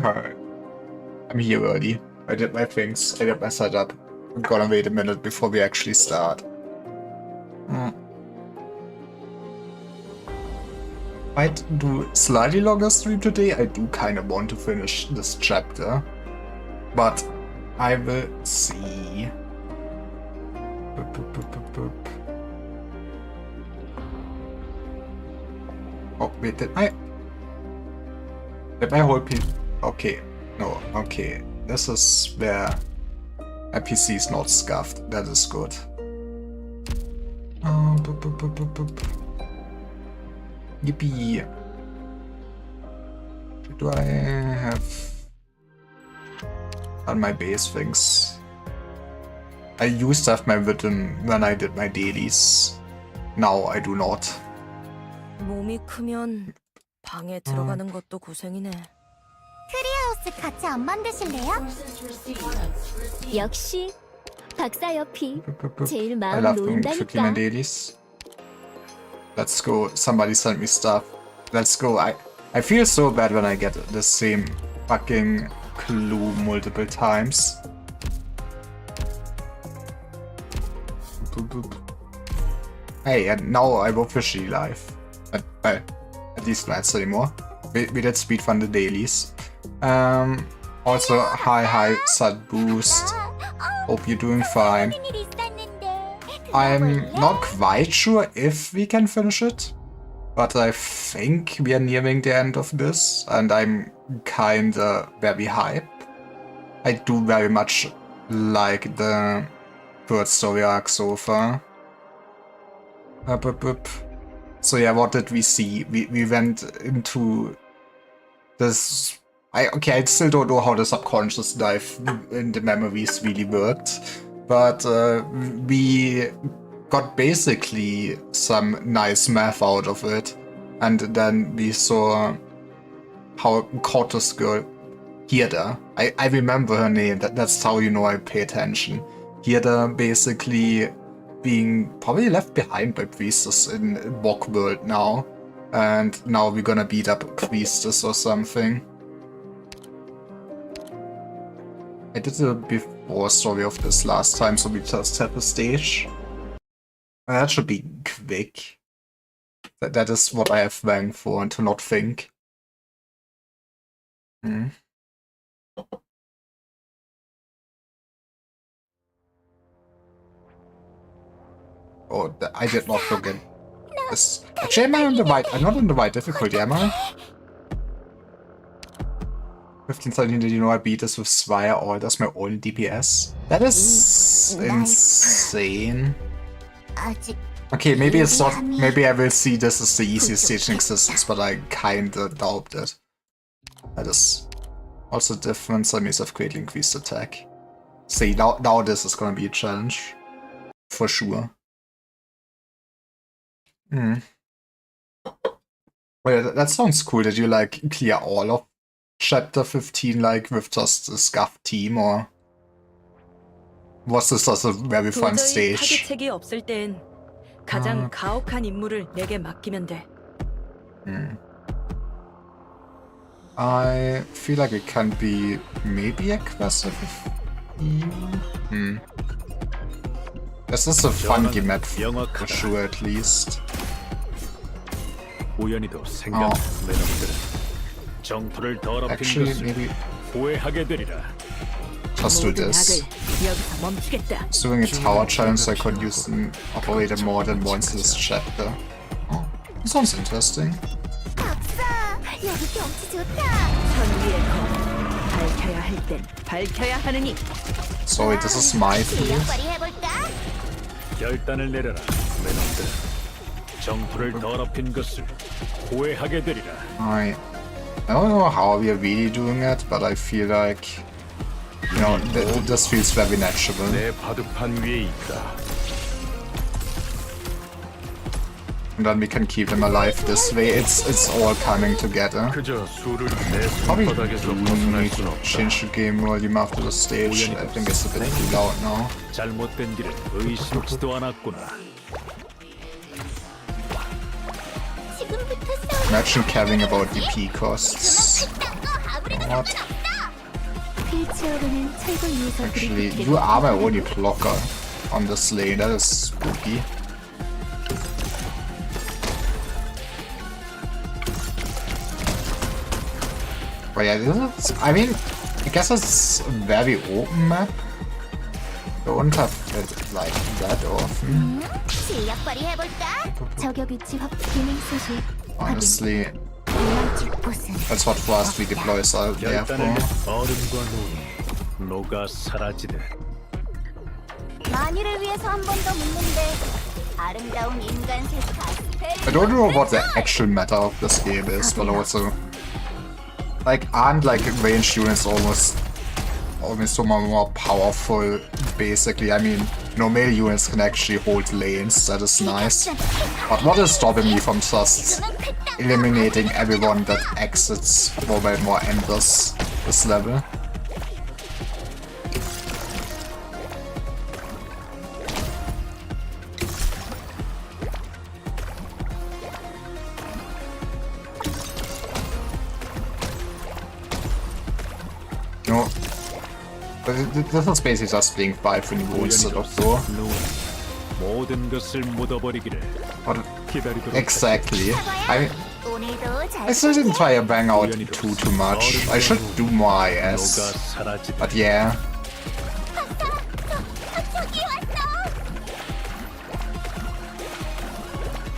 I'm here early. I did my things. I did my setup. I'm gonna wait a minute before we actually start. Might do slightly longer stream today. I do kind of want to finish this chapter, but I will see. Oh wait, did my whole PC? Okay, no, okay. This is where my PC is not scuffed. That is good. Yippee! Do I have on my base things? I used to have my rhythm when I did my dailies. Now I do not. 몸이 크면 방에 들어가는 것도 고생이네. 트리하우스 같이 안 만드실래요? 역시 박사 옆이 제일 I 마음 love doing quickly my 놓인다니까. dailies. Let's go. Somebody sent me stuff. Let's go. I feel so bad when I get the same fucking clue multiple times. Boop, boop. Hey, and now I'm officially live. At least nights anymore. We did speedrun the dailies. Also, hi, Sad Boost. Hope you're doing fine. I'm not quite sure if we can finish it, but I think we are nearing the end of this, and I'm kinda very hyped. I do very much like the third story arc so far. So yeah, what did we see? We went into this. I still don't know how the subconscious dive in the memories really worked. But we got basically some nice math out of it. And then we saw how Cortus girl, Hirda, I remember her name, that's how you know I pay attention. Hirda basically being probably left behind by Priestess in Bog World now. And now we're gonna beat up Priestess or something. I did a before story of this last time, so we just have a stage. That should be quick. That is what I have Wang for, and to not think. Oh, I did not forget this. Actually, am I on the right? I'm not on the right difficulty, am I? 15, 17, did you know I beat this with Swire or that's my own DPS? That is insane. Okay, maybe it's not. Maybe I will see this as the easiest stage in existence, but I kinda doubt it. That is also different. Some means of greatly increased attack. See, now this is gonna be a challenge. For sure. Well, that sounds cool that you like clear all of Chapter 15 like with just a scuffed team, or was this just a very fun 도저히 stage? 타겟책이 없을 땐 가장 가혹한 임무를 내게 맡기면 돼. I feel like it can be maybe aggressive with you. This is a funky map for sure, at least. 우연히도 생각 내 놈들은 정토를 더럽힌 Actually, 것을 maybe 후회하게 되리라. just do 모든 this. 악을 여기서 멈추겠다. Doing a tower challenge so I could use an operator more than once in this chapter. Oh, that sounds interesting. 박사, 여기 경치 좋다. 선위의 검 밝혀야 할 땐 밝혀야 하느니. Sorry, this is my field. 실력발휘 해볼까? 결단을 내려라. 내 놈들은 정토를 더럽힌 것을 후회하게 되리라. I don't know how we are really doing it, but I feel like, you know, this feels very natural. 내 바둑판 위에 있다. And then we can keep them alive this way. It's all coming together. 그저 수를 내 Probably 손바닥에서 do 벗어날 need 수는 to 없다. change the game volume after the stage. I think it's a bit too loud now. 잘못된 길을 의심치도 않았구나. 지금부터 싸우. Imagine caring about DP costs. 딴거 What? 휠체어로는 철거 위에서 Actually, you are my only blocker on this lane. That is spooky. But yeah, this is, I mean, I guess it's a very open map. Don't have it like that often. 실력 발휘해볼까? 저격 위치 확 기능 소실 확인. Honestly, 로mantic 보스. that's what fast we deploys are there for. 결단을 얼음과 노을 녹아 사라지듯 만유를 위해서 한 번 더 묻는데 아름다운 인간 세카 I don't know what the actual meta of this game is, but also, like, aren't like ranged units almost so much more powerful? Basically, I mean, melee units can actually hold lanes. That is nice. But what is stopping me from just eliminating everyone that exits Mobile More enters this level? No. But this is basically just being 5 in boosted or so. 노을 모든 것을 묻어버리기를 But 기다리도록 exactly. I 오늘도 잘 I still didn't try to bang out too much. I should do more 녹아 IS. 사라지듯 But yeah.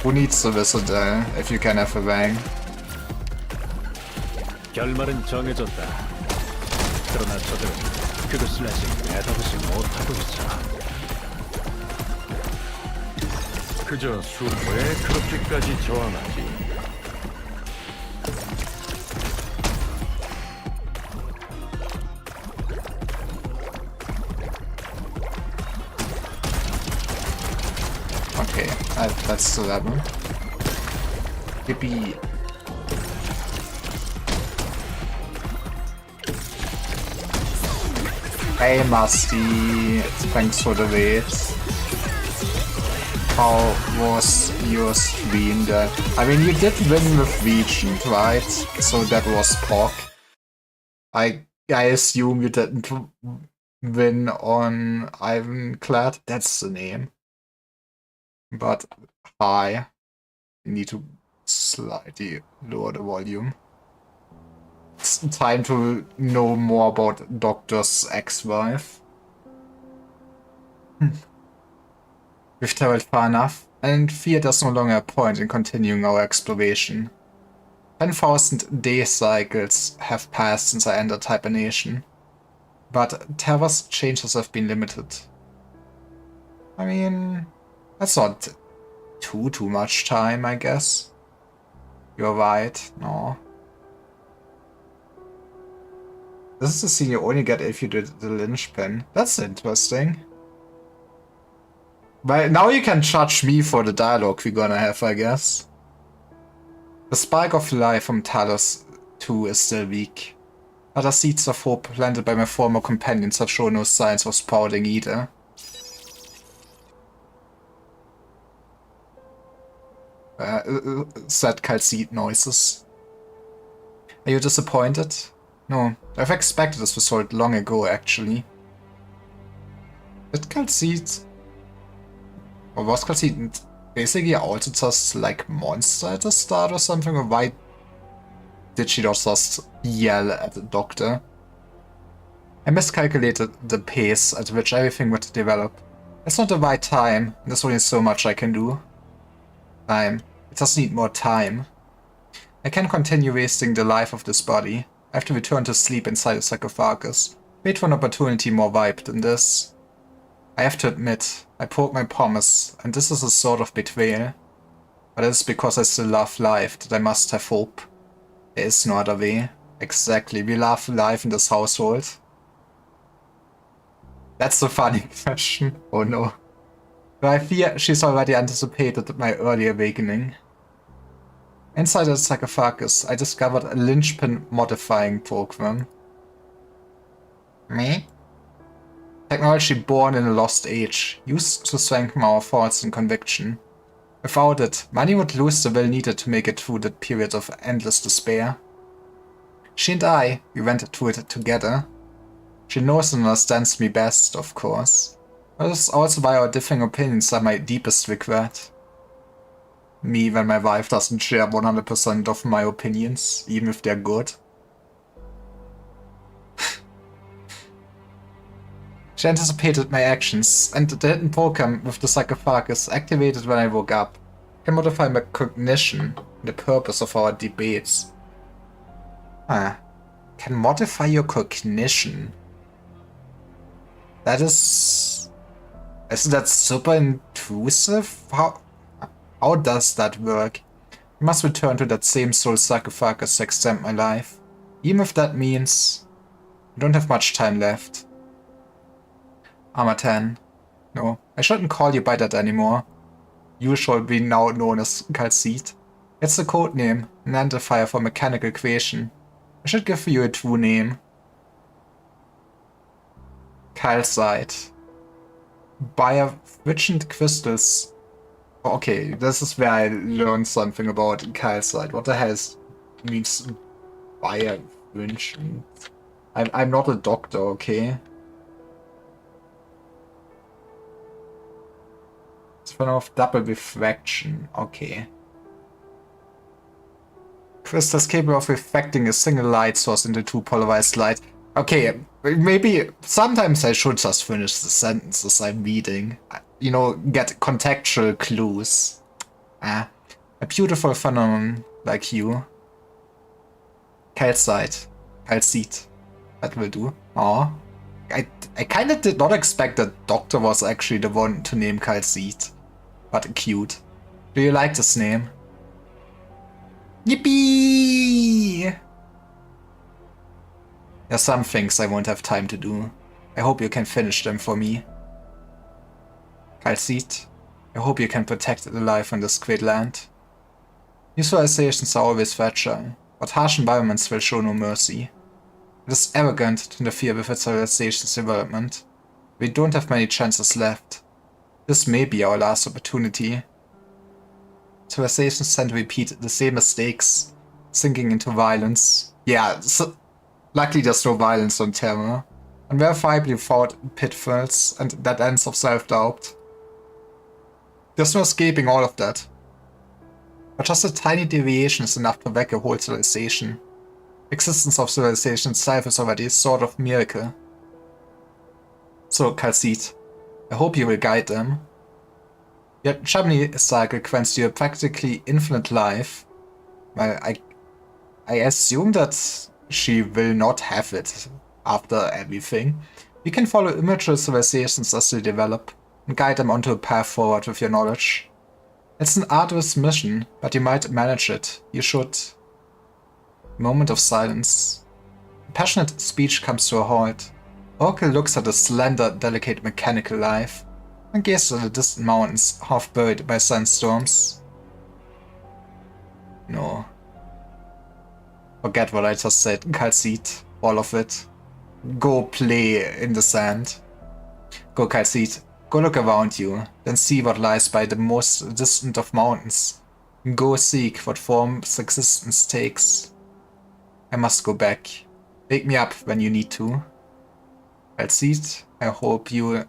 Who needs to visit there if you can have a bang? 결말은 정해졌다. 그러나 저들은 그것을 아직 내다보지 못하고 있어. 그저 왜 그렇게까지 저항하지? Okay, that's the level. Yippee. Hey Musty, thanks for the wait. How was your stream there? I mean, you did win with Regent, right? So that was POC. I assume you didn't win on Ironclad. That's the name. But hi. You need to slightly lower the volume. It's time to know more about Doctor's ex-wife. We've traveled far enough, and fear there's no longer a point in continuing our exploration. 10,000 day cycles have passed since I entered hibernation, but Terra's changes have been limited. I mean, that's not too much time, I guess. You're right, no. This is the scene you only get if you do the linchpin. That's interesting. But now you can judge me for the dialogue we're gonna have, I guess. The spark of life from Talos 2 is still weak. Other seeds of hope planted by my former companions have shown no signs of sprouting either. Sad calcite noises. Are you disappointed? No, I've expected this result long ago, actually. Did calcite... Or was calcite basically also just like monster at the start or something? Or why did she not just yell at the doctor? I miscalculated the pace at which everything would develop. It's not the right time. There's only so much I can do. Time. It does need more time. I can't continue wasting the life of this body. I have to return to sleep inside the sarcophagus. Wait for an opportunity more ripe than this. I have to admit, I broke my promise, and this is a sort of betrayal. But it is because I still love life that I must have hope. There is no other way. Exactly, we love life in this household. That's a funny question. Oh no. But I fear she's already anticipated my early awakening. Inside the sarcophagus, I discovered a linchpin modifying program. Me? Technology born in a lost age, used to strengthen our thoughts and conviction. Without it, Money would lose the will needed to make it through the period of endless despair. She and I, we went through it together. She knows and understands me best, of course. But it's also why our differing opinions are my deepest regret. Me when my wife doesn't share 100% of my opinions, even if they're good. She anticipated my actions, and the hidden program with the sarcophagus activated when I woke up can modify my cognition, the purpose of our debates. Can modify your cognition. That is... Isn't that super intrusive? How does that work? I must return to that same soul sarcophagus to extend my life. Even if that means... I don't have much time left. Armor 10. No, I shouldn't call you by that anymore. You shall be now known as Calcite. It's the code name, an identifier for mechanical creation. I should give you a true name. Calcite. Birefringent crystals. Okay, this is where I learned something about calcite. What the hell means birefringent? I'm not a doctor, okay? It's one of double refraction, okay. Crystals capable of reflecting a single light source into two polarized light. Okay, maybe sometimes I should just finish the sentences I'm reading. You know, get contextual clues. A beautiful phenomenon like you. Calcite. Calcite. That will do. Aw. I kinda did not expect that Doctor was actually the one to name Calcite. But cute. Do you like this name? Yippee! There's some things I won't have time to do. I hope you can finish them for me. Calcite, I hope you can protect the life on this great land. Visualizations are always fragile, but harsh environments will show no mercy. It is arrogant to interfere with a civilization's development. We don't have many chances left. This may be our last opportunity. Civilizations tend to repeat the same mistakes, sinking into violence. Yeah, luckily there's no violence on Terra. Unverifiably fought pitfalls and dead ends of self-doubt. There's no escaping all of that. But just a tiny deviation is enough to wreck a whole civilization. Existence of civilization itself is already a sort of miracle. So, Calcite, I hope you will guide them. Your Gemini cycle grants you a practically infinite life. Well, I assume that she will not have it after everything. You can follow immature civilizations as they develop, and guide them onto a path forward with your knowledge. It's an arduous mission, but you might manage it. You should. Moment of silence. A passionate speech comes to a halt. Oracle looks at a slender, delicate mechanical life, and gazes at the distant mountains, half buried by sandstorms. No. Forget what I just said, Calcite. All of it. Go play in the sand. Go, Calcite. Go look around you, then see what lies by the most distant of mountains. Go seek what forms existence takes. I must go back. Wake me up when you need to. Calcite, I hope you...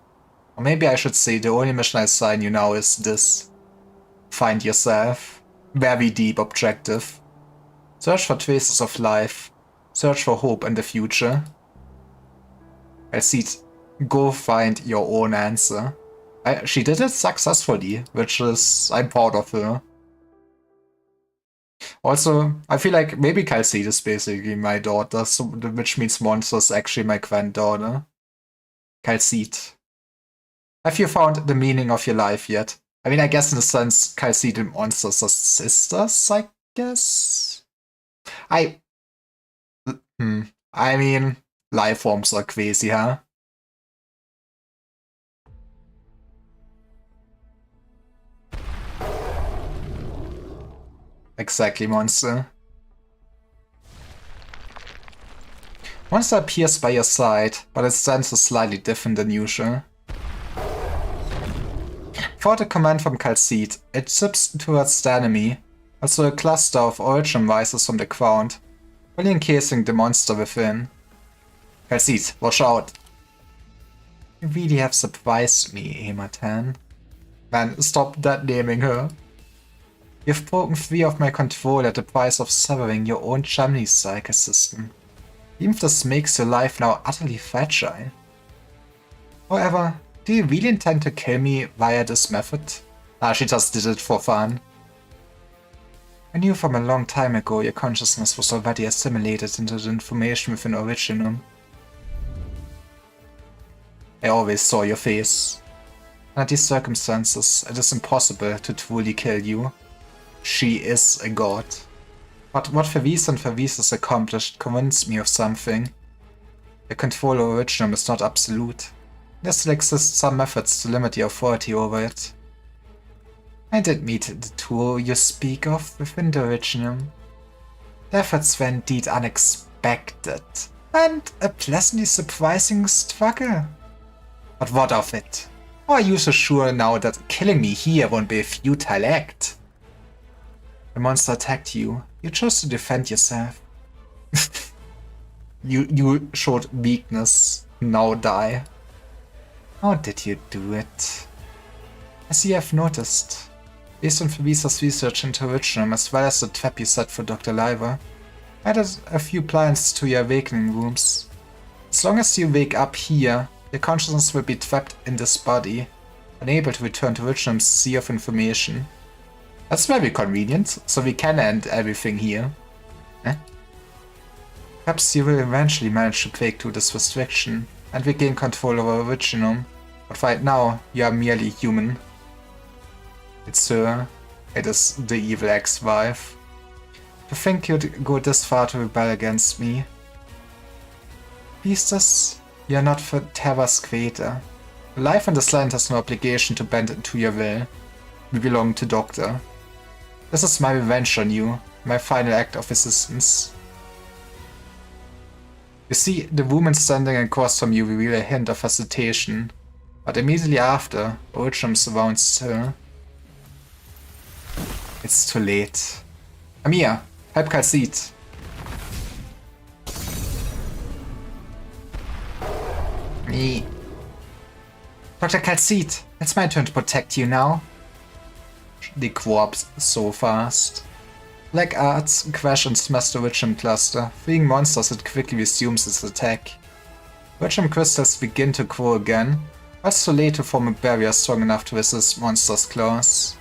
Or maybe I should say the only mission I assign you now is this. Find yourself. Very deep objective. Search for traces of life. Search for hope in the future. Calcite, go find your own answer. She did it successfully, which is... I'm proud of her. Also, I feel like maybe Calcite is basically my daughter, so, which means Monster is actually my granddaughter. Calcite. Have you found the meaning of your life yet? I mean, I guess in a sense, Calcite and Monsters are sisters, I guess? I mean, life forms are crazy, huh? Exactly, Monster. Monster appears by your side, but its stance is slightly different than usual. Without a command from Calcite, it zips towards the enemy, also a cluster of origin rises from the ground. fully encasing the monster within. Calcite, watch out. You really have surprised me, Hematan. Man, stop that naming her. You've broken free of my control at the price of severing your own chimney cycle system. Even if this makes your life now utterly fragile. However, do you really intend to kill me via this method? Ah, she just did it for fun. I knew from a long time ago your consciousness was already assimilated into the information within Originum. I always saw your face. Under these circumstances, it is impossible to truly kill you. She is a god. But what Vervis and Vervis has accomplished convinced me of something. The control of Originum is not absolute. There still exist some methods to limit your authority over it. I did meet the two you speak of within the Originum. The efforts were indeed unexpected, and a pleasantly surprising struggle. But what of it? Or are you so sure now that killing me here won't be a futile act? The monster attacked you. You chose to defend yourself. You showed weakness. Now die. How did you do it? As you have noticed, based on Vervisa's research into Originum as well as the trap you set for Dr. Liver, I added a few plans to your awakening rooms. As long as you wake up here, your consciousness will be trapped in this body, unable to return to Originum's sea of information. That's very convenient, so we can end everything here. Perhaps you will eventually manage to break through this restriction and regain control over Originum, but right now you are merely human. It's her. It is the evil ex-wife. To think you'd go this far to rebel against me. Beastess, you are not for Terra's creator. Life on this land has no obligation to bend to your will. We belong to Doctor. This is my revenge on you, my final act of resistance. You see, the woman standing across from you reveal a hint of hesitation, but immediately after, Originum surrounds her. It's too late. Amir, help Calcite. Me. Dr. Calcite, it's my turn to protect you now. The corpse so fast. Black arts crash and smash the Originum cluster, freeing monsters that quickly resumes its attack. Originum crystals begin to grow again, but it's too late to form a barrier strong enough to resist monsters' claws.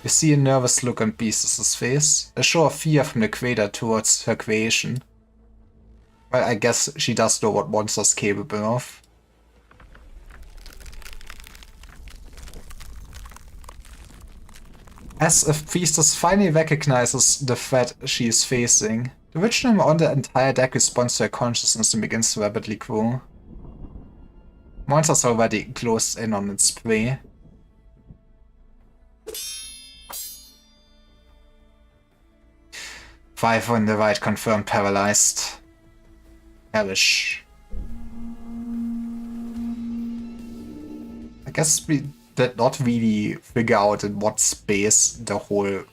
You see a nervous look on Beastess' face, a show of fear from the creator towards her creation. Well, I guess she does know what monsters are capable of. As if Priestess finally recognizes the threat she is facing, the Originum on the entire deck responds to her consciousness and begins to rapidly grow. Monsters are already closed in on its prey. Five on the right confirmed paralyzed. Perish. I guess we did not really figure out in what space the whole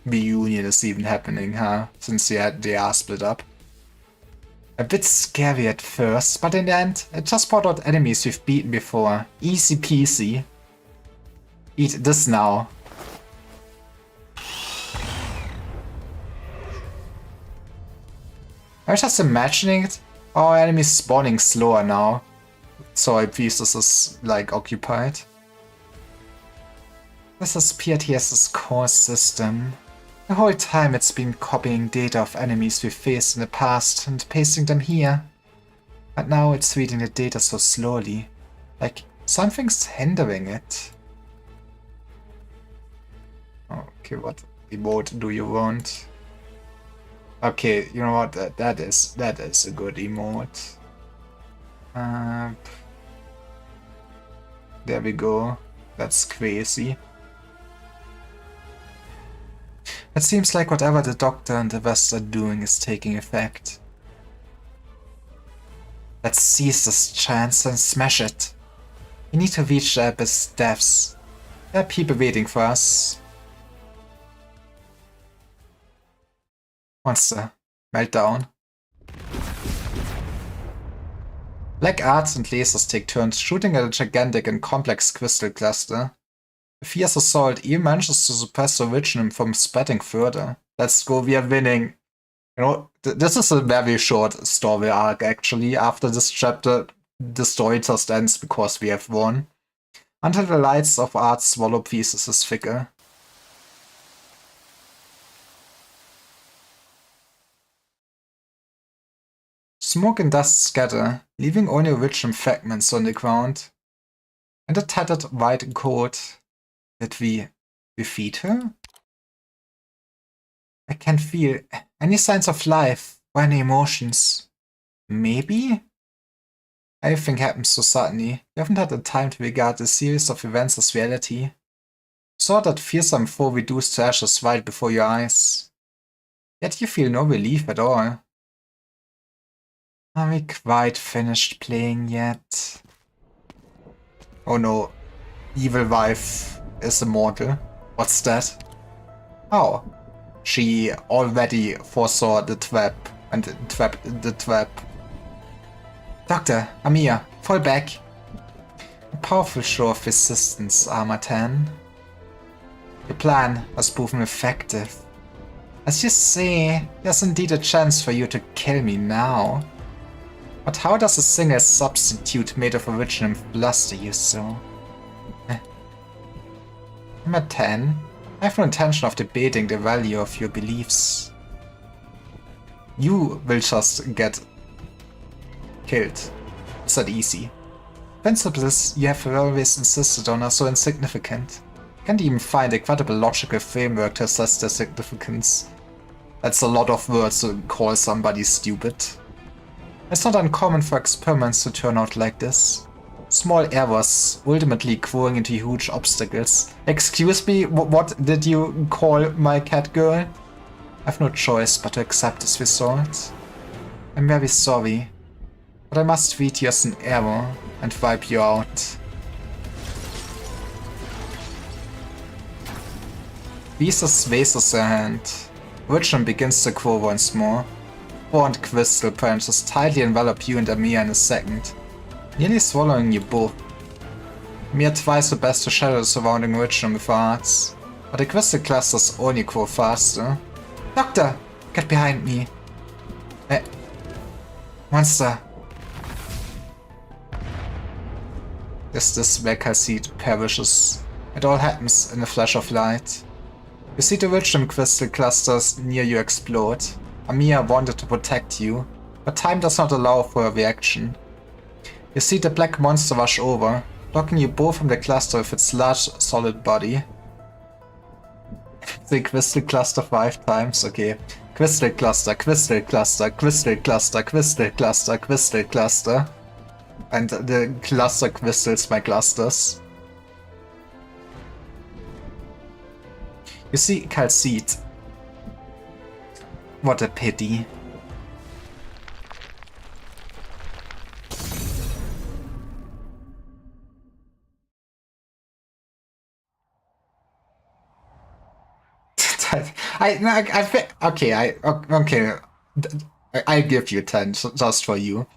reunion is even happening, huh? Since they are split up. A bit scary at first, but in the end, it just brought out enemies we've beaten before. Easy peasy. Eat this now. I was just imagining it. Our enemies spawning slower now. So Priestess is like occupied. This is PRTS's core system. The whole time it's been copying data of enemies we've faced in the past and pasting them here. But now it's reading the data so slowly. Like something's hindering it. Okay, what emote do you want? Okay, you know what? That is a good emote. There we go. That's crazy. It seems like whatever the Doctor and the rest are doing is taking effect. Let's seize this chance and smash it. We need to reach the Abyss depths. There are people waiting for us. Monster, Meltdown. Black arts and lasers take turns shooting at a gigantic and complex crystal cluster. A fierce assault even manages to suppress the originum from spreading further. Let's go, we are winning. You know, this is a very short story arc actually. After this chapter, the story just ends because we have won. Until the lights of art swallow pieces is figure. Smoke and dust scatter, leaving only original fragments on the ground. And a tattered white coat. Did we defeat her? I can't feel any signs of life or any emotions. Maybe? Everything happens so suddenly. You haven't had the time to regard the series of events as reality. Saw that fearsome foe reduced to ashes right before your eyes. Yet you feel no relief at all. Are we quite finished playing yet? Oh no. Evil wife is immortal. What's that? Oh. She already foresaw the trap and trapped the trap. Doctor, Amiya, fall back. A powerful show of resistance, Armor 10. Your plan has proven effective. As you say, there's indeed a chance for you to kill me now. But how does a single substitute made of originum bluster you so? Armor 10. I have no intention of debating the value of your beliefs. You will just get killed. It's not easy. Principles you have always insisted on are so insignificant. Can't even find a credible logical framework to assess their significance. That's a lot of words to call somebody stupid. It's not uncommon for experiments to turn out like this. Small errors, ultimately growing into huge obstacles. Excuse me, what did you call my cat girl? I have no choice but to accept this result. I'm very sorry, but I must treat you as an error and wipe you out. Visas raises her hand. Originum begins to grow once more. Horned crystal branches tightly envelop you and Amiya in a second, nearly swallowing you both. Amiya tries her best to shadow the surrounding originum with her arts, but the crystal clusters only grow faster. Doctor! Get behind me! Monster! As this Valkalcid perishes, it all happens in a flash of light. You see the originum crystal clusters near you explode. Amiya wanted to protect you, but time does not allow for a reaction. You see the black monster rush over, blocking you both from the cluster with its large, solid body. The crystal cluster 5 times, okay. Crystal cluster, crystal cluster, crystal cluster, crystal cluster, crystal cluster. And the cluster crystals my clusters. You see Calcite. What a pity. I think okay. I give you 10 just for you,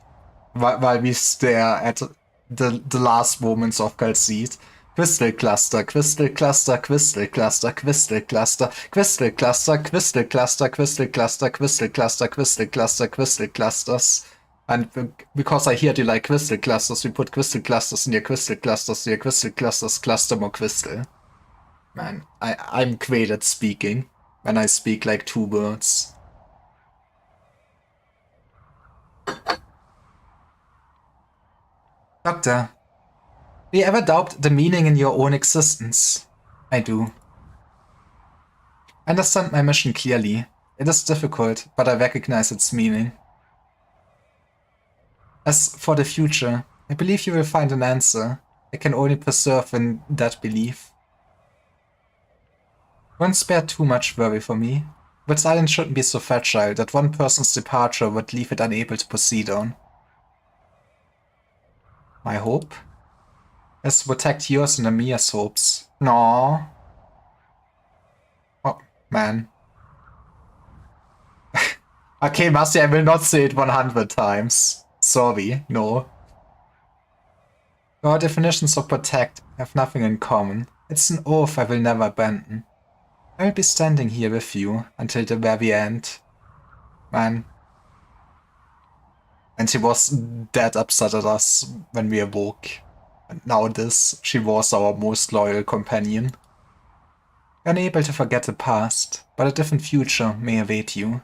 while we stare at the last moments of Calcite. Crystal cluster, crystal cluster, crystal cluster, crystal cluster, crystal cluster, crystal cluster, crystal cluster, crystal cluster, crystal cluster, crystal clusters. And because I hear you like crystal clusters, we put crystal clusters near crystal clusters near crystal clusters, cluster more crystal. Man, I'm great at speaking when I speak like 2 words. Doctor, do you ever doubt the meaning in your own existence? I do. I understand my mission clearly. It is difficult, but I recognize its meaning. As for the future, I believe you will find an answer. I can only preserve in that belief. Don't spare too much worry for me. But Island shouldn't be so fragile that one person's departure would leave it unable to proceed on. My hope is to protect yours and Amiya's hopes. No. Oh, man. Okay, Masti, I will not say it 100 times. Sorry, no. Our definitions of protect have nothing in common. It's an oath I will never abandon. I will be standing here with you until the very end. Man. And she was dead upset at us when we awoke. And now this, she was our most loyal companion. Unable to forget the past, but a different future may await you.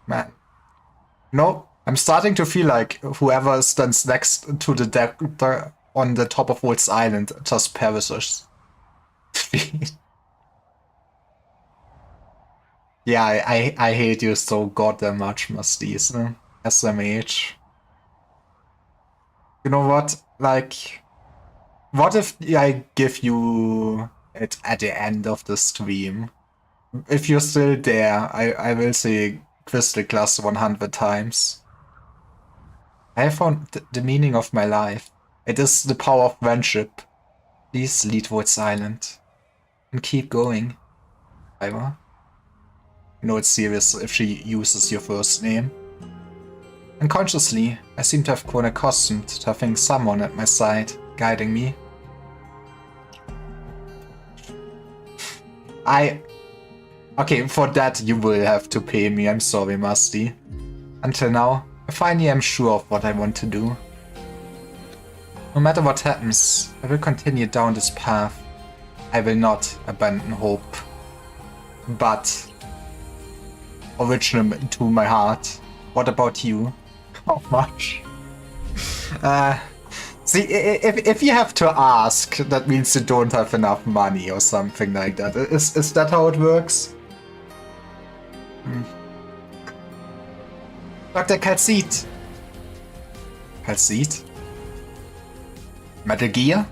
Man. No, I'm starting to feel like whoever stands next to the deck on the top of Woods Island just perishes. Yeah, I hate you so goddamn much, Mastis, ne? SMH. You know what? Like, what if I give you it at the end of the stream? If you're still there, I will say Crystal Glass 100 times. I have found the meaning of my life. It is the power of friendship. Please lead Woods Island. And keep going. Ira. You know it's serious if she uses your first name. Unconsciously, I seem to have grown accustomed to having someone at my side, guiding me. Okay, for that you will have to pay me, I'm sorry, Musty. Until now, I finally am sure of what I want to do. No matter what happens, I will continue down this path. I will not abandon hope. But original to my heart. What about you? How much? See, if you have to ask, that means you don't have enough money or something like that. Is that how it works? Dr. Calcit. Calcit? Metal Gear?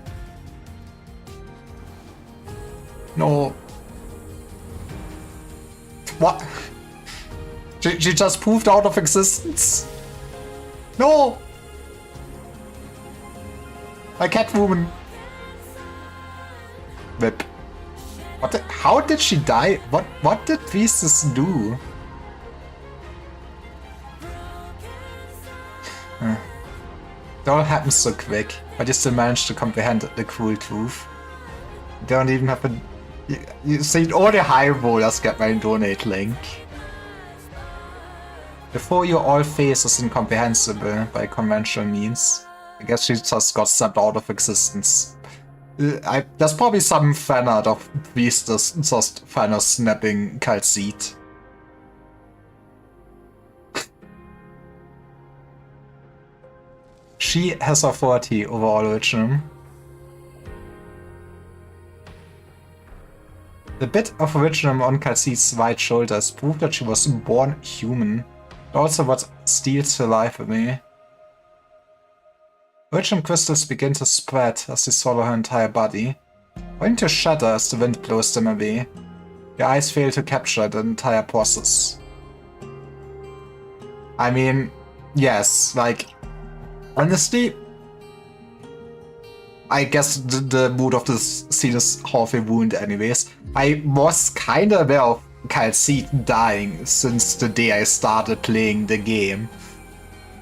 No. What? She just poofed out of existence? No! My Catwoman. Whip. How did she die? What did Beastus do? It all happens so quick, but you still managed to comprehend the cruel truth. You don't even have a... You see, all the high rollers get my donate link. Before you, all face is incomprehensible by conventional means. I guess she just got snapped out of existence. There's probably some fan art of Beastus just final snapping Calcit. She has authority over all Originum. The bit of Originum on Calcit's right shoulders proved that she was born human, but also what steals her life away. Originum crystals begin to spread as they swallow her entire body, going to shatter as the wind blows them away. Your eyes fail to capture the entire process. I mean, yes, like, honestly, I guess the mood of this scene is half a wound anyways. I was kinda aware of Calcit dying since the day I started playing the game.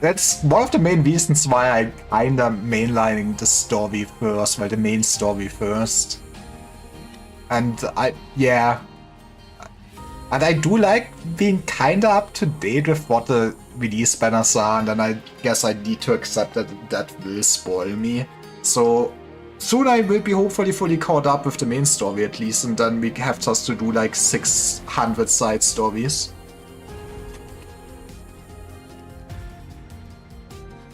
That's one of the main reasons why I kinda mainlining the story first, the main story first. And yeah. And I do like being kinda up to date with what the release banners are, and then I guess I need to accept that that will spoil me. So soon I will be hopefully fully caught up with the main story at least, and then we have just to do like 600 side stories.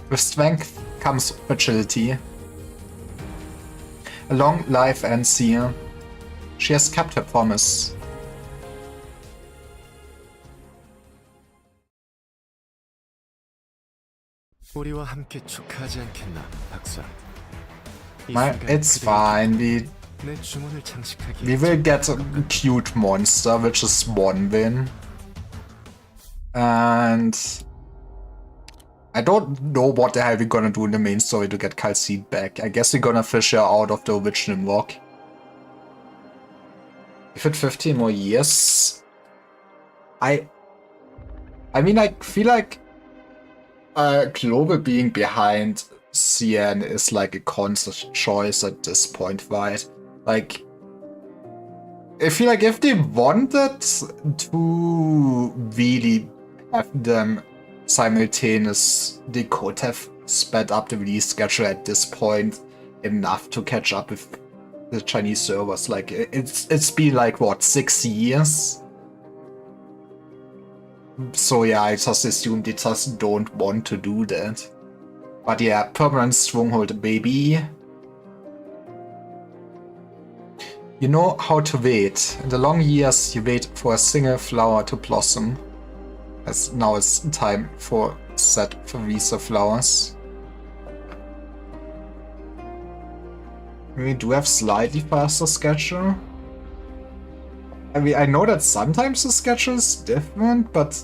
With strength comes fragility. A long life ends here. She has kept her promise. 우리와 함께 축하하지 않겠나, 박사? It's fine. 내 주문을 장식하기. We will get a cute monster, which is one win. And I don't know what the hell we're gonna do in the main story to get Calcit back. I guess we're gonna fish her out of the original rock. Give it 15 more years. I mean, I feel like global being behind CN is like a conscious choice at this point, right? Like, I feel like if they wanted to really have them simultaneous, they could have sped up the release schedule at this point enough to catch up with the Chinese servers. Like, it's been like, what, 6 years? So yeah, I just assume they just don't want to do that. But yeah, permanent stronghold, baby. You know how to wait. In the long years, you wait for a single flower to blossom. As now it's time for set for Visa flowers. We do have slightly faster schedule. I mean, I know that sometimes the schedule is different, but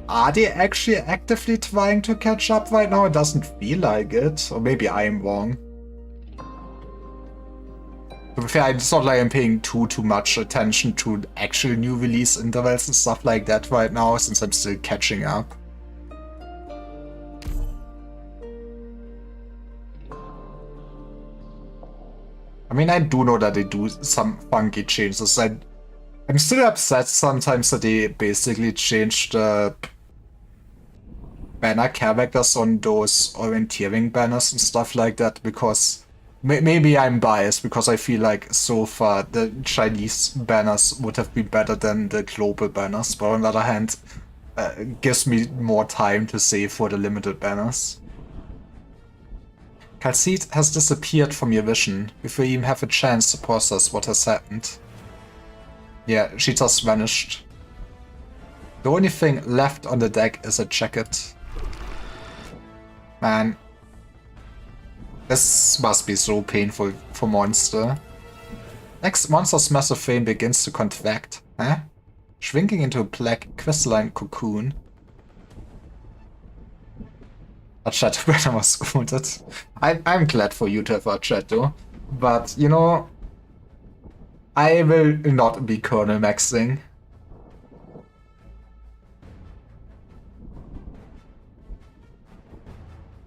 are they actually actively trying to catch up right now? It doesn't feel like it. Or maybe I am wrong. To be fair, it's not like I'm paying too much attention to actual new release intervals and stuff like that right now, since I'm still catching up. I mean, I do know that they do some funky changes. I'm still upset sometimes that they basically changed the banner characters on those orienteering banners and stuff like that, because maybe I'm biased, because I feel like so far the Chinese banners would have been better than the global banners, but on the other hand, it gives me more time to save for the limited banners. Calcite has disappeared from your vision before you even have a chance to process what has happened. Yeah, she just vanished. The only thing left on the deck is a jacket. Man. This must be so painful for Monster. Next, Monster's massive frame begins to contract, shrinking into a black crystalline cocoon. Archetto banner was scooted. I'm glad for you to have Archetto, but you know, I will not be Colonel Maxing.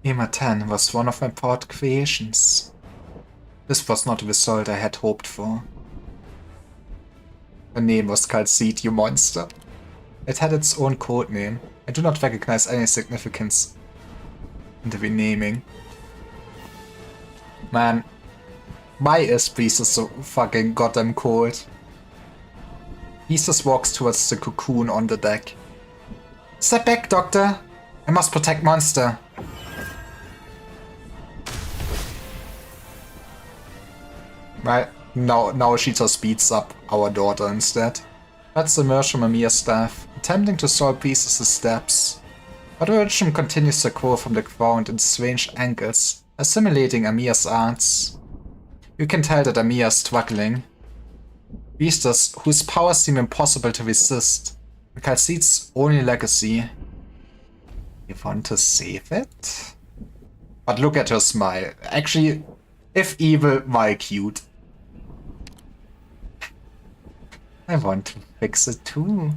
Ema 10 was one of my proud creations. This was not the result I had hoped for. The name was Calcite, you monster. It had its own code name. I do not recognize any significance in the renaming. Man, my S-Beast is so fucking goddamn cold. Beastus walks towards the cocoon on the deck. Step back, Doctor! I must protect Monster. Right, now she just beats up our daughter instead. Let's emerge from Amiya's staff, attempting to solve Beastus' steps. But Urchin continues to grow from the ground in strange angles, assimilating Amiya's arts. You can tell that Amiya is struggling. Beastus, whose powers seem impossible to resist, Calcite's only legacy. You want to save it? But look at her smile. Actually, if evil, why cute? I want to fix it too.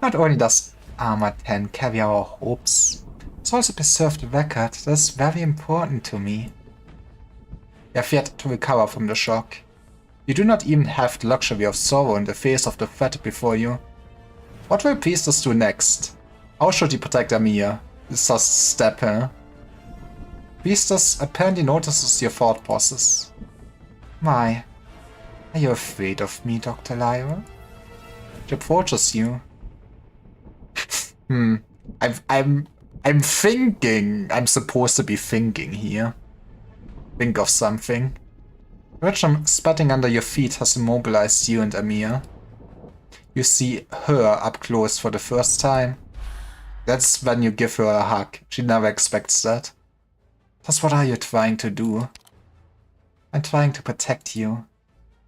Not only does Armor 10 carry our hopes, it's also preserved a record that is very important to me. You have yet to recover from the shock. You do not even have the luxury of sorrow in the face of the threat before you. What will Beastus do next? How should he protect Amiya? Just step her. Beastus apparently notices your thought process. Why? Are you afraid of me, Dr. Lyra? She approaches you. I'm thinking. I'm supposed to be thinking here. Think of something. Rachel spatting under your feet has immobilized you and Amiya. You see her up close for the first time. That's when you give her a hug. She never expects that. Just what are you trying to do? I'm trying to protect you.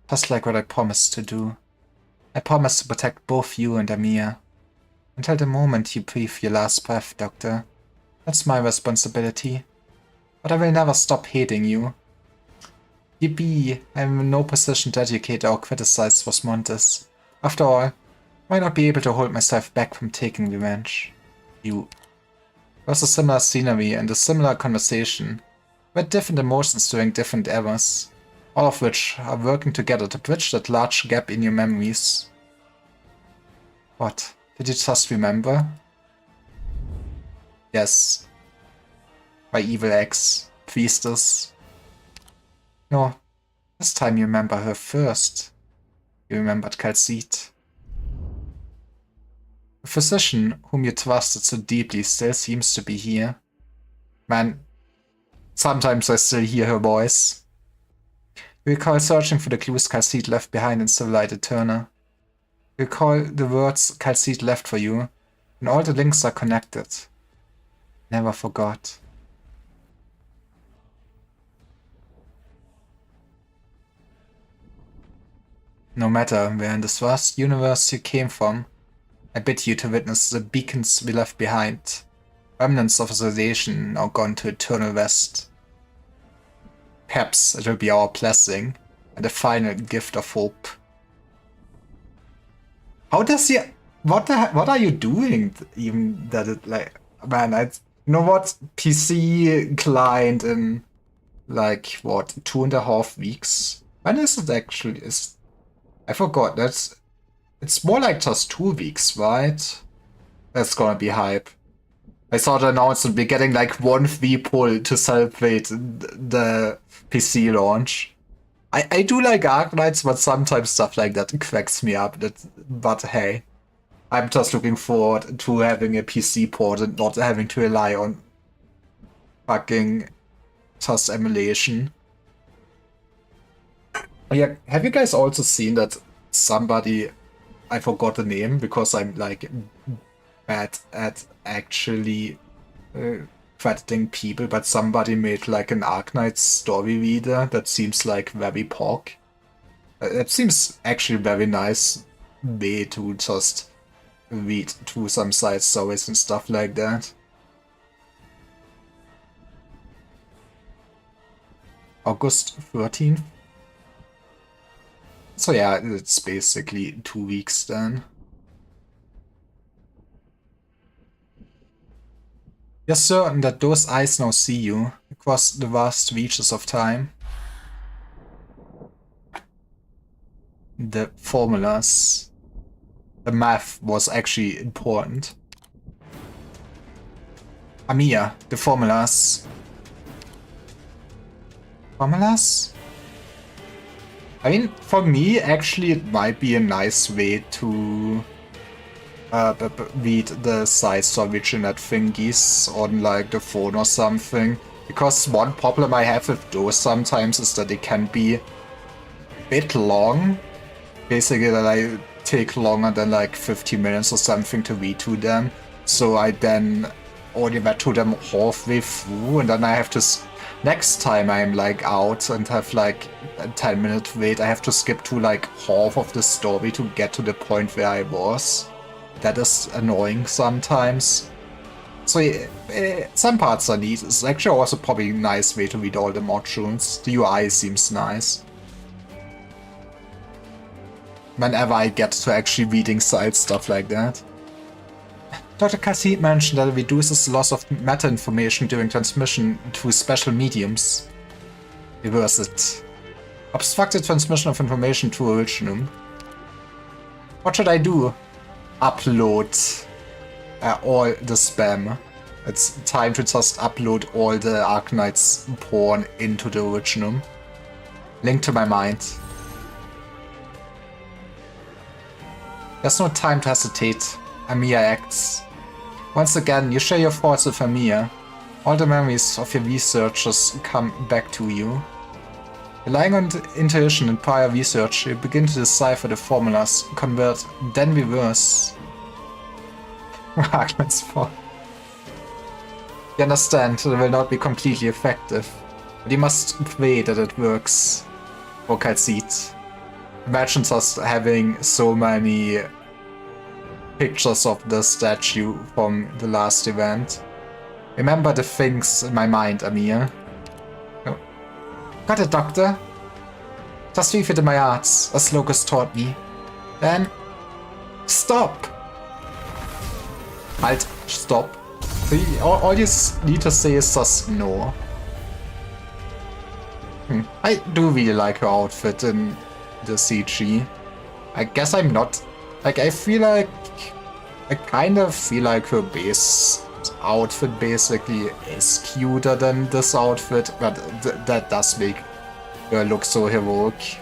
Just like what I promised to do. I promised to protect both you and Amiya. Until the moment you breathe your last breath, Doctor. That's my responsibility. But I will never stop hating you. Yippee, I'm in no position to educate or criticize Rosmontes. After all, I might not be able to hold myself back from taking revenge. You. There was a similar scenery and a similar conversation, but different emotions during different eras, all of which are working together to bridge that large gap in your memories. What? Did you just remember? Yes. My evil ex, Priestess. No, this time you remember her first. You remembered Kal'Tsit. The physician whom you trusted so deeply still seems to be here. Man, sometimes I still hear her voice. You recall searching for the clues Kal'Tsit left behind in Civilite Eterna. You recall the words Kal'Tsit left for you, and all the links are connected. Never forgot. No matter where in this vast universe you came from, I bid you to witness the beacons we left behind, remnants of a civilization now gone to eternal rest. Perhaps it will be our blessing and the final gift of hope. How does he? What are you doing? Even that it like, man, you know what? PC client in like what 2.5 weeks? When is it actually? I forgot. It's more like just 2 weeks, right? That's gonna be hype. I saw the announcement we're getting like 1 free pull to celebrate the PC launch. I do like Arknights, but sometimes stuff like that cracks me up. But hey, I'm just looking forward to having a PC port and not having to rely on fucking just emulation. Oh yeah, have you guys also seen that somebody, I forgot the name because I'm like bad at actually crediting people, but somebody made like an Arknight story reader that seems like very POC. It seems actually very nice way to just read through some side stories and stuff like that. August 13th. So yeah, it's basically 2 weeks then. You're certain that those eyes now see you across the vast reaches of time. The formulas. The math was actually important. Amiya, the formulas. Formulas? I mean, for me, actually, it might be a nice way to read the size originate thingies on like the phone or something. Because one problem I have with those sometimes is that they can be a bit long. Basically, that I take longer than like 15 minutes or something to read to them. So I then only read to them halfway through, and then I have to. Next time I'm like out and have like a 10-minute wait, I have to skip to like half of the story to get to the point where I was. That is annoying sometimes. So some parts are neat. It's actually also probably a nice way to read all the modules. The UI seems nice. Whenever I get to actually reading side stuff like that. Dr. Kal'Tsit mentioned that it reduces the loss of meta information during transmission through special mediums. Reverse it. Obstructed transmission of information to originum. What should I do? Upload all the spam. It's time to just upload all the Arknight's porn into the originum. Link to my mind. There's no time to hesitate. Amiya acts. Once again, you share your thoughts with Amiya. All the memories of your researches come back to you. Relying on intuition and prior research, you begin to decipher the formulas, convert, then reverse. Arknight's fault. You understand, it will not be completely effective, but you must pray that it works for Kal'Tsit. Imagine just having so many pictures of the statue from the last event. Remember the things in my mind, Amiya. Oh. Got it, Doctor. Just read it in my arts, as Locus taught me. Then, Stop! Halt, stop. See, all you need to say is just no. I do really like her outfit in the CG. I guess I'm not... Like, I kind of feel like her base outfit basically is cuter than this outfit, but that does make her look so heroic.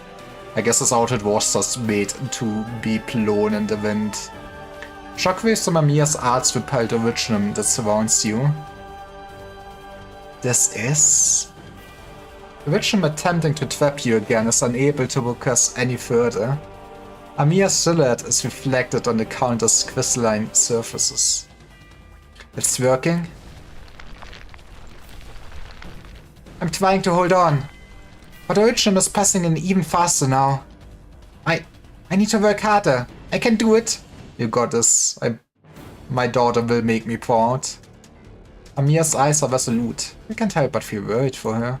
I guess this outfit was just made to be blown in the wind. Shockwaves are Mamiya's arts repelled originum that surrounds you. This is... The Witchnam attempting to trap you again is unable to progress any further. Amiya's silhouette is reflected on the counter's crystalline surfaces. It's working. I'm trying to hold on, but the Witchnam is passing in even faster now. I need to work harder. I can do it. You got this. My daughter will make me proud. Amiya's eyes are resolute. You can't help but feel worried for her.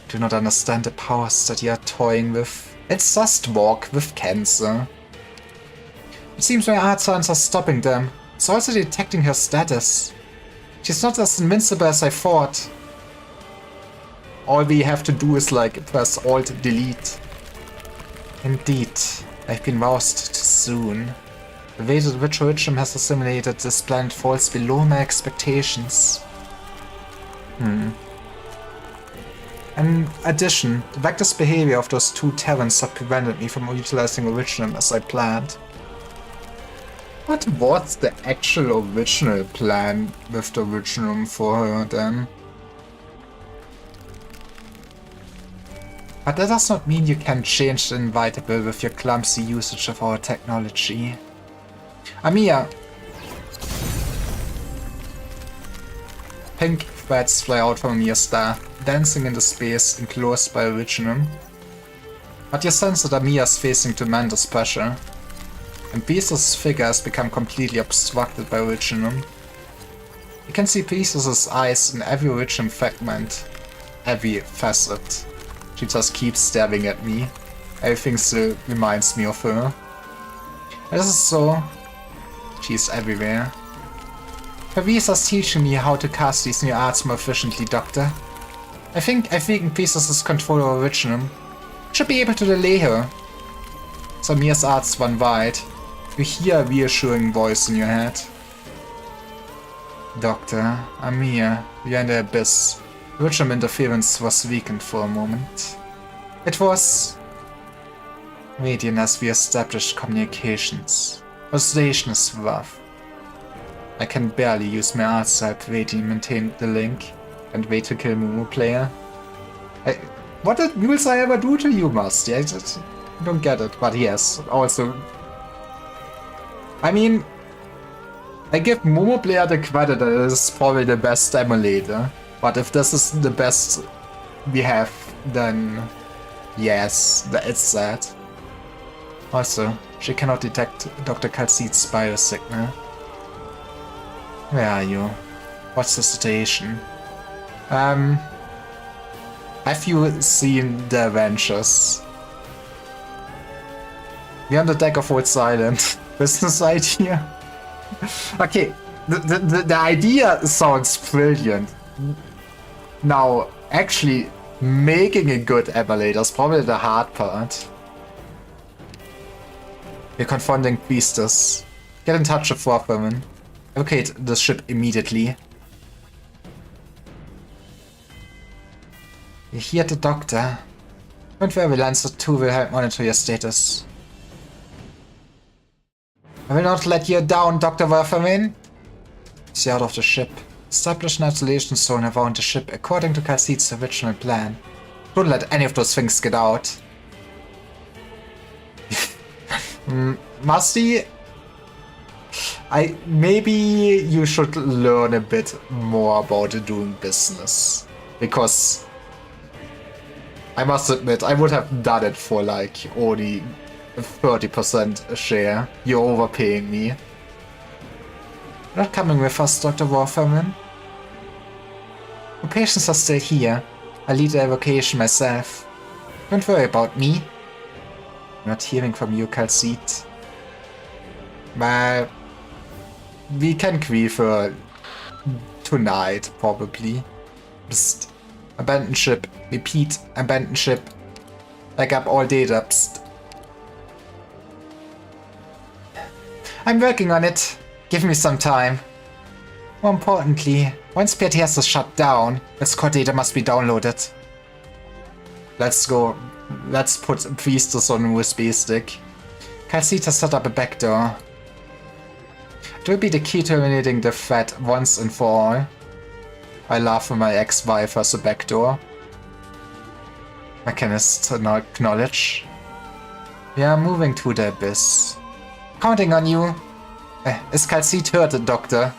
Do not understand the powers that you are toying with. It's just walk with cancer. It seems my art signs are stopping them. It's also detecting her status. She's not as invincible as I thought. All we have to do is like press Alt Delete. Indeed, I've been roused too soon. The way that Witcher Witcham has assimilated this planet falls below my expectations. In addition, the reckless behavior of those two Terrans have prevented me from utilizing Originum as I planned. What was the actual original plan with the Originum for her then? But that does not mean you can change the inevitable with your clumsy usage of our technology. Amiya! Pink threads fly out from Amiya's star, dancing in the space enclosed by Originum. But you sense that Amiya is facing tremendous pressure, and Besos' figure has become completely obstructed by Originum. You can see Besos' eyes in every Originum fragment, every facet. She just keeps staring at me. Everything still reminds me of her. And this is so... She's everywhere. Pavisa's teaching me how to cast these new arts more efficiently, Doctor. I think Besos' control over Originum should be able to delay her. So Amiya's arts run wide. You hear a reassuring voice in your head. Doctor, Amiya, we are in the abyss. Originum interference was weakened for a moment. It was... Radiant as we established communications. Our station is rough. I can barely use my arts to help Radiant maintain the link and wait to kill Mumu player. What did mules I ever do to you, Musty? I just don't get it, but yes, also... I mean... I give Momo player the credit that it is probably the best emulator. But if this is the best we have, then... Yes, it's that. Also, she cannot detect Dr. Calceat's biosignal. Where are you? What's the situation? Have you seen The Avengers? We're on the deck of Old Silent. Business idea? Okay, the idea sounds brilliant. Now, actually making a good emulator is probably the hard part. You're confronting Priestess. Get in touch with Rothwoman. Evacuate the ship immediately. You hear the doctor. Don't worry, Lancer 2 will help monitor your status. I will not let you down, Dr. Rothwoman. See out of the ship. Establish an isolation zone around the ship according to Calceat's original plan. Don't let any of those things get out. Musty, maybe you should learn a bit more about doing business. Because I must admit, I would have done it for like only 30% share. You're overpaying me. You're not coming with us, Dr. Rothwoman. The patients are still here. I'll lead the evacuation myself. Don't worry about me. I'm not hearing from you, Calceat. Well, we can grieve her tonight, probably. Psst. Abandon ship. Repeat. Abandon ship. Back up all data. Psst. I'm working on it. Give me some time. More importantly, once PTS is shut down, its core data must be downloaded. Let's go. Let's put Priestess on a USB stick. Calcita set up a backdoor. It will be the key to eliminating the threat once and for all. I laugh when my ex-wife has a backdoor. Mechanist acknowledge. We are moving to the abyss. Counting on you. Is Calcite hurt, Doctor?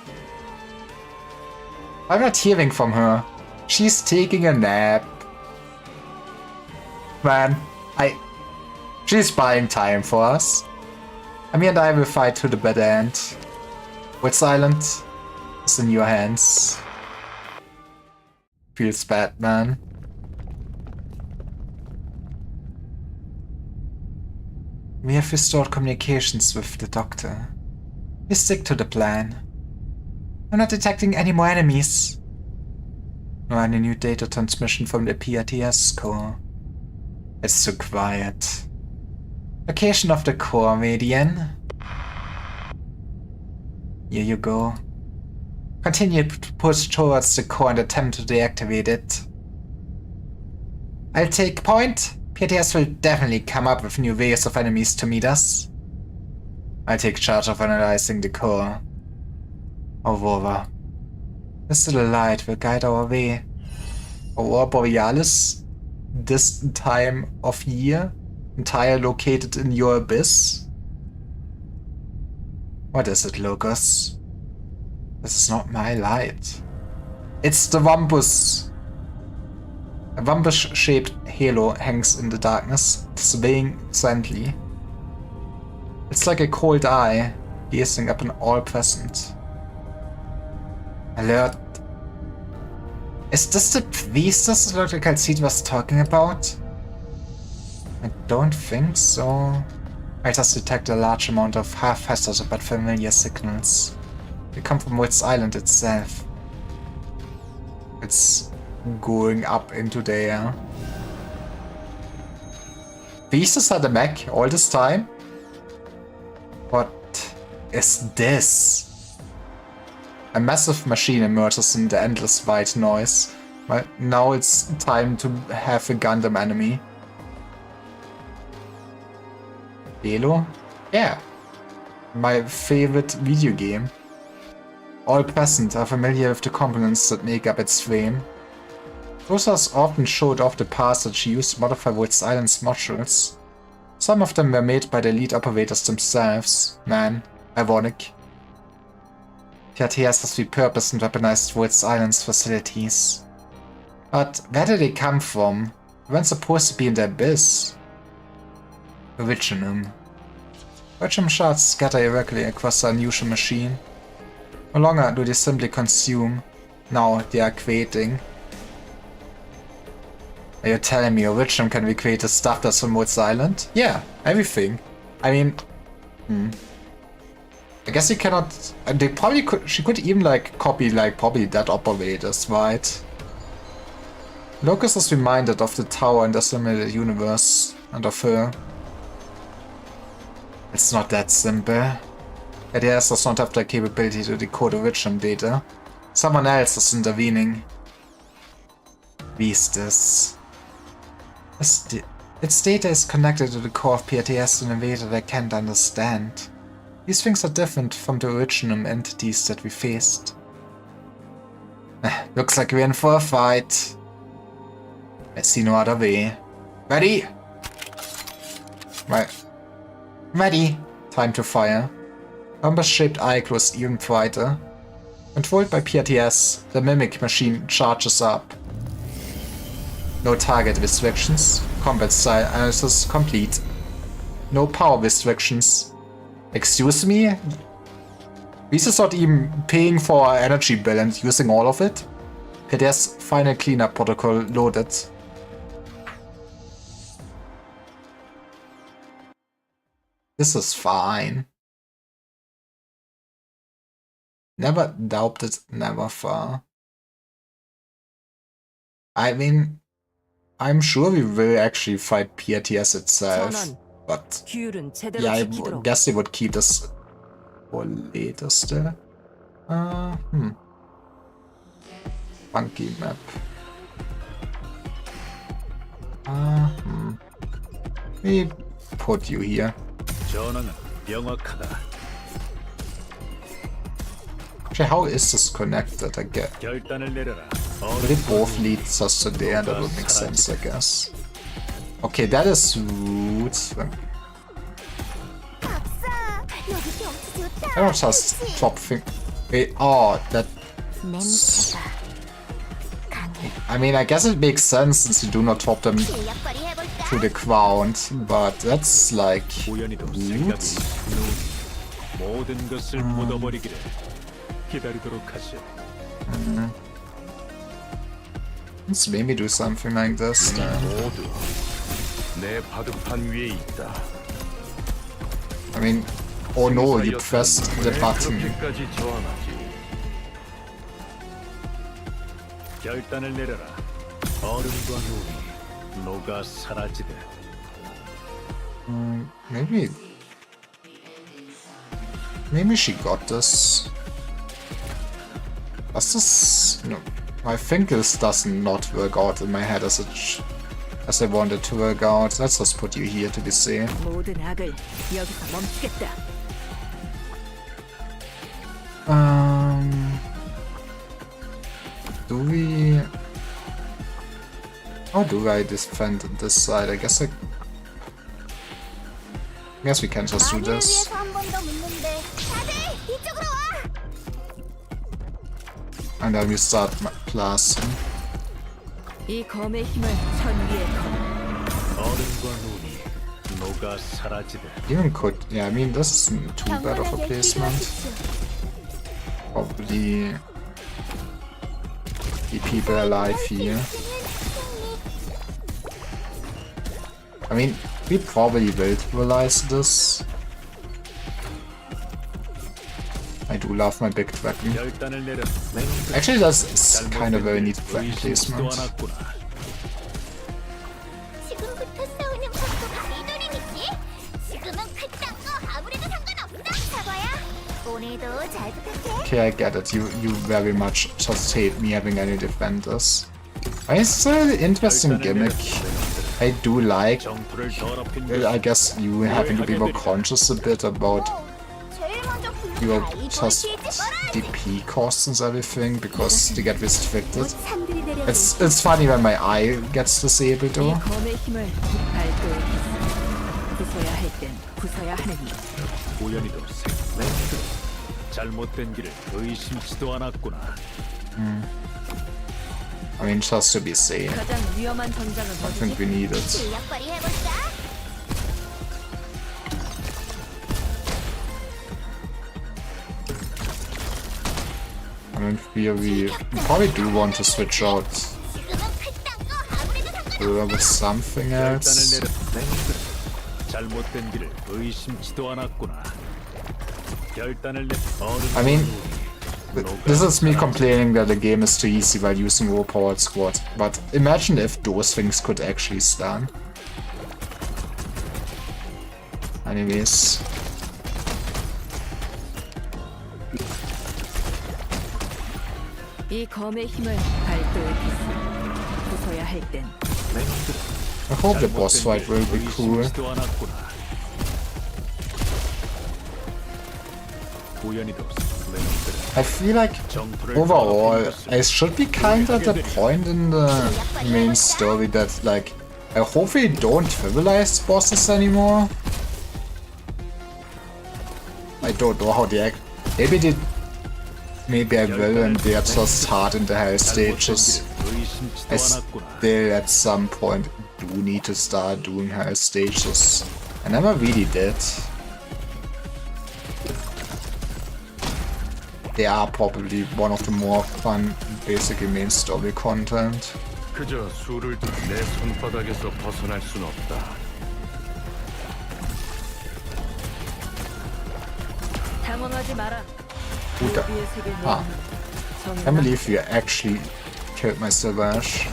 I'm not hearing from her. She's taking a nap. Man, she's buying time for us. Me and I will fight to the bitter end. Wits Island is in your hands. Feels bad, man. We have restored communications with the Doctor. We stick to the plan. I'm not detecting any more enemies. Nor any new data transmission from the PRTS core. It's too quiet. Location of the core, Median. Here you go. Continue to push towards the core and attempt to deactivate it. I'll take point. PTS will definitely come up with new waves of enemies to meet us. I'll take charge of analyzing the core. Aurora. This little light will guide our way. Aurora Borealis? This time of year? Entire located in your abyss? What is it, Lucas? This is not my light. It's the Wumpus. A Wumpus-shaped halo hangs in the darkness, swaying gently. It's like a cold eye, gazing upon all present. Alert. Is this the priestess Dr. Calcite was talking about? I don't think so. I just detect a large amount of half-hazardous but familiar signals. They come from Wits Island itself. It's going up into the air. Priestess had a mech all this time? What is this? A massive machine emerges in the endless white noise. Well, now it's time to have a Gundam enemy. Halo? Yeah. My favorite video game. All present are familiar with the components that make up its frame. Rosas often showed off the parts that she used to modify Wits Island's modules. Some of them were made by the lead operators themselves. Man, ironic. PRTS has repurposed and weaponized Wits Island's facilities. But where did they come from? They weren't supposed to be in the abyss. Originum. Originum shards scatter irregularly across the unusual machine. No longer do they simply consume, now they are creating. Are you telling me Originum can recreate the stuff that's from Wits Island? Yeah, everything. I mean, I guess you cannot. They probably could. She could even like copy like probably that operators, right? Locus is reminded of the tower in the simulated universe and of her. It's not that simple. ADS does not have the capability to decode Originum data. Someone else is intervening. Beastus. Its data is connected to the core of PRTS in a way that I can't understand. These things are different from the Originum entities that we faced. Looks like we're in for a fight. I see no other way. Ready? Right. Ready. Time to fire. Compass-shaped eye glows even brighter. Controlled by PRTS, the Mimic machine charges up. No target restrictions. Combat style analysis complete. No power restrictions. Excuse me? This is not even paying for our energy bill and using all of it? PRTS final cleanup protocol loaded. This is fine. Never doubted, never far. I mean, I'm sure we will actually fight PRTS itself, 전원, but 규율은 제대로 yeah, I 지키도록. guess they would keep this for later still. Funky map. We put you here. 전황은 명확하다. Actually, how is this connected? I get. 결단을 내려라. But it both leads us to there, that would make sense, I guess. Okay, that is rude. 박사, 여기 경치 좋다. I don't just 그치? top thing. Wait, oh, that. 냄새가 강해. I mean, I guess it makes sense since you do not top them 실력 발휘해볼까? to the ground, but that's like 우연히도 rude. 생각이 눈 모든 것을 묻어버리기를 기다리도록 하시. Let's maybe do something like this. 모두 내 바둑판 위에 있다. I mean, oh no, you pressed the button. 그렇게까지 저항하지. 결단을 내려라. 얼음과 눈이 녹아 사라지듯. Maybe she got this. Does this? No, I think this does not work out in my head as I wanted to work out. Let's just put you here to be safe. 모든 악을 여기서 멈추겠다. Do we? How do I defend this side? I guess we can just do 만일을 this. 위해서 한 번 더 묻는데 다들 이쪽으로 와. And then we start blasting. 이 검의 힘을 선 위에 거. 얼음과 눈이 녹아 사라지듯. Even could, yeah, I mean, this isn't too bad of a 경건하게 placement. 기도하십시오. Probably keep people alive here. I mean, we probably will realize this. I do love my big dragon. 결단을 내려. Actually, that's kind of very neat dragon placement. 지금부터 싸우는 법도가 이도림이지. 지금은 그딴 거 아무래도 상관없어. 사과야, 오늘도 잘 부탁해. Okay, I get it. You very much just hate me having any defenders. It's an interesting gimmick. I do like. 정토를 더럽힌 I guess you having to be more conscious a bit about 제일 먼저 your 불러라. just DP costs and everything because they get restricted. 산들이 내려. It's funny when my eye gets disabled 이 though. 검의 힘을 발도에 기스. 부숴야 할 땐 부숴야 하느니. 우연히도 생각들 잘못된 길을 의심치도 않았구나. I mean, just to be safe. 가장 위험한 전장은 I think 어디지? we need it. 실력 발휘해볼까? I mean, we probably do want to switch out 지금은 그딴 거 아무래도 상관없어. with something 결단을 else. 내려. 생각들 잘못된 길을 의심치도 않았구나. 결단을 내. I mean, this is me complaining that the game is too easy while using overpowered squad, but imagine if those things could actually stun. Anyways, 이 검의 힘을 발도에 기스. 부숴야 할 땐. I hope the boss fight will be cool. 의심치도 않았구나. 우연히도 생각들 I feel like 정토를 overall, 더럽힌 것을 I should be kind of at the point in the main story that, like, I hope we don't trivialize bosses anymore. I don't know how they act. Maybe I will, and they are just hard in the higher stages. 의심치도 I 않았구나. still, at some point, do need to start doing higher stages. I never really did. They are probably one of the more fun, basically main story content. 그저 술을 내 손바닥에서 벗어날 순 없다. 당황하지 마라. Gut. 우리의 세계를 Ah. 정의는 I can't believe you actually killed my Savage.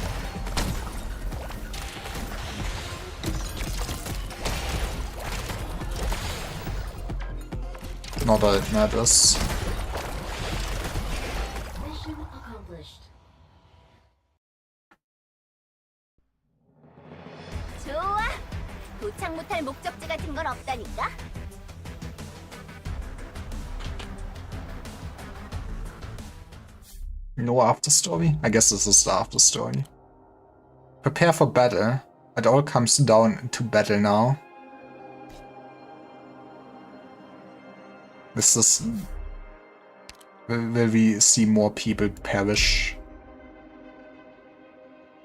Not that it matters. 좋아. 도착 못할 목적지 같은 건 없다니까. No after story? I guess this is the after story. Prepare for battle. It all comes down to battle now. This is... Will we see more people perish?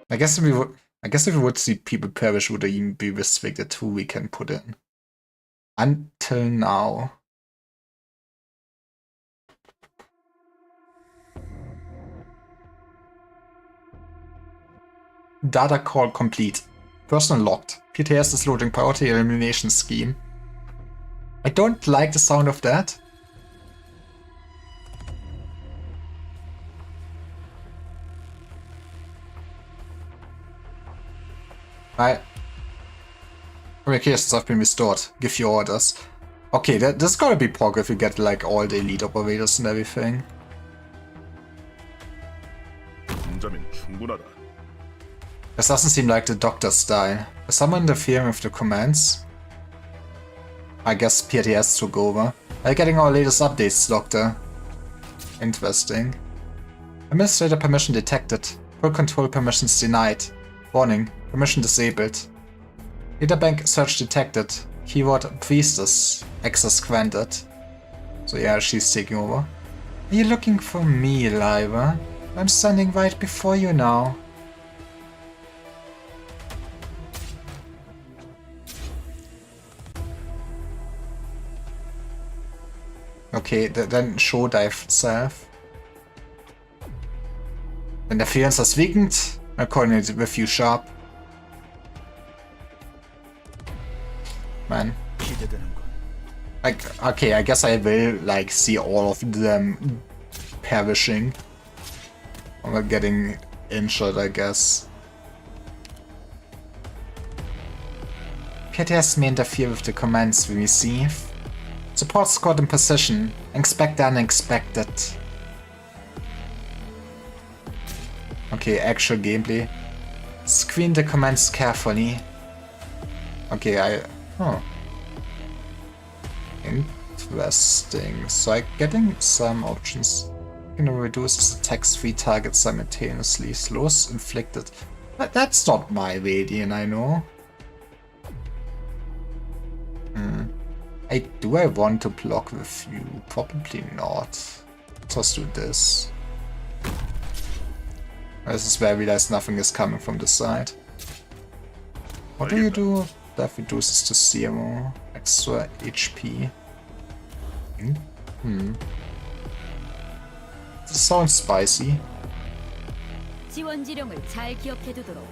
I guess if we would see people perish, would it even be restricted to who we can put in. Until now. Data call complete. Person locked. PTS is loading priority elimination scheme. I don't like the sound of that. Communications have been restored. Give your orders. Okay, this gotta be POG if you get like all the elite operators and everything. 혼자면 충분하다. This doesn't seem like the Doctor style. Is someone interfering with the commands? I guess PTS took over. Are you getting our latest updates, Doctor? Interesting. Administrator permission detected. Full control permissions denied. Warning. Permission disabled. Databank search detected. Keyword priestess. Access granted. So yeah, she's taking over. Are you looking for me, Lyra? I'm standing right before you now. Okay, then show dive itself. Interference has weakened. I'll coordinate with you sharp. Man. Like, okay, I guess I will like see all of them perishing. Or getting injured, I guess. PTS may interfere with the commands we receive. Support squad in position. Expect the unexpected. Okay, actual gameplay. Screen the commands carefully. Okay, oh. Interesting. So I'm getting some options. You know, reduces attacks 3 targets simultaneously. Slows inflicted. But that's not my radiant, I know. Do I want to block with you? Probably not. Just do this. This is where I realize nothing is coming from the side. What do you do? That reduces to 0. Extra HP. This sounds spicy. 지원 지령을 잘 기억해두도록.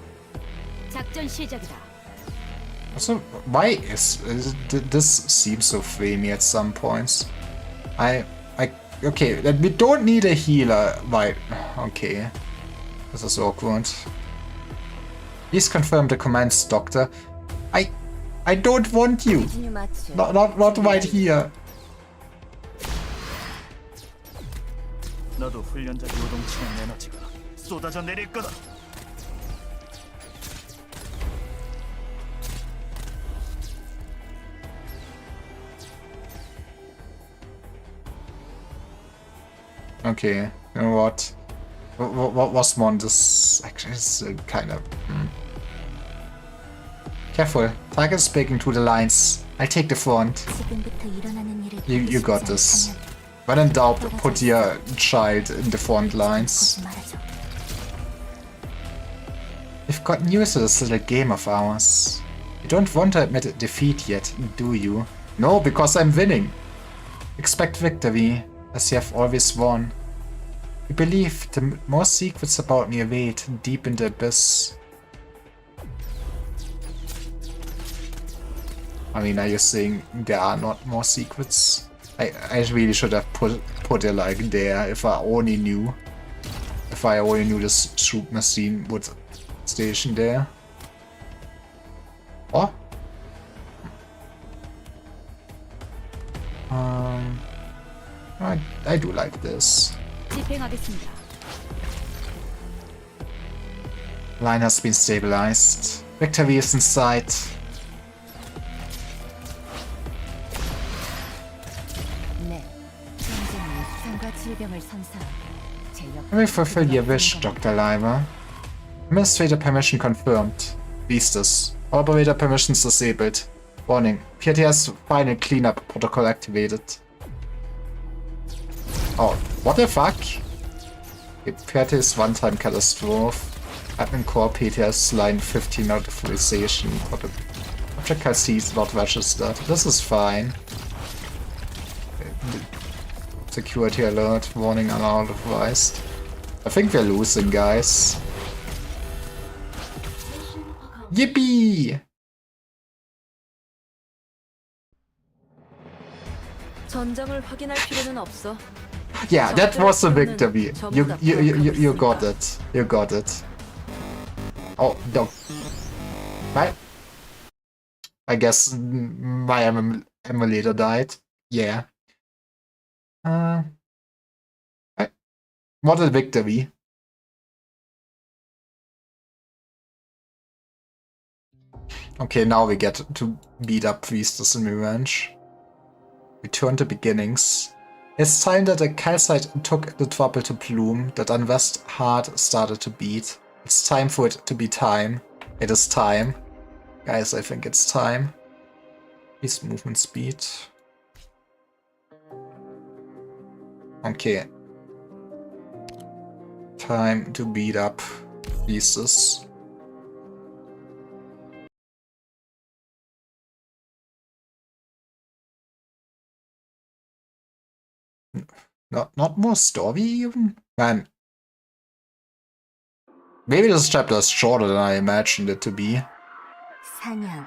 작전 시작이다. So why is this seems so framey at some points? Okay, we don't need a healer, right? Okay, this is awkward. Please confirm the commands, Doctor. I don't want you. Not right here. 나도 훈련자를 요동치는 에너지가 쏟아져 내릴 거다. Okay, you know what? What was one? This actually is kind of. Careful, target is speaking to the lines. I'll take the front. You got this. When in doubt, put your child in the front lines. We've got news to this little game of ours. You don't want to admit defeat yet, do you? No, because I'm winning. Expect victory, as you have always won. You believe the more secrets about me await deep in the abyss. I mean, are you saying there are not more secrets? I really should have put it like there if I only knew. If I only knew this troop machine would station there. Oh? I do like this. 집행하겠습니다. Line has been stabilized. Victory is in sight. 네, 전쟁이 산과 질병을 선사하고 제력. Let me fulfill your wish, Dr. Liver. Administrator permission confirmed. Beastus. Operator permissions disabled. Warning. PTS final cleanup protocol activated. Oh, what the fuck? PTS one-time catastrophe. Admin core PTS line 15 notification. Object IC is not registered. This is fine. Security alert. Warning unauthorized. I think we're losing, guys. Yippee! 전장을 확인할 필요는 없어. Yeah, that was a victory. You got it. You got it. Oh, no. I guess my emulator died. Yeah. What a victory. Okay, now we get to beat up Priestess in revenge. Return to beginnings. It's time that the calcite took the trouble to bloom, that unrest heart started to beat. It's time for it to be time. It is time. Guys, I think it's time. Please movement speed. Okay. Time to beat up Priestess. Not more story even? Man. Maybe this chapter is shorter than I imagined it to be. 사냥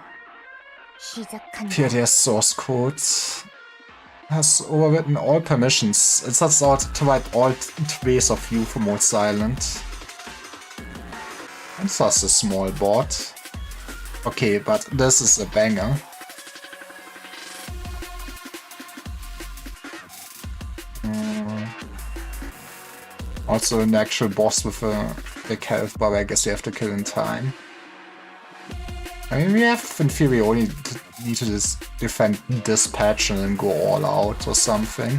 시작한다. PTS source code has overwritten all permissions. It sets out to write all ways of view for Mold Silent. And thus a small bot. Okay, but this is a banger. Also an actual boss with a big health bar, I guess you have to kill in time. I mean, we have in theory only need to just defend Dispatch and then go all out or something.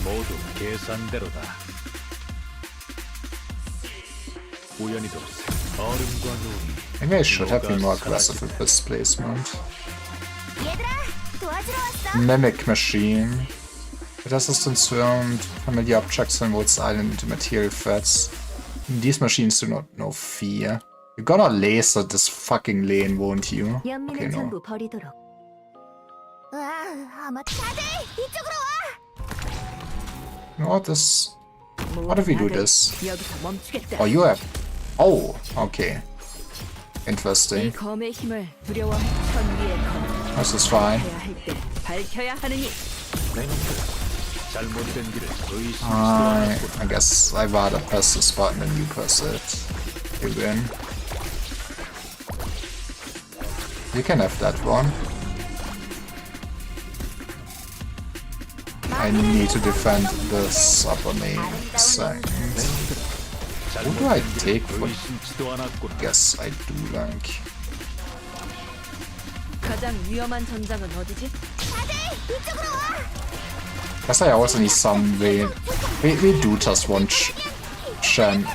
모두 계산대로다. 우연히도 얼음과 눈이 Maybe I should have been more aggressive with this placement. 얘들아, 도와주러 왔어. Mimic Machine. It has transformed familiar objects on Woods Island into material threats. These machines do not know fear. You're gonna laser this fucking lane, won't you? Okay, 연민은 no. 전부 버리도록. 와, 아마 다들 이쪽으로 와. You know what this? What if we do this? 여기서 멈추겠다. Oh, you have. Oh, okay. 이 Interesting. 검의 힘을 두려워해. 천위의 검. This is fine. 해야 할 때 밝혀야 하느니. 맹들 잘못된 길을 의심치도 않았고 I guess I'd rather press this button than you press it. You win. You can have that one. I need to defend this upper main second. Who do I take for? 의심치도 않았구나. Guess I do like. 가장 위험한 전장은 어디지? 다들 이쪽으로 와. Guess I also need some way. We do just want Shen.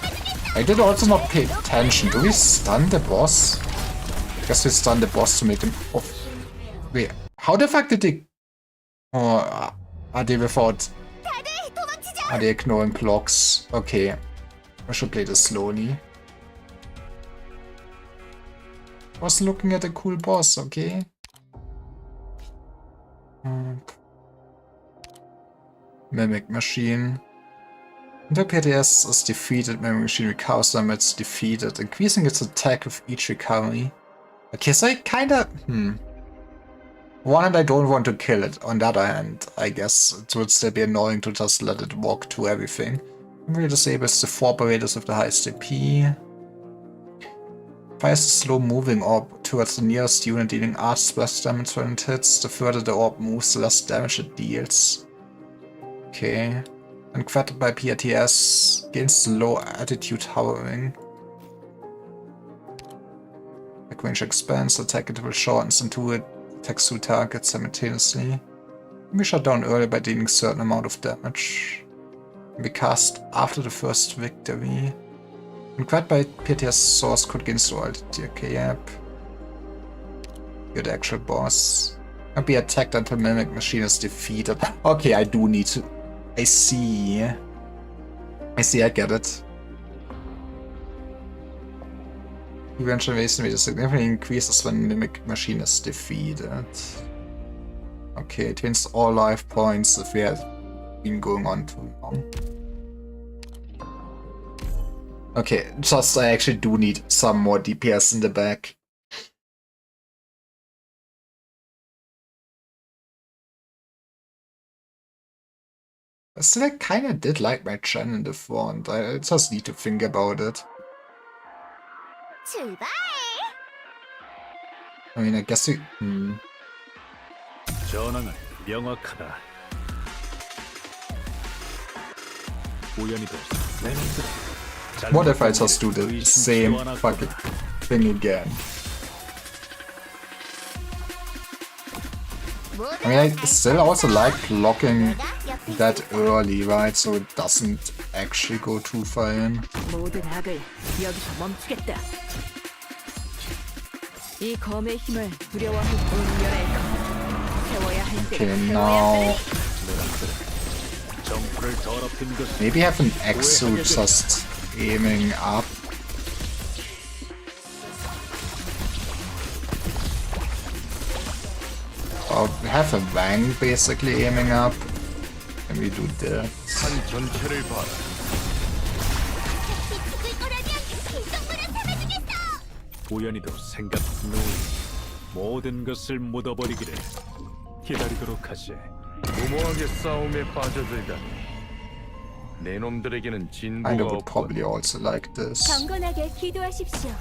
I did also not pay attention. Do we stun the boss? Guess we stun the boss to make him off. Wait, how the fuck did they? Oh, are they without? 다들 도망치자. Are they ignoring blocks? Okay, I should play this slowly. Was looking at a cool boss. Okay. Mimic Machine. Until PTS is defeated, Mimic Machine recovers them it's defeated, increasing its attack with each recovery. Okay, so I kinda... one hand, I don't want to kill it. On the other hand, I guess it would still be annoying to just let it walk to everything. We'll disable the 4 operators with the highest AP. Fires a slow moving orb towards the nearest unit, dealing arch splash damage when it hits. The further the orb moves, the less damage it deals. Okay. And Quatted by PRTS gains low attitude hovering. Attack range expands, attack interval shortens, and 2 attacks 2 targets simultaneously. Can be shot down early by dealing a certain amount of damage. Can be cast after the first victory. And Quatted by PRTS source could gain slow altitude. Okay, yep. You're the actual boss. Can be attacked until Mimic Machine is defeated. Okay, I do need to. I see, I get it. Eventually wasting rate significantly increases when Mimic Machine is defeated. Okay, it wins all life points if we have been going on too long. Okay, just I actually do need some more DPS in the back. Still, I kinda did like my Chen in the front. I just need to think about it. 출발! I mean, I guess you. 전황은 명확하다. 우연히도 내 놈들은 What if I just do the same fucking thing again? I mean, I still also like blocking that early, right? So it doesn't actually go too far in. 모든 악을 여기서 멈추겠다. 이 검의 힘을 두려워할 운명의 검. 세워야 할 때 Okay, 세워야 now 하니. 정프를 더럽힌 것은 maybe have an exo just aiming up. Or have a Wang basically aiming up. Can we do that? 한 전체를 봐라. 죽을 거라면 기성물을 삼아주겠어! 우연히도 생각 누이 모든 것을 묻어버리기를 기다리도록 하지. 무모하게 싸움에 빠져들다니. 내 놈들에게는 I 진보가 would 없고 probably also like this. 경건하게 기도하십시오.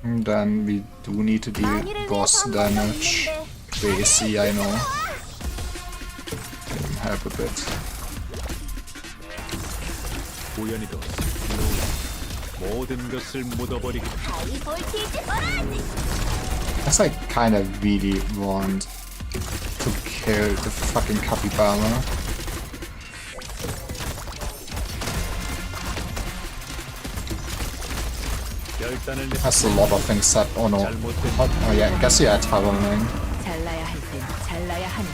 And then we do need to deal 만일을 boss 위해서 damage. 한번더 Crazy, I know. Can help a bit. 우연히도 누이 모든 것을 묻어버리기를. 하이 볼티지 버라지! Guess I kinda really want to kill the fucking capybara. 결단을 That's a lot of things that. Oh no. What? Oh yeah, I guess he had hovering. 잘나야 할 땐 잘나야 하는.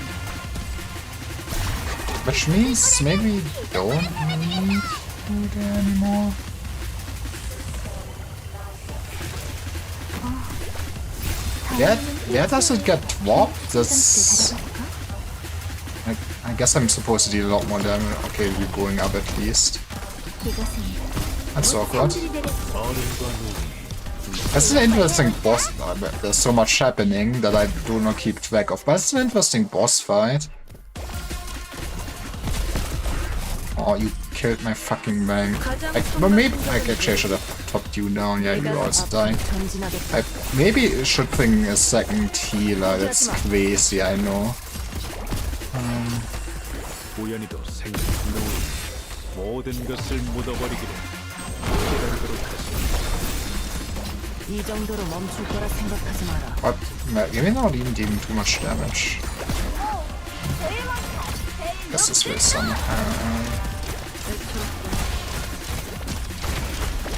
Which means maybe we don't need to do that anymore. Where does it get dropped? That's. I guess I'm supposed to deal a lot more damage. Okay, we're going up at least. That's awkward. That's an interesting boss. There's so much happening that I do not keep track of, but it's an interesting boss fight. Oh, you killed my fucking Wang. But maybe actually I should have topped you down. Yeah, you also died. I maybe should bring a second healer. That's crazy, I know. 우연히도 생각 누이 모든 것을 묻어버리기를 기다리도록 하지. 이 정도로 멈출 거라 생각하지 마라. But maybe not even dealing too much damage. Guess this way somehow.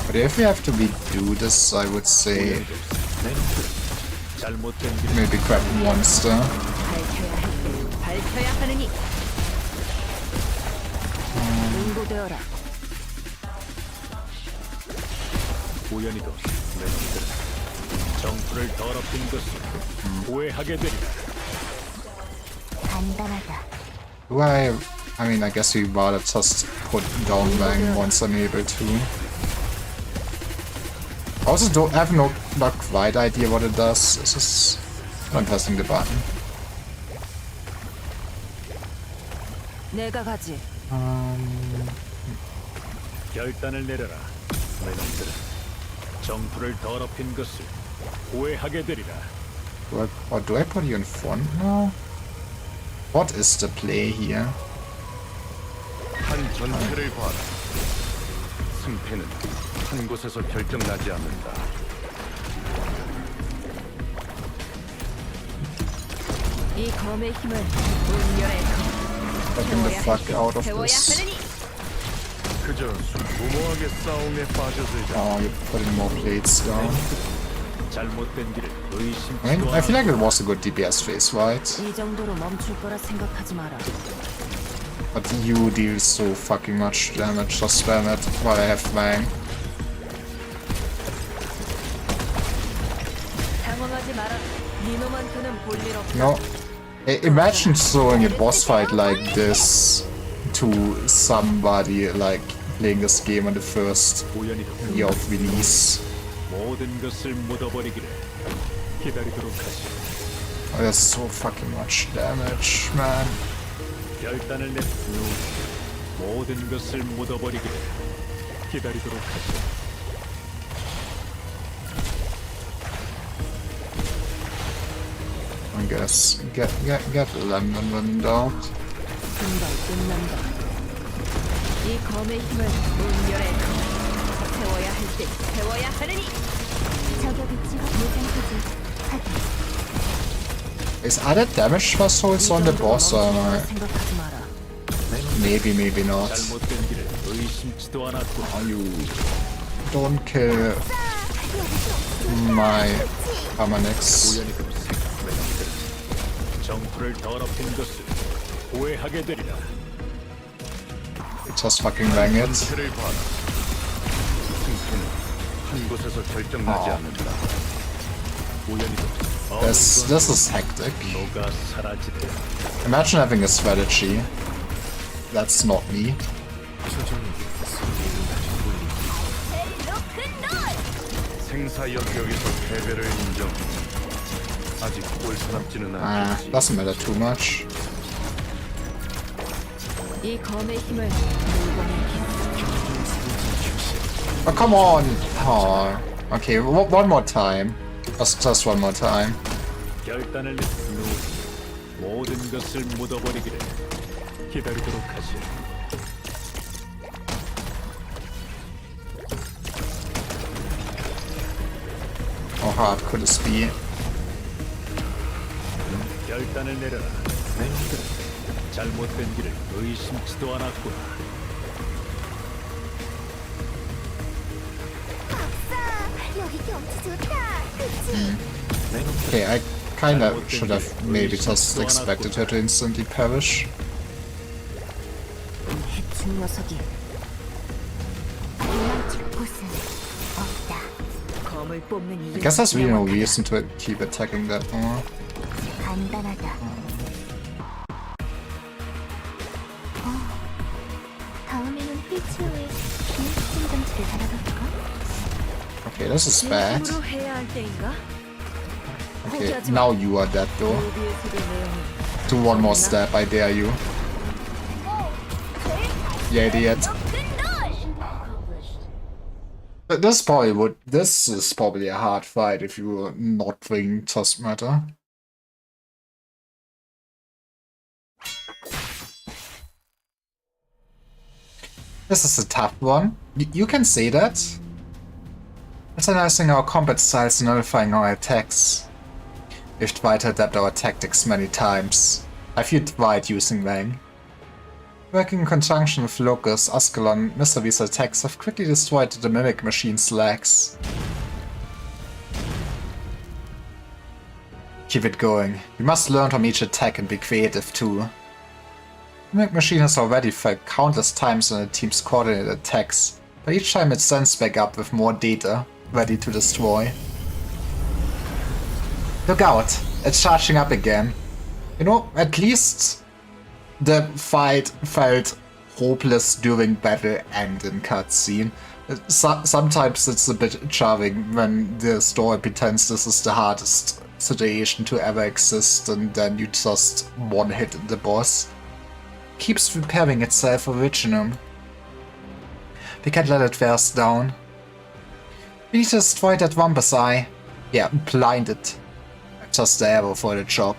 But if we have to redo this, I would say 내 놈들은 잘못된 길 maybe grab monster. 밝혀야 할 땐 밝혀야 하느니. 응고되어라. 우연히도 내 놈들은 정프를 더럽힌 것을 후회하게 되리라. 간단하다. Do I mean, I guess we rather just put down Wang once I'm able to. Also don't have not quite idea what it does. This is I'm pressing the button. 내가 가지. 결단을 내려라. 내 놈들은 정토를 더럽힌 것을 후회하게 되리라. Do I put you in front now? What is the play here? 한 전체를 봐라. 승패는 한 곳에서 결정나지 않는다. 이 검의 힘을 운명의 Getting the fuck out of this. 그저 무모하게 싸움에 빠져들자. Oh, you're putting more plates down. 잘못된 길을 의심치도 I mean, I feel 않아. like it was a good DPS phase, right? 이 정도로 멈출 거라 생각하지 마라. But you deal so fucking much damage, just spam it while I have Fang. 당황하지 마라. 니놈한테는 볼일 없다. No. Imagine throwing a boss fight like this to somebody like playing this game on the first 우연히도 year of release. 모든 것을 묻어버리기를 기다리도록 하시. Oh, that's so fucking much damage, man. 결단을 내 모든 것을 묻어버리기를 기다리도록 하시. I guess get Lemon out. 금방 끝난다. 이 검의 힘을 운명의 세워야 할 때 세워야 하느니. 저격 위치가 무장소지. 확인. Is added damage thresholds on the boss or 생각하지 마라. maybe not? 잘못된 길을 의심치도 않았고 You don't kill my Amanex. 우연히도 정토를 더럽힌 것을 후회하게 되리라. Just fucking bang it. 전체를 봐라. 승패는 한 곳에서 결정나지 않는다. 우연히도 This is hectic. 너가 사라지되 Imagine having a strategy. That's not me. 생사역역에서 패배를 인정. 아직 꼴사납지는 않겠지. Doesn't matter too much. 이 검의 힘을 물건의 힘. Oh, come on! Oh. Okay, one more time. Just one more time. 결단을 내 모든 것을 묻어버리기를 기다리도록 하시. How hard could this be? 결단을 내려라. 내 놈들은 잘못된 길을 의심치도 않았구나. 아싸, 여기 경치 좋다. 그치? Okay, I kinda should have maybe just expected her to instantly perish. 해충 녀석이 도망칠 곳은 없다. 검을 뽑는 이유. I guess there's really no reason to keep attacking that more. 간단하다. 다음에는 필치오의 기획진 장치를 달아볼까? Okay, this is bad. 진심으로 해야 할 때인가? Okay, now you are dead though. 모비에서의 내용은 Do one more step, I dare you. You idiot. But this is probably a hard fight if you were not playing Taskmaster. This is a tough one. You can say that. Personalizing our combat styles and nullifying our attacks. We've tried to adapt our tactics many times. Have you tried using Wang? Working in conjunction with Locus, Ascalon, Mr. V's attacks have quickly destroyed the Mimic Machine's legs. Keep it going. We must learn from each attack and be creative too. The Mimic Machine has already failed countless times on the team's coordinated attacks, but each time it stands back up with more data, ready to destroy. Look out! It's charging up again. You know, at least the fight felt hopeless during battle and in cutscene. Sometimes it's a bit charming when the story pretends this is the hardest situation to ever exist, and then you just one-hit the boss. Keeps repairing itself original. We can't let it wear us down. We need to destroy that Wumpus eye. Yeah, blind it. Just the arrow for the job.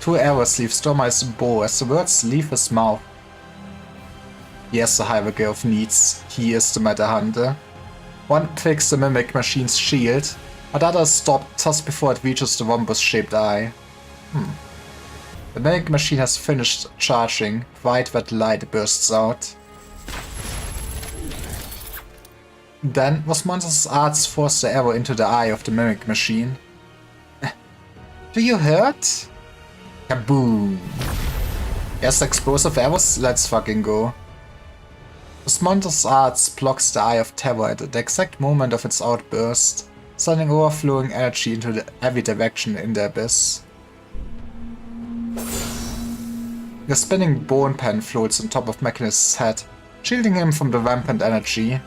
2 arrows leave Stormice's bow as the words leave his mouth. He has the hierarchy of needs. He is the meta hunter. One picks the Mimic Machine's shield, but the other stopped just before it reaches the Wumpus-shaped eye. The Mimic Machine has finished charging. White red light bursts out. Then Osmonder's arts force the arrow into the eye of the Mimic Machine. Do you hurt? Kaboom! Yes, explosive arrows? Let's fucking go. Osmonder's arts blocks the Eye of Terror at the exact moment of its outburst, sending overflowing energy into every direction in the abyss. The spinning bone pen floats on top of Mechanist's head, shielding him from the rampant energy.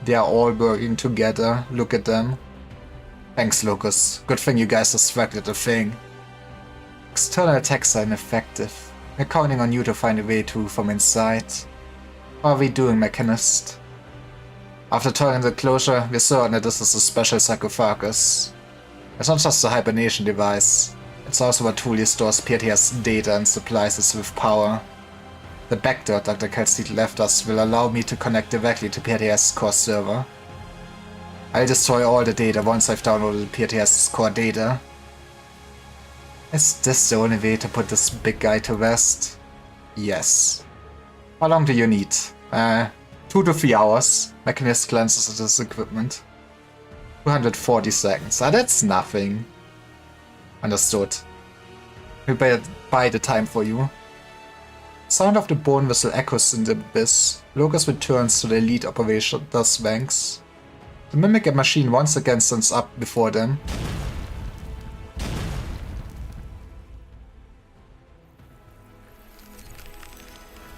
They are all working together. Look at them. Thanks, Lucas. Good thing you guys distracted the thing. External attacks are ineffective. We're counting on you to find a way through from inside. How are we doing, Mechanist? After touring the closure, we're certain that this is a special sarcophagus. It's not just a hibernation device. It's also what truly stores PTS data and supplies us with power. The backdoor Dr. Calcite left us will allow me to connect directly to PTS's core server. I'll destroy all the data once I've downloaded PTS's core data. Is this the only way to put this big guy to rest? Yes. How long do you need? 2 to 3 hours. Mechanist glances at his equipment. 240 seconds. That's nothing. Understood. We'll buy the time for you. Sound of the bone whistle echoes in the abyss. Lucas returns to the elite operator's ranks. The Mimic Machine once again stands up before them.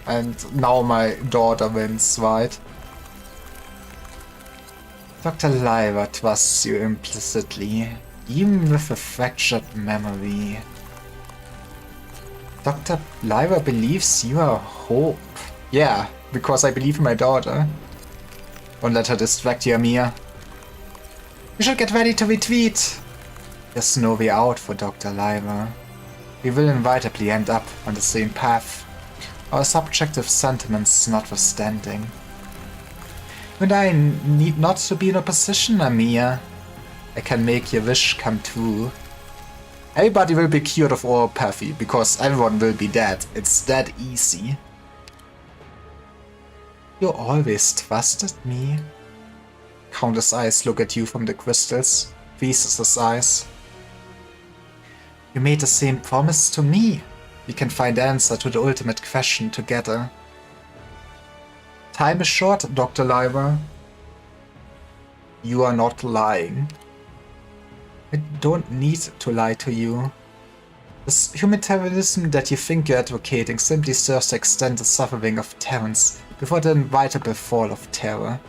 And now my daughter wins, right? Dr. Lyra trusts you implicitly, even with a fractured memory. Dr. Lyra believes you are hope. Yeah, because I believe in my daughter. Don't let her distract you, Amir. We should get ready to retreat. There's no way out for Dr. Lyra. We will inevitably end up on the same path. Our subjective sentiments notwithstanding. And I need not to be in opposition, Amir. I can make your wish come true. Everybody will be cured of oropathy, because everyone will be dead. It's that easy. You always trusted me. Countess' eyes look at you from the crystals. Thesis' eyes. You made the same promise to me. We can find the answer to the ultimate question together. Time is short, Dr. Lyra. You are not lying. I don't need to lie to you. This humanitarianism that you think you're advocating simply serves to extend the suffering of Terrans before the inevitable fall of Terra.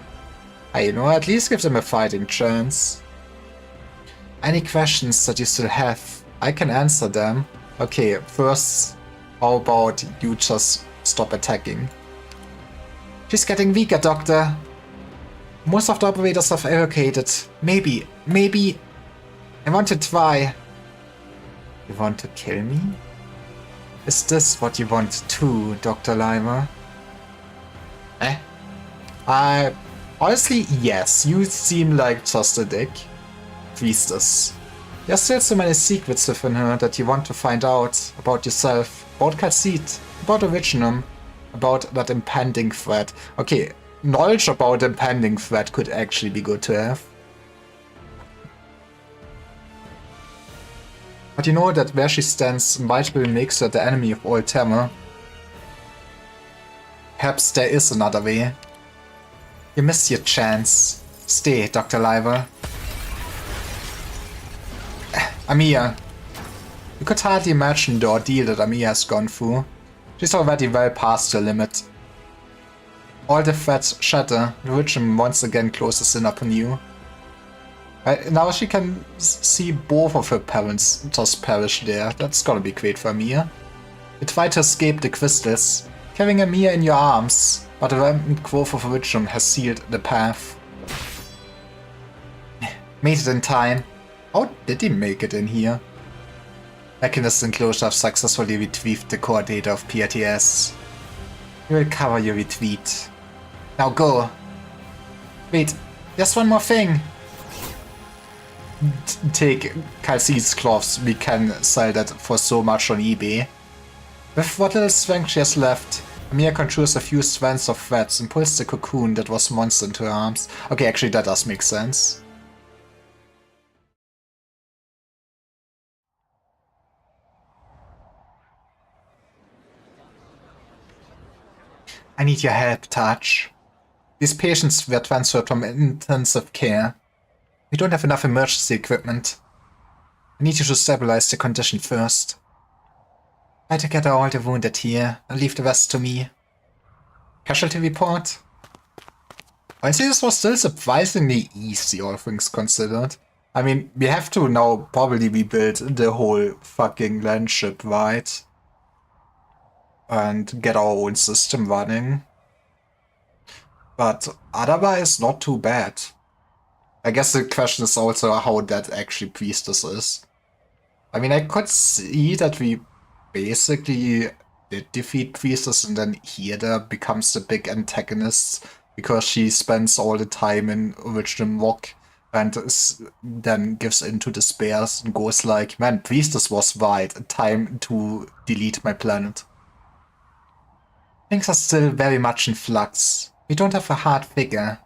You know, at least give them a fighting chance. Any questions that you still have, I can answer them. Okay, first, how about you just stop attacking? She's getting weaker, Doctor. Most of the operators have allocated. Maybe. I want to try. You want to kill me? Is this what you want too, Dr. Lyra? Honestly, yes. You seem like just a dick. Priestess. There's still so many secrets within her that you want to find out about yourself, about Calcite, about Originum, about that impending threat. Okay, knowledge about the impending threat could actually be good to have. But you know that where she stands might will make her the enemy of all Terror. Perhaps there is another way. You missed your chance. Stay, Dr. Lyra. Amir. You could hardly imagine the ordeal that Amir has gone through. She's already well past her limit. All the threats shatter. The Witchem once again closes in upon you. Now she can see both of her parents just perish there. That's gonna be great for Mia. You try to escape the crystals, carrying Mia in your arms, but the rampant growth of a Witchem has sealed the path. Made it in time. How did he make it in here? Mechanist enclosure have successfully retrieved the core data of PRTS. You will cover your retreat. Now go. Wait, just one more thing. Take Khalsid's cloths, we can sell that for so much on eBay. With what little strength she has left, Mia conjures a few strands of threads and pulls the cocoon that was Monster into her arms. Okay, actually that does make sense. I need your help, Touch. These patients were transferred from intensive care. We don't have enough emergency equipment. I need you to stabilize the condition first. Try to gather all the wounded here and leave the rest to me. Casualty report? I'd say this was still surprisingly easy, all things considered. I mean, we have to now probably rebuild the whole fucking land ship, right? And get our own system running. But otherwise, not too bad. I guess the question is also how that actually Priestess is. I mean, I could see that we basically did defeat Priestess and then Hida becomes the big antagonist because she spends all the time in Original Rock and then gives into despair and goes like, man, Priestess was right, time to delete my planet. Things are still very much in flux. We don't have a hard figure.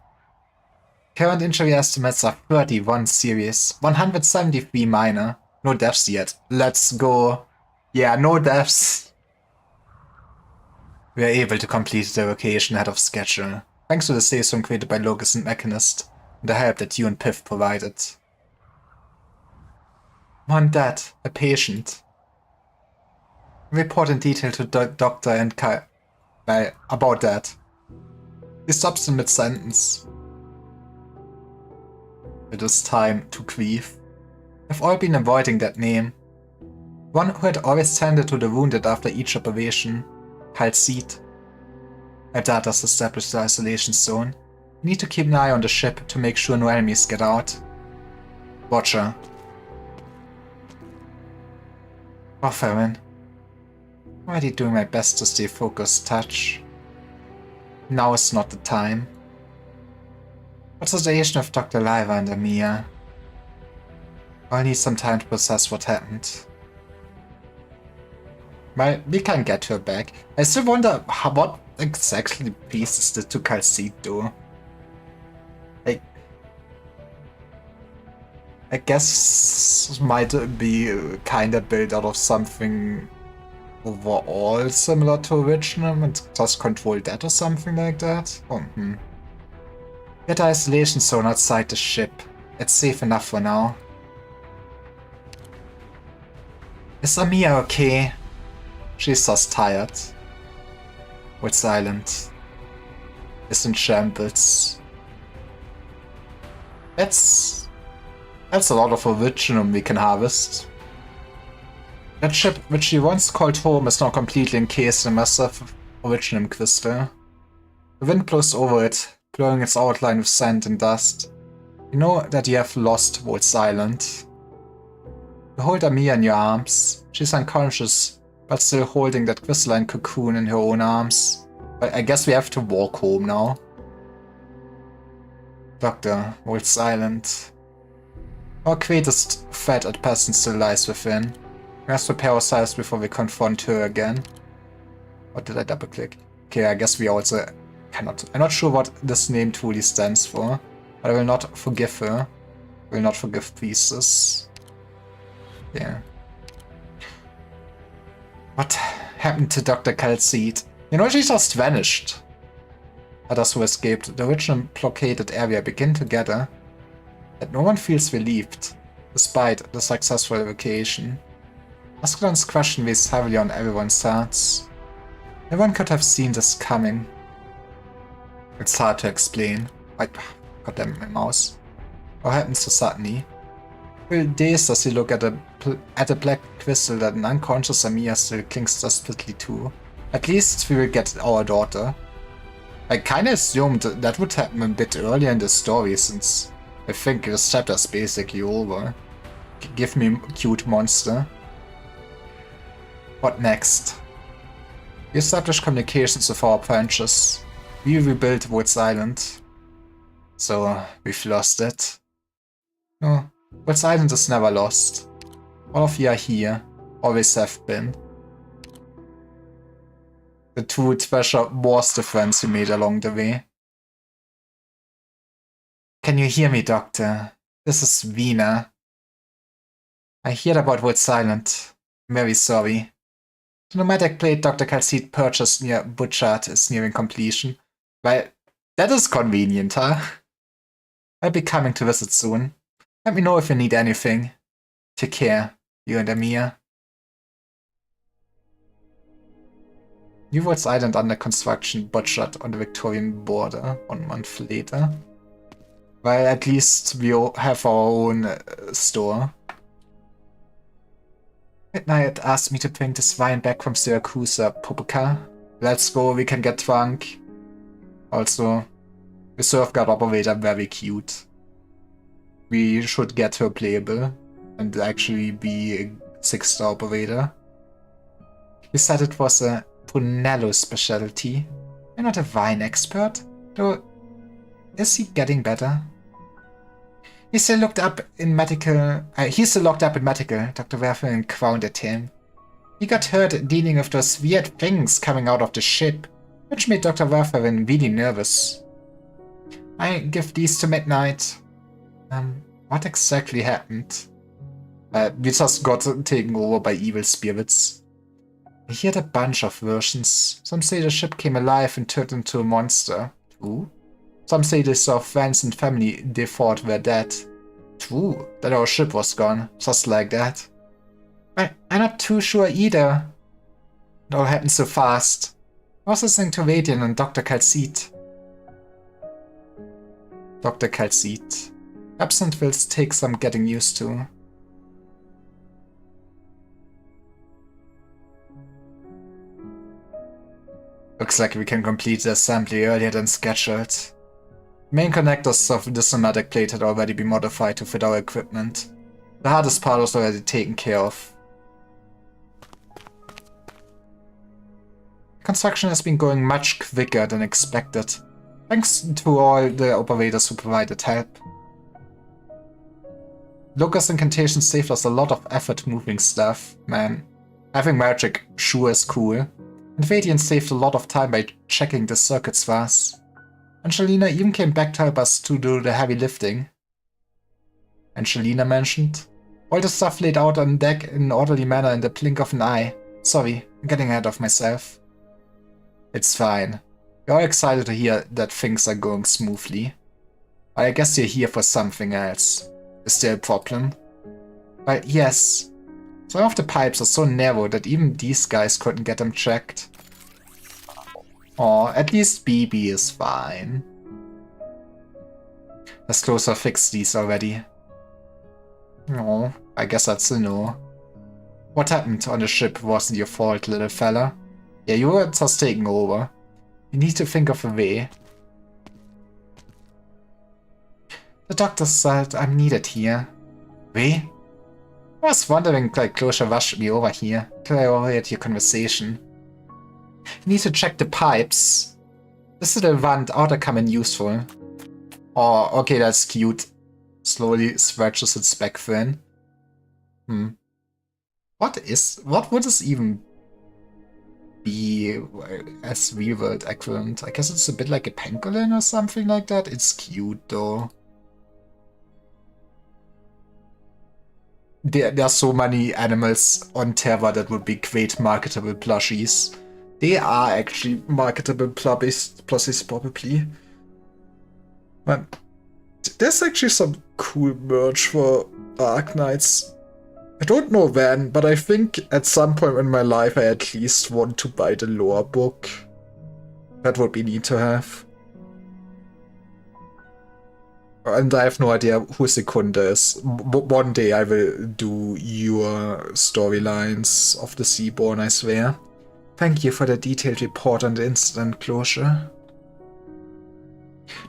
Current injury estimates are 31 serious, 173 minor. No deaths yet. Let's go. Yeah, no deaths. We are able to complete the evacuation ahead of schedule, thanks to the safe zone created by Locus and Mechanist, and the help that you and Piff provided. One dead, a patient. Report in detail to Doctor and about that. He stops in mid-sentence. It is time to grieve. We've all been avoiding that name. One who had always tended to the wounded after each operation, Khalsid. My dad has established the isolation zone. We need to keep an eye on the ship to make sure no enemies get out. Roger. Oh, Farron. I'm already doing my best to stay focused, Touch. Now is not the time. What's the situation of Dr. Lyra and Amia? I'll need some time to process what happened. Well, we can get her back. I still wonder what exactly pieces did to Khalsid do. I guess might be kinda built out of something overall similar to original and just control that or something like that. Get the isolation zone outside the ship. It's safe enough for now. Is Amia okay? She's just tired. With silent. Is in shambles. That's a lot of originum we can harvest. That ship, which she once called home, is now completely encased in a massive originum crystal. The wind blows over it, blowing its outline with sand and dust. You know that you have lost Waltz Island. You hold Amia in your arms. She's unconscious, but still holding that crystalline cocoon in her own arms. But I guess we have to walk home now. Doctor, Waltz Island. Our greatest threat at present still lies within. We must prepare ourselves before we confront her again. Or did I double click? Okay, I guess we also cannot. I'm not sure what this name truly stands for, but I will not forgive her. I will not forgive Priestess. Yeah. What happened to Dr. Khalsid? You know, she just vanished. Others who escaped the original blockaded area begin to gather, and no one feels relieved, despite the successful evacuation. Ascalon's question weighs heavily on everyone's hearts. No one could have seen this coming. It's hard to explain. God damn my mouse. What happens to Satni? We're dazed as we look at a black crystal that an unconscious Amiya still clings desperately to. At least we will get our daughter. I kinda assumed that would happen a bit earlier in the story, since I think this chapter is basically over. Give me a cute monster. What next? We established communications with our branches. We rebuilt Woods Island. So, we've lost it. No, Woods Island is never lost. All of you are here. Always have been. The two treasure was the friends we made along the way. Can you hear me, Doctor? This is Vina. I heard about Woods Island. I'm very sorry. The pneumatic plate Dr. Calcid purchased near Butchart is nearing completion. Well, that is convenient, huh? I'll be coming to visit soon. Let me know if you need anything. Take care, you and Amiya. New Woods Island under construction, Butchart on the Victorian border 1 month later. Well, at least we have our own store. Midnight asked me to bring this wine back from Syracuse, Popoka. Let's go, we can get drunk. Also, the surf guard operator very cute. We should get her playable and actually be a 6-star operator. He said it was a Brunello specialty. You're not a wine expert, though. Is he getting better? He's still locked up in medical. Dr. Werfer frowned at him. He got hurt dealing with those weird things coming out of the ship, which made Dr. Werfer really nervous. I give these to Midnight. What exactly happened? We just got taken over by evil spirits. I heard a bunch of versions. Some say the ship came alive and turned into a monster. True. Some say they saw friends and family they thought were dead. True, that our ship was gone, just like that. I'm not too sure either. It all happened so fast. I was listening to Radiant and Dr. Calcid. Dr. Calcid. Absent will take some getting used to. Looks like we can complete the assembly earlier than scheduled. Main connectors of the pneumatic plate had already been modified to fit our equipment. The hardest part was already taken care of. Construction has been going much quicker than expected, thanks to all the operators who provided help. Lucas Incantation saved us a lot of effort moving stuff, man. Having magic sure is cool. And Radiant saved a lot of time by checking the circuits for us. Angelina even came back to help us to do the heavy lifting. Angelina mentioned. All the stuff laid out on deck in an orderly manner in the blink of an eye. Sorry, I'm getting ahead of myself. It's fine. We're all excited to hear that things are going smoothly. But I guess you're here for something else. Is there a problem? Well, yes. Some of the pipes are so narrow that even these guys couldn't get them checked. Aw, at least BB is fine. Let's closer fix these already. No, I guess that's a no. What happened on the ship wasn't your fault, little fella. Yeah, you were just taking over. You need to think of a way. The doctor said I'm needed here. Way? I was wondering why Closure rushed me over here till I overheard your conversation. You need to check the pipes. This little wand ought to come in useful. Oh, okay, that's cute. Slowly stretches its back fin. What would this even be as real-world equivalent? I guess it's a bit like a pangolin or something like that. It's cute though. There are so many animals on Terra that would be great marketable plushies. They are actually marketable plushies probably. But there's actually some cool merch for Dark Knights. I don't know when, but I think at some point in my life I at least want to buy the lore book. That would be neat to have. And I have no idea who Secunda is. One day I will do your storylines of the Seaborn, I swear. Thank you for the detailed report on the incident, Closure.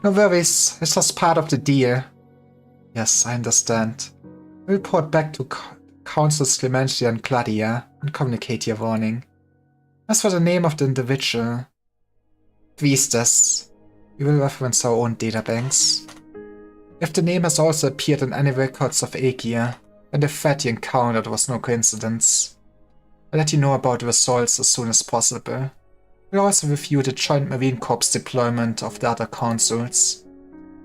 No worries, it's just part of the deal. Yes, I understand. We'll report back to Councils Clementia and Claudia and communicate your warning. As for the name of the individual, Vistas, we will reference our own databanks. If the name has also appeared in any records of Aegir, then the threat you encountered was no coincidence. I'll let you know about the results as soon as possible. We'll also review the Joint Marine Corps deployment of the other consuls.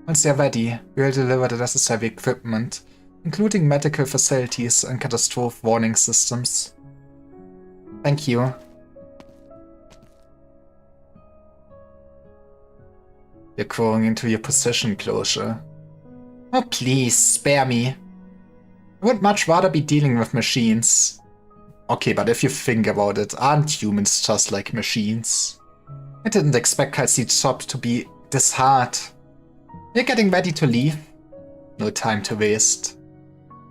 Once they are ready, we will deliver the necessary equipment, including medical facilities and catastrophe warning systems. Thank you. You're growing into your position, Closure. Oh please, spare me. I would much rather be dealing with machines. Okay, but if you think about it, aren't humans just like machines? I didn't expect Calcete's job to be this hard. You're getting ready to leave? No time to waste.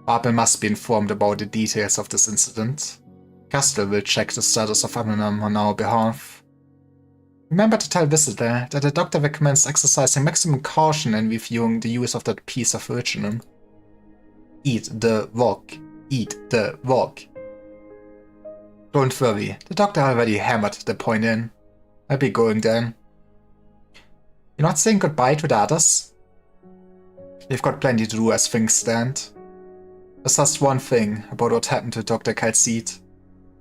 Babel must be informed about the details of this incident. Castle will check the status of Amanam on our behalf. Remember to tell Visitor that the doctor recommends exercising maximum caution in reviewing the use of that piece of virginum. Eat the rock. Eat the rock. Don't worry, the doctor already hammered the point in. I'll be going then. You're not saying goodbye to the others? We've got plenty to do as things stand. There's just one thing about what happened to Dr. Calcete.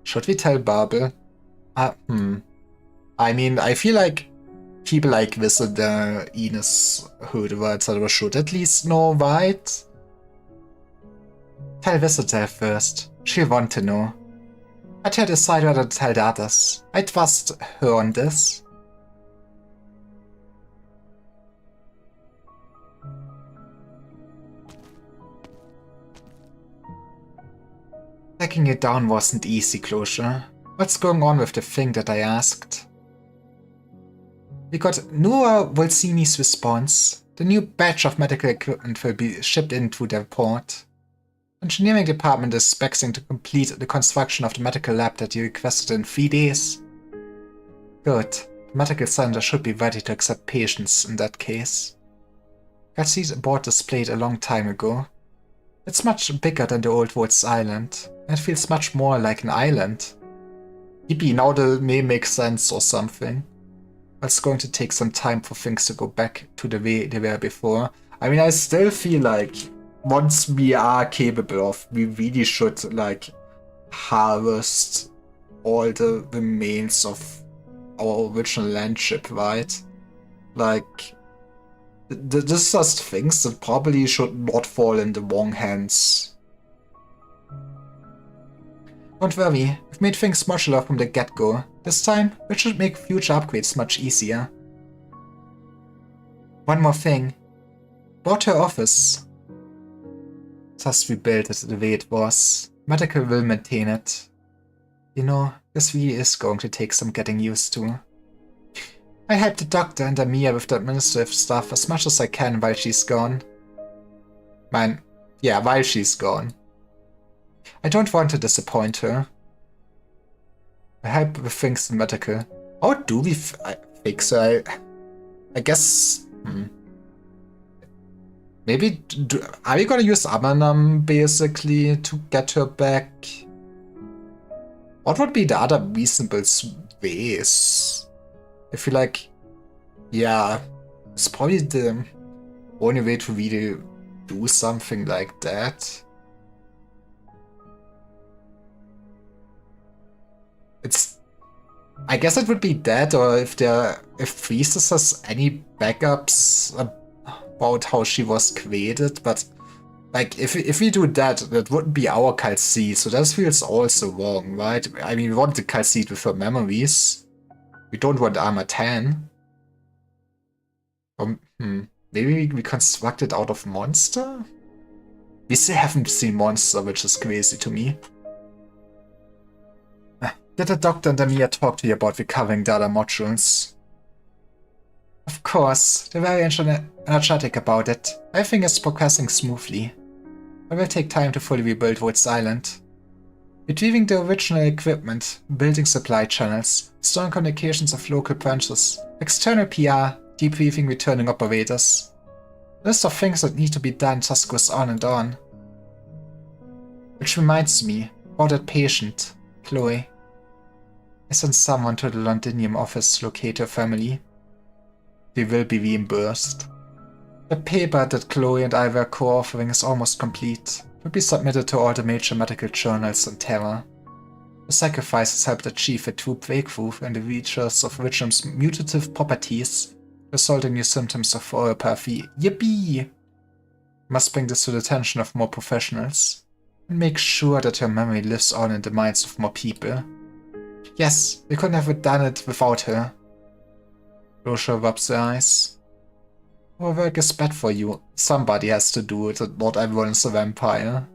Should we tell Babel? I mean, I feel like people like Visitor, Ines, Hödewa, etc. should at least know, right? Tell Visitor first. She'll want to know. I'd her decide whether to tell the others. I trust her on this. Tracking it down wasn't easy, Closure. What's going on with the thing that I asked? We got Noah Volsini's response. The new batch of medical equipment will be shipped into their port. The engineering department is expecting to complete the construction of the medical lab that you requested in 3 days. Good. The medical center should be ready to accept patients in that case. Garcia's board displayed a long time ago. It's much bigger than the old Woods Island, and it feels much more like an island. Yippee, now the name makes sense or something. But it's going to take some time for things to go back to the way they were before. I mean, I still feel like once we are capable of, we really should like harvest all the remains of our original landship, right? Like, this is just things that probably should not fall in the wrong hands. Don't worry, we've made things modular from the get-go. This time, we should make future upgrades much easier. One more thing. About her office. Just rebuild it the way it was. Medical will maintain it. You know, this really is going to take some getting used to. I help the doctor and Amir with the administrative stuff as much as I can while she's gone. While she's gone. I don't want to disappoint her. I help with things in medical. How do we fix her? I guess... Maybe... Are we gonna use Amanam, basically, to get her back? What would be the other reasonable ways? I feel like... Yeah... It's probably the only way to really do something like that. I guess it would be that, or if Priestess has any backups about how she was created, but like if we do that, that wouldn't be our Calcete, so that feels also wrong, right? I mean, we want the Calcete with her memories. We don't want Armor 10. Maybe we construct it out of Monster? We still haven't seen Monster, which is crazy to me. Did the doctor and Amir talk to you about recovering the other modules? Of course, they're very energetic about it. Everything is progressing smoothly. It will take time to fully rebuild Woods Island. Retrieving the original equipment, building supply channels, storing communications of local branches, external PR, debriefing returning operators. The list of things that need to be done just goes on and on. Which reminds me, about that patient, Chloe. I sent someone to the Londinium office to locate her family. They will be reimbursed. The paper that Chloe and I were co-authoring is almost complete. It will be submitted to all the major medical journals on Terra. The sacrifices helped achieve a true breakthrough in the research of Richam's mutative properties, resulting in symptoms of oropathy. Yippee! Must bring this to the attention of more professionals, and make sure that her memory lives on in the minds of more people. Yes, we couldn't have done it without her. Rosha rubs her eyes. Our work is bad for you. Somebody has to do it, and not everyone is a vampire.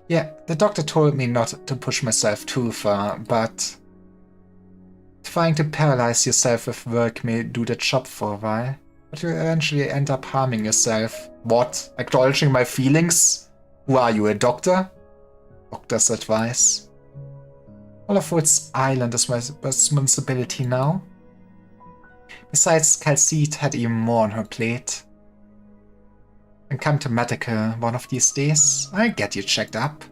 Yeah, the doctor told me not to push myself too far, but trying to paralyze yourself with work may do the job for a while, but you eventually end up harming yourself. What? Acknowledging my feelings? Who are you, a doctor? Doctor's advice. All of Woods Island is my responsibility now. Besides, Calcite had even more on her plate. And come to medical one of these days, I'll get you checked up.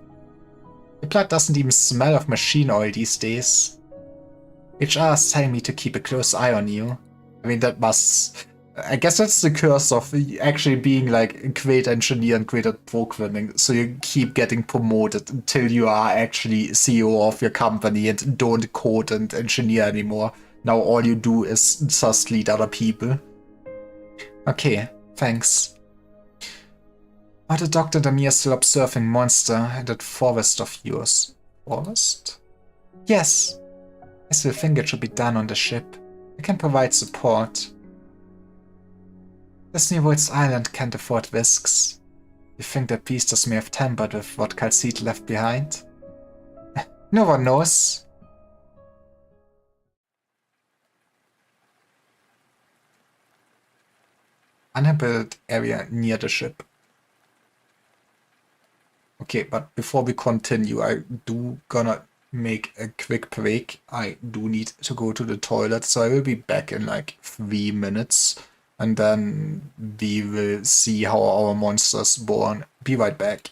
Your blood doesn't even smell of machine oil these days. HR is telling me to keep a close eye on you. I mean, that must... I guess that's the curse of actually being like a great engineer and great at programming. So you keep getting promoted until you are actually CEO of your company and don't code and engineer anymore. Now all you do is just lead other people. Okay, thanks. Are the doctor and me still observing monster in that forest of yours? Forest? Yes. I still think it should be done on the ship. I can provide support. This New Woods Island can't afford risks. You think the beasters may have tampered with what Calcite left behind? No one knows. Uninhabited area near the ship. Okay, but before we continue, I do gonna make a quick break. I do need to go to the toilet, so I will be back in like 3 minutes. And then we will see how our monster's born. Be right back.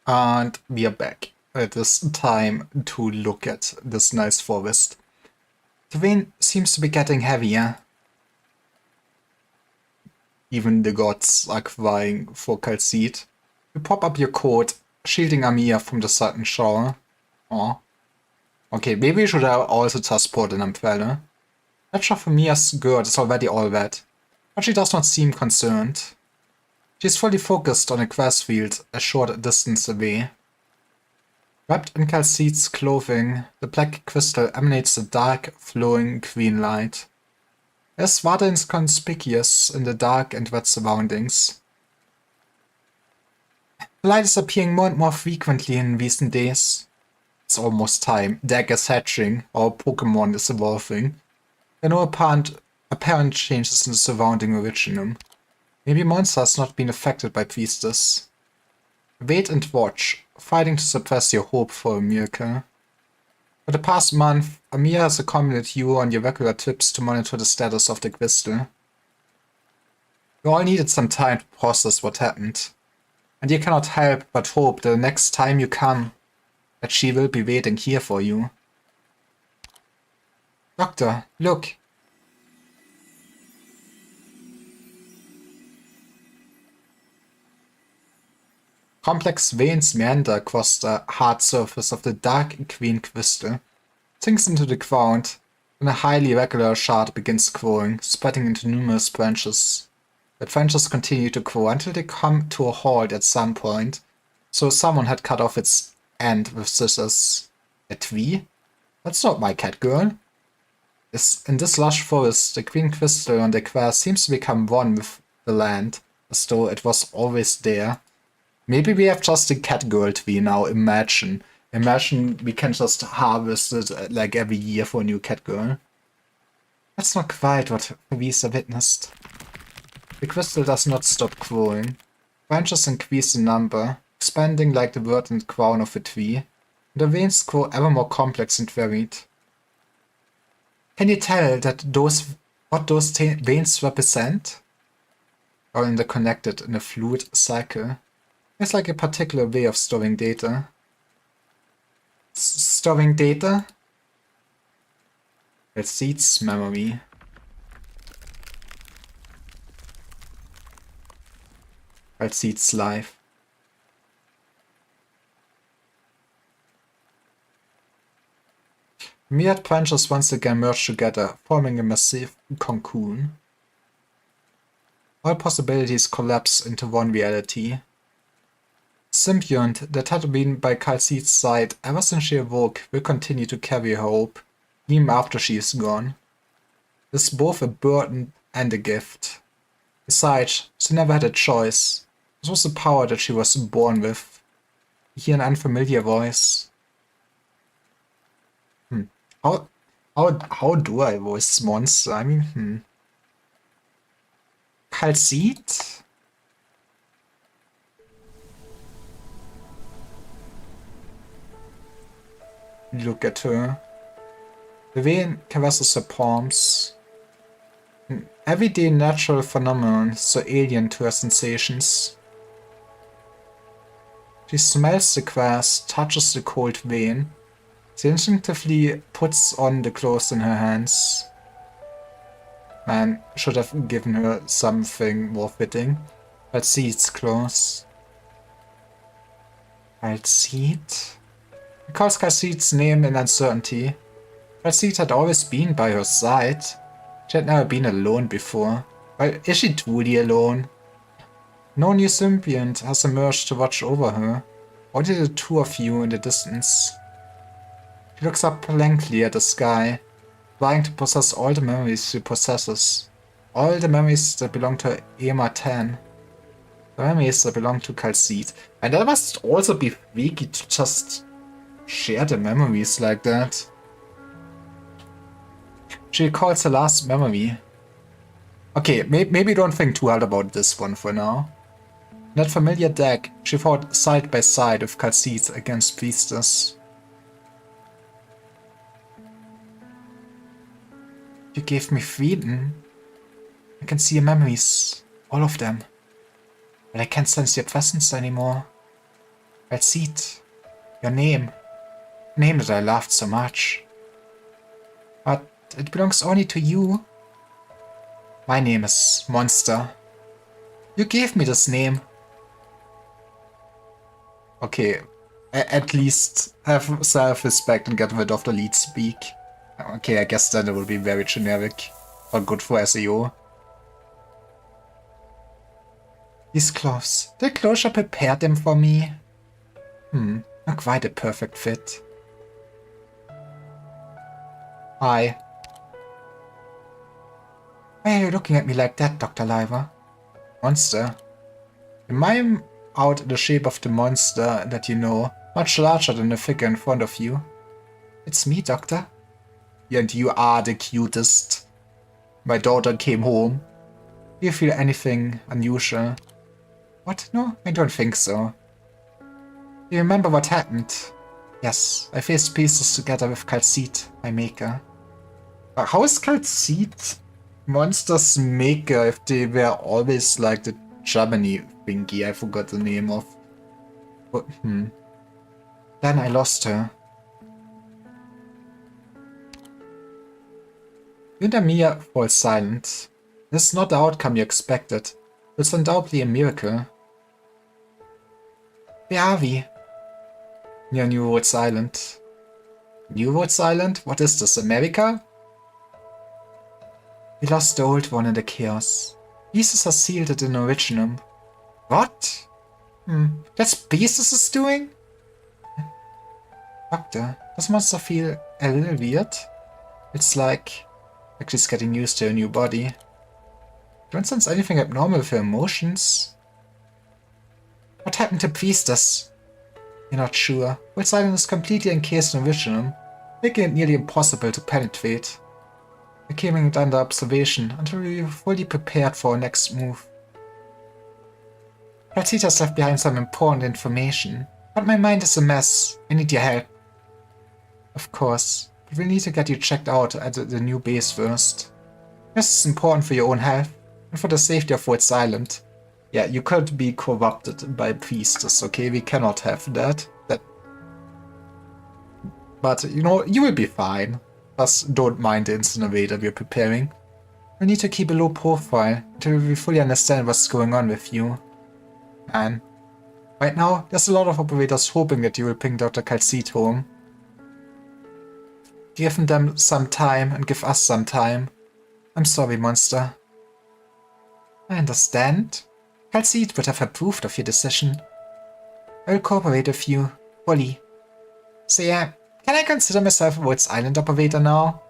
And we are back. It is time to look at this nice forest. The rain seems to be getting heavier. Even the gods are crying for Kal'Tsit. You pop up your coat, shielding Amir from the sudden shower. Aw. Okay, maybe we should also transport an umbrella. That of Amir's girl is already all wet, but she does not seem concerned. She is fully focused on a grass field a short distance away. Wrapped in Kal'Tsit's clothing, the black crystal emanates a dark, flowing green light. It is rather inconspicuous in the dark and wet surroundings. The light is appearing more and more frequently in recent days. It's almost time. Dag is hatching, our Pokemon is evolving. There are no apparent changes in the surrounding originum. Maybe Monster has not been affected by Priestess. Wait and watch, fighting to suppress your hope for a miracle. For the past month, Amir has accompanied you on your regular trips to monitor the status of the crystal. You all needed some time to process what happened, and you cannot help but hope that the next time you come, that she will be waiting here for you. Doctor, look! Complex veins meander across the hard surface of the dark green crystal, sinks into the ground, and a highly regular shard begins growing, spreading into numerous branches. The branches continue to grow until they come to a halt at some point, so someone had cut off its end with scissors. A tree? That's not my cat girl. In this lush forest, the green crystal on the grass seems to become one with the land, as though it was always there. Maybe we have just a cat girl tree now, imagine. Imagine we can just harvest it like every year for a new cat girl. That's not quite what Visa witnessed. The crystal does not stop growing. Branches increase in number, expanding like the verdant crown of a tree, and the veins grow ever more complex and varied. Can you tell that what those veins represent? Or interconnected in a fluid cycle? It's like a particular way of storing data. Storing data? Kal'Tsit's memory. Kal'Tsit's life. Myriad branches once again merge together, forming a massive cocoon. All possibilities collapse into one reality. Symbiont that had been by Kal'Tsit's side ever since she awoke will continue to carry her hope, even after she is gone. It is both a burden and a gift. Besides, she never had a choice. This was the power that she was born with. You hear an unfamiliar voice. How do I voice monster? I mean, Kal'Tsit? Look at her. The vein caresses her palms. An everyday natural phenomenon so alien to her sensations. She smells the grass, touches the cold vein. She instinctively puts on the clothes in her hands. Man, should have given her something more fitting. Kal'Tsit's clothes. Kal'Tsit? He calls Kal'Tsit's name in uncertainty. Kal'Tsit had always been by her side. She had never been alone before. Well, is she truly alone? No new symbiont has emerged to watch over her. Only the two of you in the distance. She looks up blankly at the sky, trying to possess all the memories she possesses. All the memories that belong to Ema 10. The memories that belong to Kal'Tsit. And that must also be freaky to just share the memories like that. She recalls her last memory. Okay, maybe don't think too hard about this one for now. In that familiar deck, she fought side by side with Kal'Tsit against Priestess. You gave me freedom. I can see your memories, all of them. But I can't sense your presence anymore. Calcite. Your name. A name that I loved so much. But it belongs only to you. My name is Monster. You gave me this name. Okay, at least have self-respect and get rid of the lead speak. Okay, I guess then it will be very generic, but good for SEO. These clothes. Did Closure prepare them for me? Not quite a perfect fit. Hi. Why are you looking at me like that, Dr. Liver? Monster. Am I out in the shape of the monster that you know, much larger than the figure in front of you? It's me, Doctor. And you are the cutest. My daughter came home. Do you feel anything unusual? What? No, I don't think so. Do you remember what happened? Yes, I faced pieces together with Calcite, my maker. How is Calcite Monster's maker if they were always like the Germany thingy? I forgot the name of. But, Then I lost her. Mia falls silent. This is not the outcome you expected. It's undoubtedly a miracle. Where are we? Near New Rhodes Island. New Rhodes Island? What is this, America? We lost the old one in the chaos. Beezus has sealed it in Originum. What? That's Beezus is doing? Doctor, does Monster feel a little weird? It's like she's getting used to her new body. Don't sense anything abnormal with her emotions. What happened to Priestess? You're not sure. Rhodes Island is completely encased in Originum, making it nearly impossible to penetrate. We're keeping it under observation until we're fully prepared for our next move. Calcite has left behind some important information, but my mind is a mess. I need your help. Of course, but we'll need to get you checked out at the new base first. This is important for your own health and for the safety of Rhodes Island. Yeah, you could be corrupted by Priestess, okay? We cannot have that. But, you know, you will be fine. Just don't mind the incinerator we're preparing. We need to keep a low profile until we fully understand what's going on with you. Man. Right now, there's a lot of operators hoping that you will bring Dr. Calcite home. Give them some time and give us some time. I'm sorry, Monster. I understand. Calcite would have approved of your decision. I will cooperate with you, fully. So yeah, can I consider myself a Rhodes Island operator now?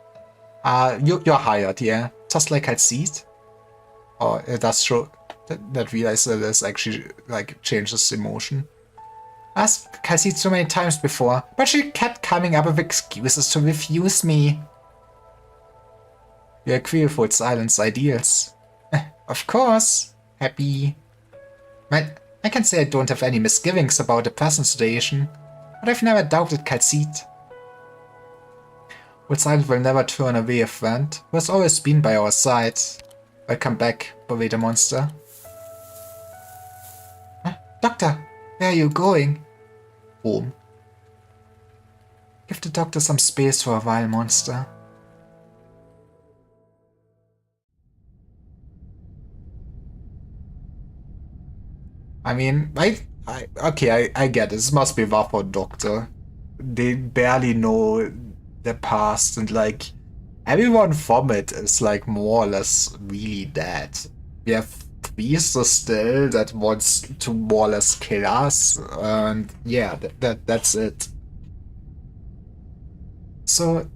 You're hired, yeah? Just like Calcite? Oh, it does show that realize that this actually, like, changes emotion. I asked Calcite so many times before, but she kept coming up with excuses to refuse me. You agree with Rhodes Island's ideals? Of course. Happy. I can say I don't have any misgivings about the present situation, but I've never doubted Calcite. Rhodes Island will never turn away a friend who has always been by our side. Welcome back, Operator Monster. Doctor, where are you going? Home. Give the doctor some space for a while, Monster. I mean, I get it. This must be rough for Doctor. They barely know the past, and like everyone from it is like more or less really dead. We have Priestess still that wants to more or less kill us, and yeah, that's it. So,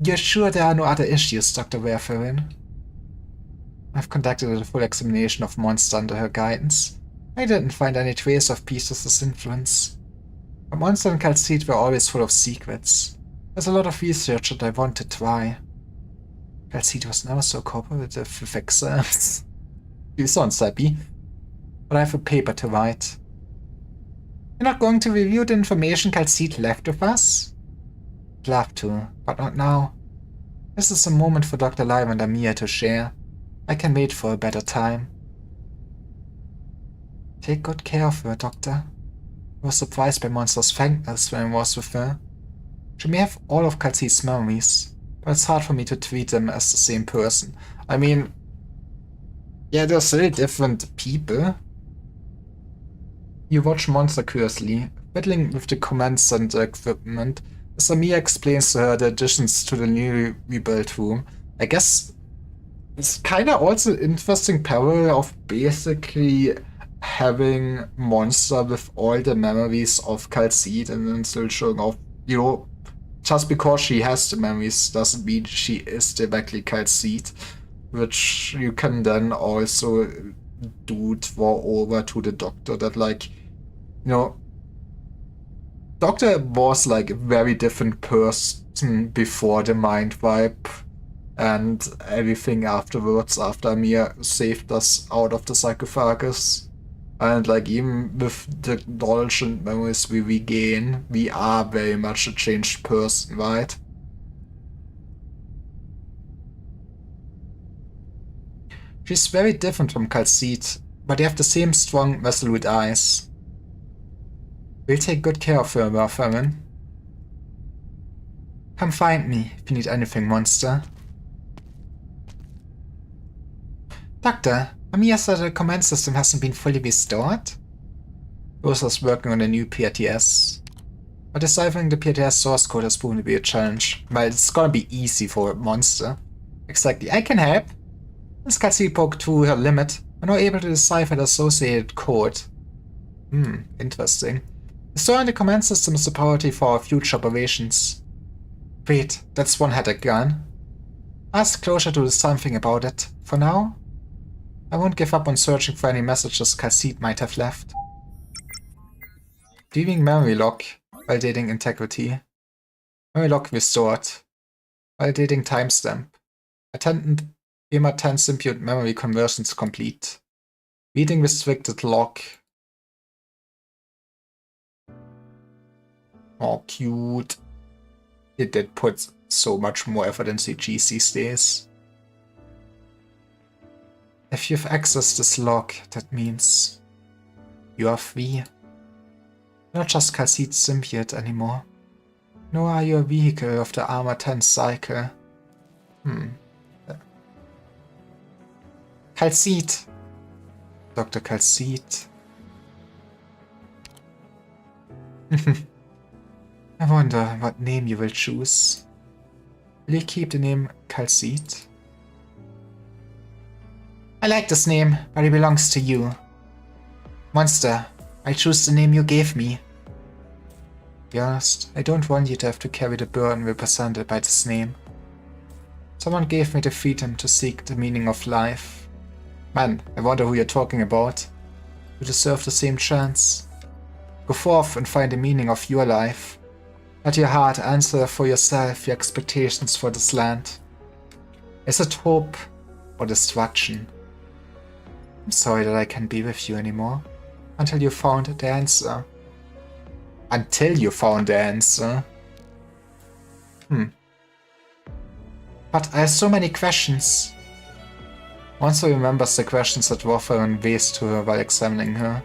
you're sure there are no other issues, Dr. Werferin? I've conducted a full examination of Monster under her guidance. I didn't find any trace of Priestess's influence. But Monster and Calcite were always full of secrets. There's a lot of research that I want to try. Calcite was never so cooperative with exams. You sound happy. But I have a paper to write. You're not going to review the information Calcite left with us? I'd love to, but not now. This is a moment for Dr. Live and Amir to share. I can wait for a better time. Take good care of her, Doctor. He was surprised by Monster's frankness when I was with her. She may have all of Kal'tsid's memories, but it's hard for me to treat them as the same person. I mean, yeah, they're still different people. You watch Monster curiously, fiddling with the command center equipment, as Amiya explains to her the additions to the newly rebuilt room. I guess it's kinda also an interesting parallel of basically having Monster with all the memories of Kal'tsid and then still showing off, you know, just because she has the memories doesn't mean she is directly Kal'tsid, which you can then also draw over to the Doctor, that like, you know, Doctor was like a very different person before the mind wipe and everything afterwards, after Amiya saved us out of the sarcophagus. And like even with the knowledge and memories we regain, we are very much a changed person, right? She's very different from Kal'tsid, but they have the same strong, resolute eyes. We'll take good care of her, Warfarin. Come find me if you need anything, Monster. Doctor, Amiya said the command system hasn't been fully restored? Rosa's working on a new PRTS. But deciphering the PRTS source code has proven to be a challenge. Well, it's gonna be easy for a Monster. Exactly, I can help. As Kal'tsid poked through her limit, we're now able to decipher the associated code. Interesting. Restoring the command system is the priority for our future operations. Wait, that's one headache gone. Ask Closure to do something about it. For now, I won't give up on searching for any messages Kal'tsid might have left. Leaving memory lock, validating integrity. Memory lock restored. Validating timestamp. Attendant EMA 10 symbiote memory conversions complete. Reading restricted lock. Oh, cute. It did put so much more effort into CG these days. If you've accessed this log, that means you are free. You're not just Kal'tsid's symbiote anymore. Nor are you a vehicle of the Armor 10 cycle. Kal'tsid. Dr. Kal'tsid. I wonder what name you will choose. Will you keep the name Kal'tsid? I like this name, but it belongs to you. Monster, I choose the name you gave me. To be honest, I don't want you to have to carry the burden represented by this name. Someone gave me the freedom to seek the meaning of life. Man, I wonder who you're talking about. You deserve the same chance. Go forth and find the meaning of your life. Let your heart answer for yourself your expectations for this land. Is it hope or destruction? I'm sorry that I can't be with you anymore. Until you found the answer. Until you found the answer? But I have so many questions. Monster remembers the questions that Warfarin raised to her while examining her.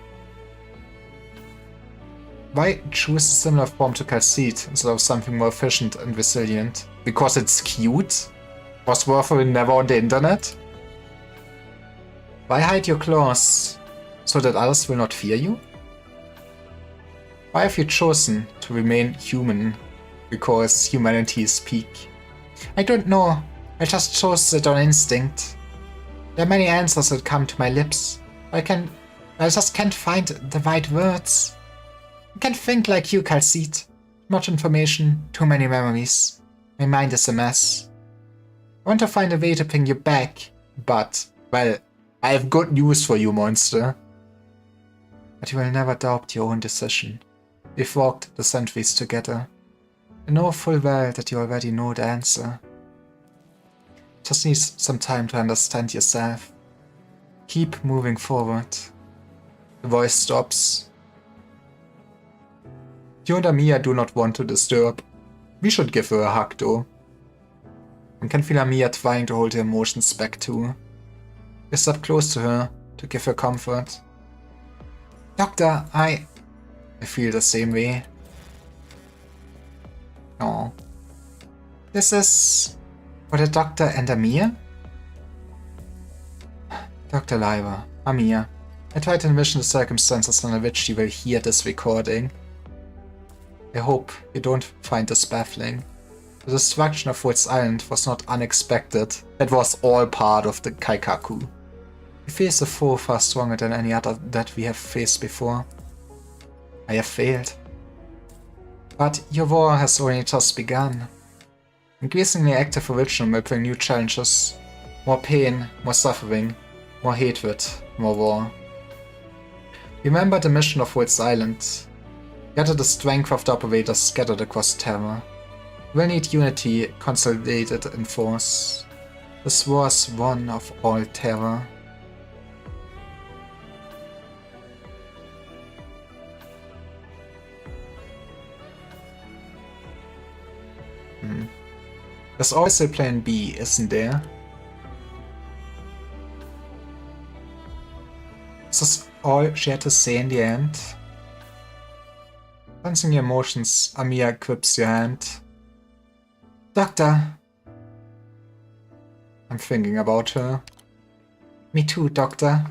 Why choose a similar form to Kal'tsid instead of something more efficient and resilient? Because it's cute? Was Warfarin never on the internet? Why hide your claws? So that others will not fear you? Why have you chosen to remain human? Because humanity is peak. I don't know. I just chose it on instinct. There are many answers that come to my lips. I just can't find the right words. I can't think like you, Kal'tsid. Much information, too many memories. My mind is a mess. I want to find a way to bring you back, but, well, I have good news for you, Monster. But you will never doubt your own decision. We've walked the centuries together. I know full well that you already know the answer. Just need some time to understand yourself. Keep moving forward. The voice stops. You and Amiya do not want to disturb. We should give her a hug though. One can feel Amiya trying to hold her emotions back too. We step close to her to give her comfort. Doctor, I feel the same way. Oh. This is... for the doctor and Amir? Dr. Lyra, Amir. I try to envision the circumstances under which you will hear this recording. I hope you don't find this baffling. The destruction of Woods Island was not unexpected. It was all part of the Kaikaku. We face a foe far stronger than any other that we have faced before. I have failed. But your war has only just begun. Increasingly active original will bring new challenges. More pain, more suffering, more hatred, more war. Remember the mission of Woods Island. Gather the strength of the operators scattered across Terra. We will need unity consolidated in force. This war is one of all Terra. There's always a plan B, isn't there? Is this all she had to say in the end? Sensing your emotions, Amir grips your hand. Doctor! I'm thinking about her. Me too, Doctor.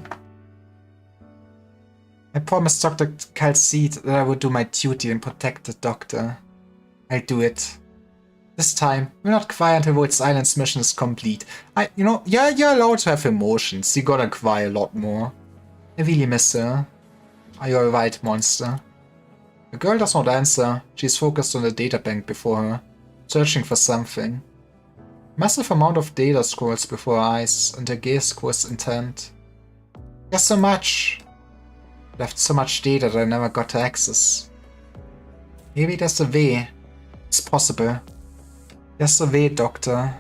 I promised Dr. Calcid that I would do my duty and protect the Doctor. I'll do it. This time, we'll not cry until Woods Island's mission is complete. Yeah, you're allowed to have emotions. You gotta cry a lot more. I really miss her. Are you alright, monster? The girl does not answer. She's focused on the databank before her, searching for something. Massive amount of data scrolls before her eyes, and her gaze grows intent. There's so much. Left so much data that I never got to access. Maybe there's a way. It's possible. There's a way, Doctor.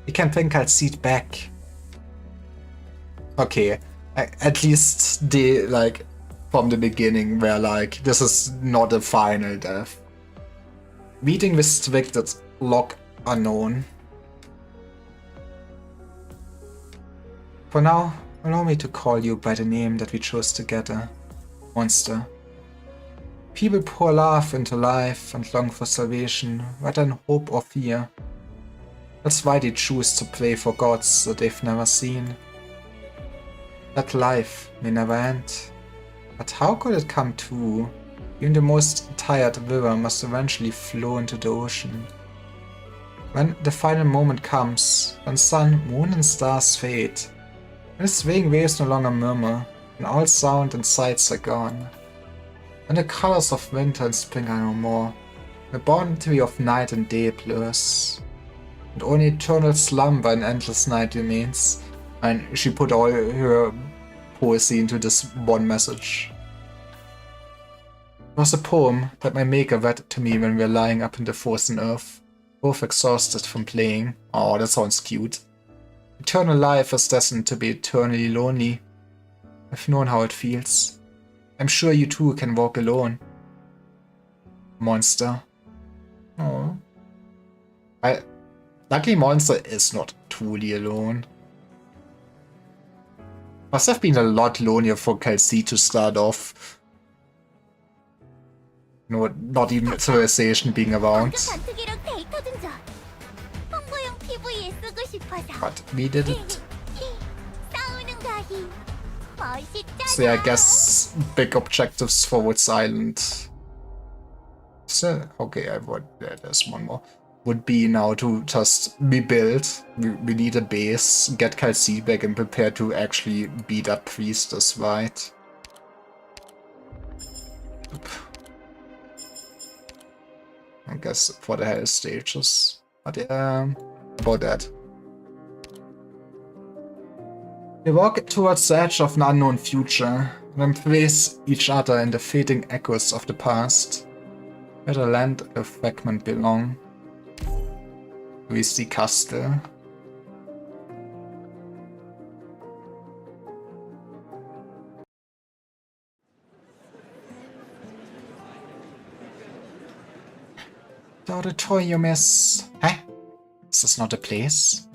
We can bring Calcid back. Okay, at least they, like, from the beginning were like, this is not a final death. Meeting restricted, log unknown. For now, allow me to call you by the name that we chose together. Monster. People pour love into life and long for salvation, rather than hope or fear. That's why they choose to pray for gods that they've never seen. That life may never end. But how could it come true? Even the most tired river must eventually flow into the ocean. When the final moment comes, when sun, moon and stars fade, when the swaying waves no longer murmur, when all sound and sights are gone, when the colors of winter and spring are no more, the boundary of night and day blurs, and only eternal slumber and endless night remains, and she put all her poesy into this one message. It was a poem that my maker read to me when we were lying up in the frozen earth, both exhausted from playing. Oh, that sounds cute. Eternal life is destined to be eternally lonely. I've known how it feels. I'm sure you too can walk alone. Monster. Oh. Luckily Monster is not truly alone. Must have been a lot lonelier for Calcid to start off. No, not even civilization being around. But we did it. So yeah, I guess big objectives for Woods Island. So, okay, there's one more. Would be now to just rebuild. We need a base, get Calcid back and prepare to actually beat up Priestess, right? I guess for the hell stages. But about that. We walk towards the edge of an unknown future, and embrace each other in the fading echoes of the past. Where the land and the fragment belong. We see Castle. The auditorium is... Huh? Is this not a place?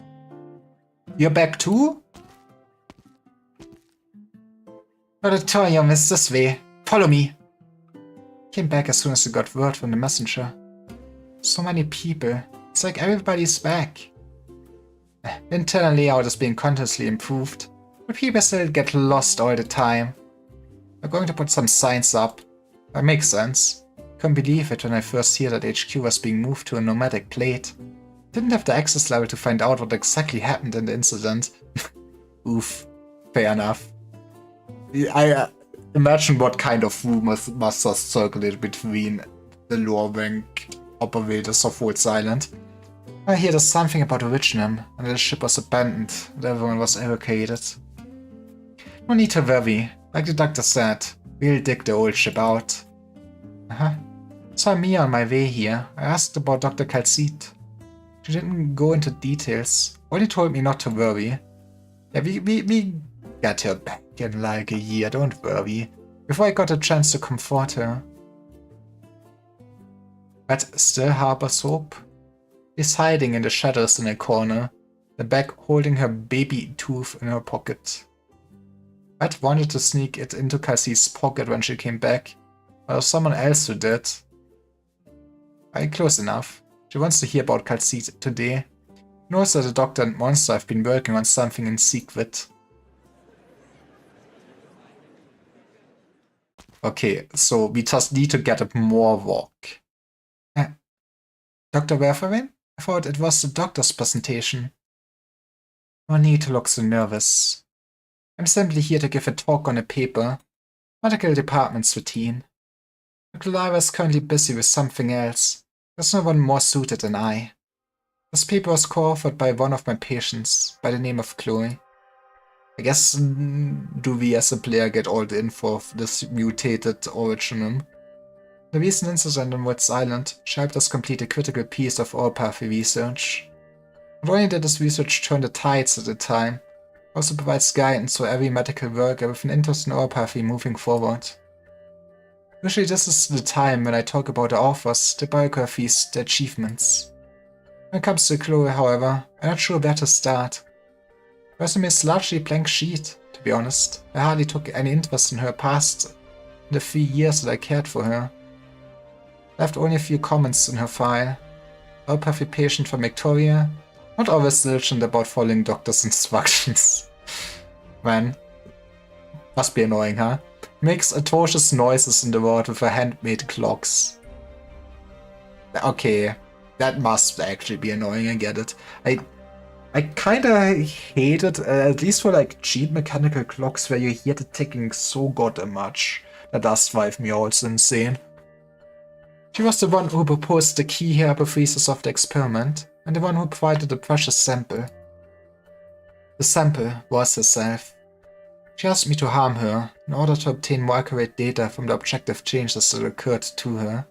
You're back too? The auditorium is this way. Follow me. Came back as soon as he got word from the messenger. So many people. It's like everybody's back. The internal layout is being continuously improved, but people still get lost all the time. I'm going to put some signs up. That makes sense. Couldn't believe it when I first heard that HQ was being moved to a nomadic plate. Didn't have the access level to find out what exactly happened in the incident. Oof. Fair enough. I imagine what kind of rumors must have circulated between the lore bank operators of Woods Island. I hear there's something about Originum, and the ship was abandoned, and everyone was evacuated. No need to worry. Like the doctor said, we'll dig the old ship out. Saw Mia on my way here. I asked about Dr. Calcite. She didn't go into details, only told me not to worry. Yeah, we get her back in like a year, don't worry. Before I got a chance to comfort her. But still harbors hope. She's hiding in the shadows in a corner, the bag holding her baby tooth in her pocket. Ed wanted to sneak it into Cassie's pocket when she came back, but it was someone else who did. Close enough. She wants to hear about Calcite today. Knows that the doctor and monster have been working on something in secret. Okay, so we just need to get up more work. Dr. Werferin? I thought it was the doctor's presentation. No need to look so nervous. I'm simply here to give a talk on a paper. Medical department's routine. Dr. Lyra is currently busy with something else. There's no one more suited than I. This paper was co-authored by one of my patients, by the name of Chloe. I guess, do we as a player get all the info of this mutated Originum? The recent incident on Woods Island helped us complete a critical piece of oropathy research. Not only did this research turn the tides at the time, it also provides guidance for every medical worker with an interest in oropathy moving forward. Usually this is the time when I talk about the authors, the biographies, the achievements. When it comes to Chloe, however, I'm not sure where to start. Her resume is largely a blank sheet, to be honest. I hardly took any interest in her past in the 3 years that I cared for her. I left only a few comments in her file. Oropathy patient from Victoria, not always diligent about following doctor's instructions. Man, must be annoying, huh? Makes atrocious noises in the world with her handmade clocks. Okay, that must actually be annoying, I get it. I kinda hate it, at least for like cheap mechanical clocks where you hear the ticking so goddamn much. That does drive me also insane. She was the one who proposed the key hypothesis of the experiment, and the one who provided the precious sample. The sample was herself. She asked me to harm her, in order to obtain more accurate data from the objective changes that occurred to her.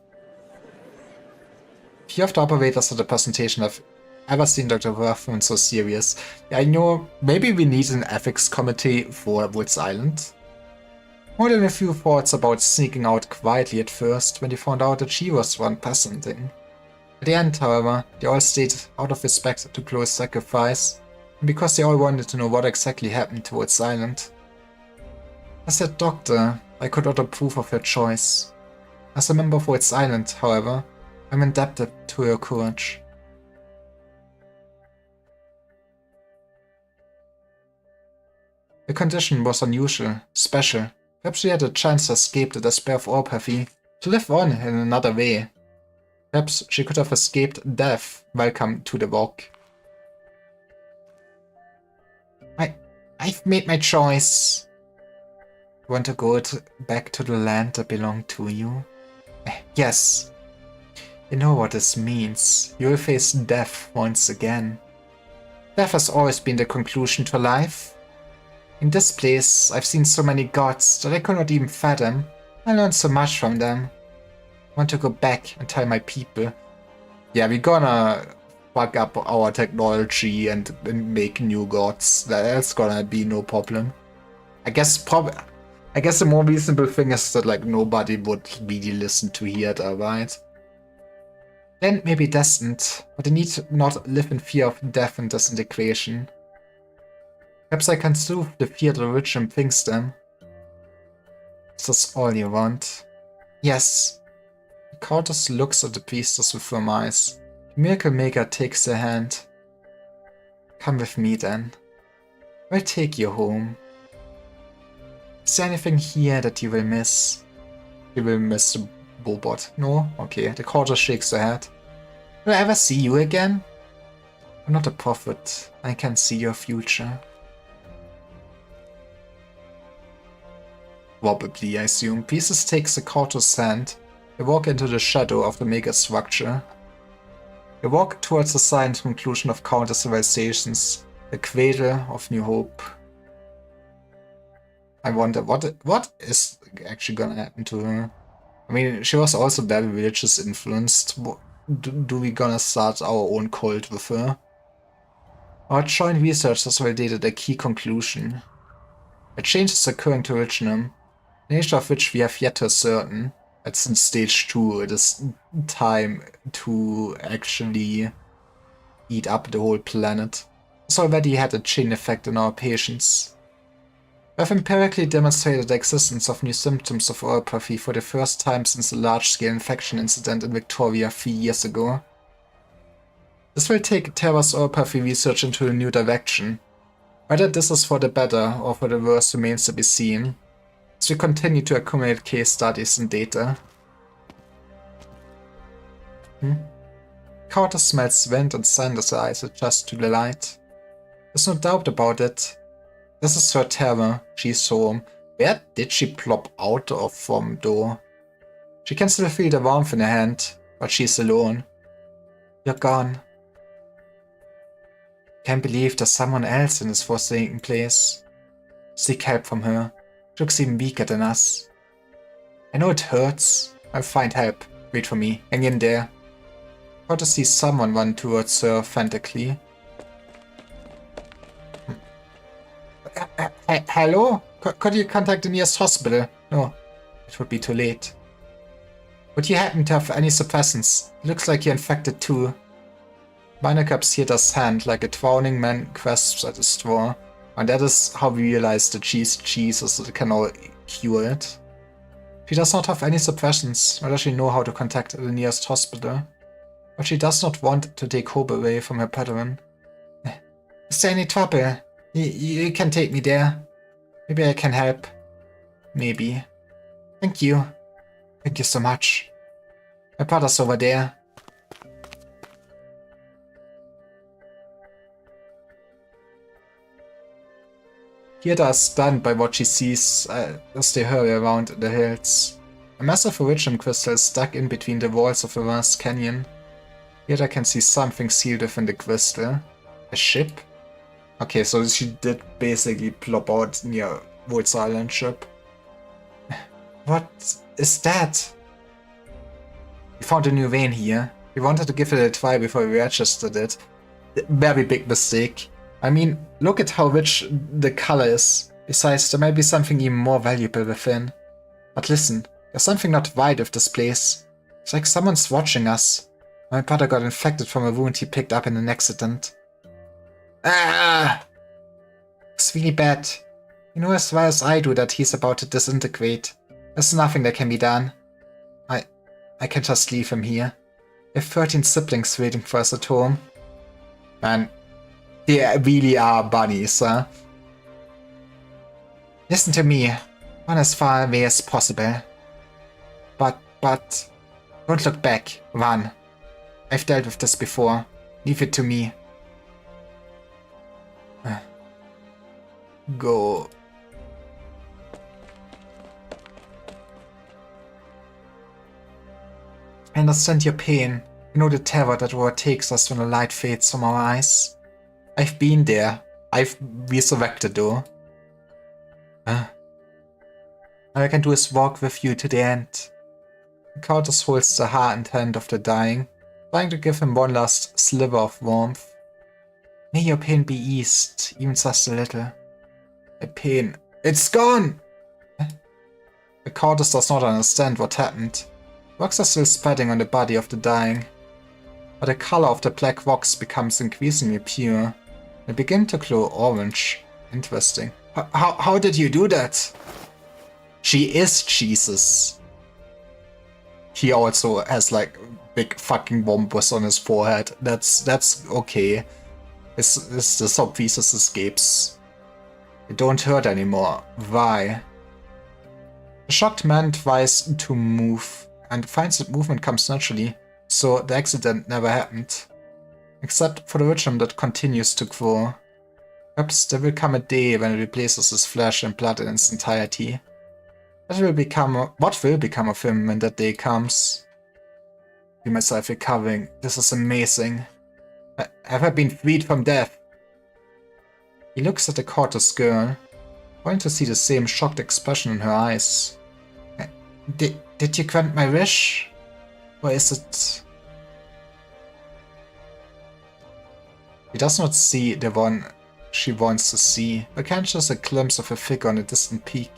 Few of the operators at the presentation have ever seen Dr. Werferin so serious. Yeah, I know, maybe we need an ethics committee for Woods Island. More than a few thoughts about sneaking out quietly at first when they found out that she was the one presenting. At the end, however, they all stayed out of respect to Chloe's sacrifice, and because they all wanted to know what exactly happened to Woods Island. As a doctor, I could not approve of her choice. As a member of Woods Island, however, I'm indebted to her courage. Her condition was unusual, special. Perhaps she had a chance to escape the despair of oropathy, to live on in another way. Perhaps she could have escaped death. Welcome to the walk. I've made my choice. You want to go back to the land that belonged to you? Yes. You know what this means. You will face death once again. Death has always been the conclusion to life. In this place, I've seen so many gods that I could not even fathom. I learned so much from them. I want to go back and tell my people. Yeah, we're gonna fuck up our technology and make new gods. That's gonna be no problem. I guess the more reasonable thing is that like nobody would really listen to hear that, right? Then maybe destined, but they need to not live in fear of death and disintegration. Perhaps I can soothe the fear that Originum thinks them. Is this all you want? Yes, The Countess looks at the priestess with firm eyes. The Miracle Maker takes her hand. Come with me then. I'll take you home. Is there anything here that you will miss? You will miss the robot. No? Okay, the Countess shakes her head. Will I ever see you again? I'm not a prophet. I can see your future. Probably, I assume. Pieces takes the Countess' hand. They walk into the shadow of the mega structure. They walk towards the silent conclusion of counter civilizations, the cradle of New Hope. I wonder what is actually gonna happen to her. I mean, she was also very religious influenced. Do we gonna start our own cult with her? Our joint research has validated a key conclusion. A change is occurring to Originum, the nature of which we have yet to ascertain. It's in stage 2, it is time to actually eat up the whole planet. This already had a chain effect on our patients. We have empirically demonstrated the existence of new symptoms of oropathy for the first time since a large-scale infection incident in Victoria 3 years ago. This will take Terra's oropathy research into a new direction. Whether this is for the better or for the worse remains to be seen, as we continue to accumulate case studies and data. Carter smells wind and sand as her eyes adjust to the light. There's no doubt about it. This is her Terra. She's home. Where did she plop out of from, though? She can still feel the warmth in her hand, but she's alone. You're gone. Can't believe there's someone else in this forsaken place. Seek help from her. She looks even weaker than us. I know it hurts. I'll find help. Wait for me. Hang in there. How to see someone run towards her frantically. Hello? Could you contact the nearest hospital? No, it would be too late. Would you happen to have any suppressants? It looks like you're infected too. Minor grabs Hieta's hand like a drowning man grasps at a straw. And that is how we realize the Jesus can now cure it. She does not have any suppressions, nor does she know how to contact the nearest hospital. But she does not want to take hope away from her brethren. Is there any trouble? You can take me there. Maybe I can help. Maybe. Thank you. Thank you so much. My brother's over there. Hieta is stunned by what she sees as they hurry around the hills. A massive iridium crystal is stuck in between the walls of a vast canyon. Hieta can see something sealed within the crystal. A ship? Okay, so she did basically plop out near Woods Island ship. What is that? We found a new vein here. We wanted to give it a try before we registered it. Very big mistake. I mean, look at how rich the color is. Besides, there might be something even more valuable within. But listen, there's something not right with this place. It's like someone's watching us. My brother got infected from a wound he picked up in an accident. Ah! It's really bad. You know as well as I do that he's about to disintegrate. There's nothing that can be done. I can just leave him here. We have 13 siblings waiting for us at home. Man, they really are bunnies, huh? Listen to me. Run as far away as possible. But don't look back. Run. I've dealt with this before. Leave it to me. Go. I understand your pain. You know the terror that overtakes us when the light fades from our eyes. I've been there. I've resurrected though. All I can do is walk with you to the end. The Countess holds the hardened hand of the dying, trying to give him one last sliver of warmth. May your pain be eased, even just a little. My pain. It's gone! The Countess does not understand what happened. Rocks are still spreading on the body of the dying, but the color of the black rocks becomes increasingly pure. They begin to glow orange. Interesting. How did you do that? She is Jesus. he also has like big fucking bombers on his forehead. That's okay. His the sub pieces escapes. They don't hurt anymore. Why? The shocked man tries to move and finds that movement comes naturally, so the accident never happened. Except for the rhythm that continues to grow. Perhaps there will come a day when it replaces his flesh and blood in its entirety. What will become of him when that day comes? I feel myself recovering. This is amazing. Have I been freed from death? He looks at the courteous girl, wanting to see the same shocked expression in her eyes. Did you grant my wish? Or is it... He does not see the one she wants to see, but catches a glimpse of a figure on a distant peak,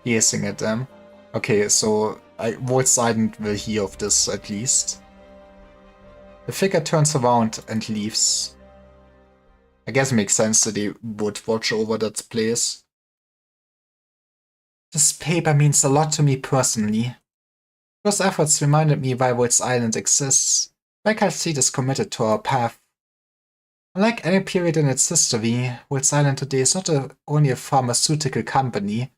gazing at them. Okay, so Wolf's Island will hear of this at least. The figure turns around and leaves. I guess it makes sense that they would watch over that place. This paper means a lot to me personally. Those efforts reminded me why Wolf's Island exists. Why Calcite is committed to our path. Unlike any period in its history, Wolf's Island today is not only a pharmaceutical company.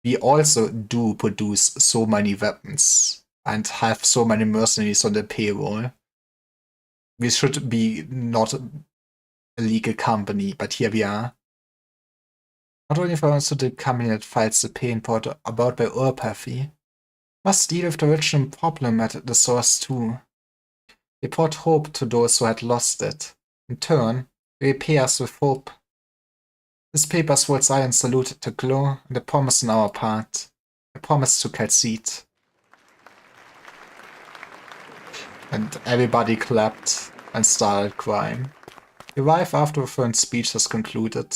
We also do produce so many weapons and have so many mercenaries on the payroll. We should be not a legal company, but here we are. Not only for us the company that fights the pain brought about by Urpathy, must deal with the original problem at the source too. They brought hope to those who had lost it. In turn, they repay us with hope. This paper's Wolf's Island salute to Glow and a promise on our part. A promise to Calcite. And everybody clapped and started crying. The wife after the first speech has concluded.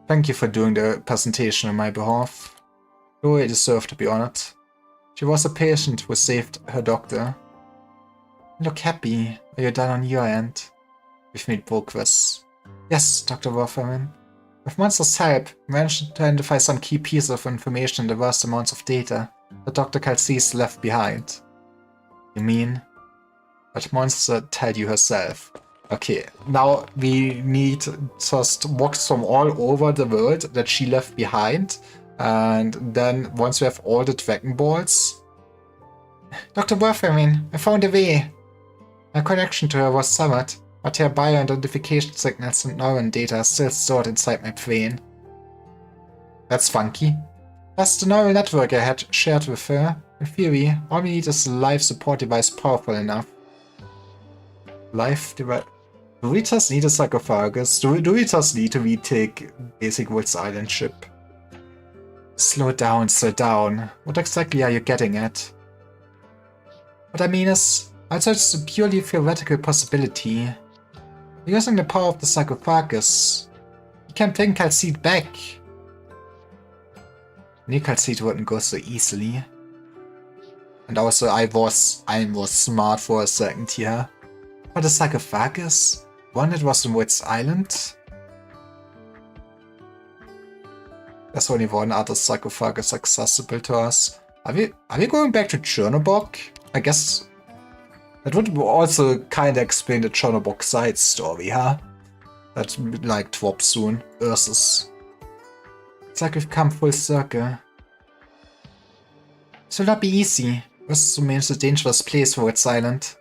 Thank you for doing the presentation on my behalf. Chloe deserved to be honored. She was a patient who saved her doctor. You look happy. Are you done on your end? We've made progress. Yes, Dr. Wolferman. With Monster's help, we managed to identify some key pieces of information in the vast amounts of data that Dr. Calcite left behind. You mean? But Monster tell you herself. Okay, now we need just box from all over the world that she left behind. And then once we have all the Dragon Balls... Dr. Wolferman, I found a way. My connection to her was severed, but her bio-identification signals and neuron data are still stored inside my brain. That's funky. Plus, the neural network I had shared with her, in theory, all we need is a life support device powerful enough. Life device... Do we just need a sarcophagus? Do we just need to retake basic Wolf's Island ship? Slow down, slow down. What exactly are you getting at? What I mean is, also it's a purely theoretical possibility. Using the power of the sarcophagus, you can bring Calcite back. I knew Calcite wouldn't go so easily. And also I was smart for a second here. But the sarcophagus? One that was on Wolf's Island? There's only one other sarcophagus accessible to us. Are we going back to Chernobog? I guess that would also kinda explain the Chernobog side story, huh? That like drops soon. Ursus. It's like we've come full circle. This will not be easy. Ursus remains a dangerous place for Wolf's Island.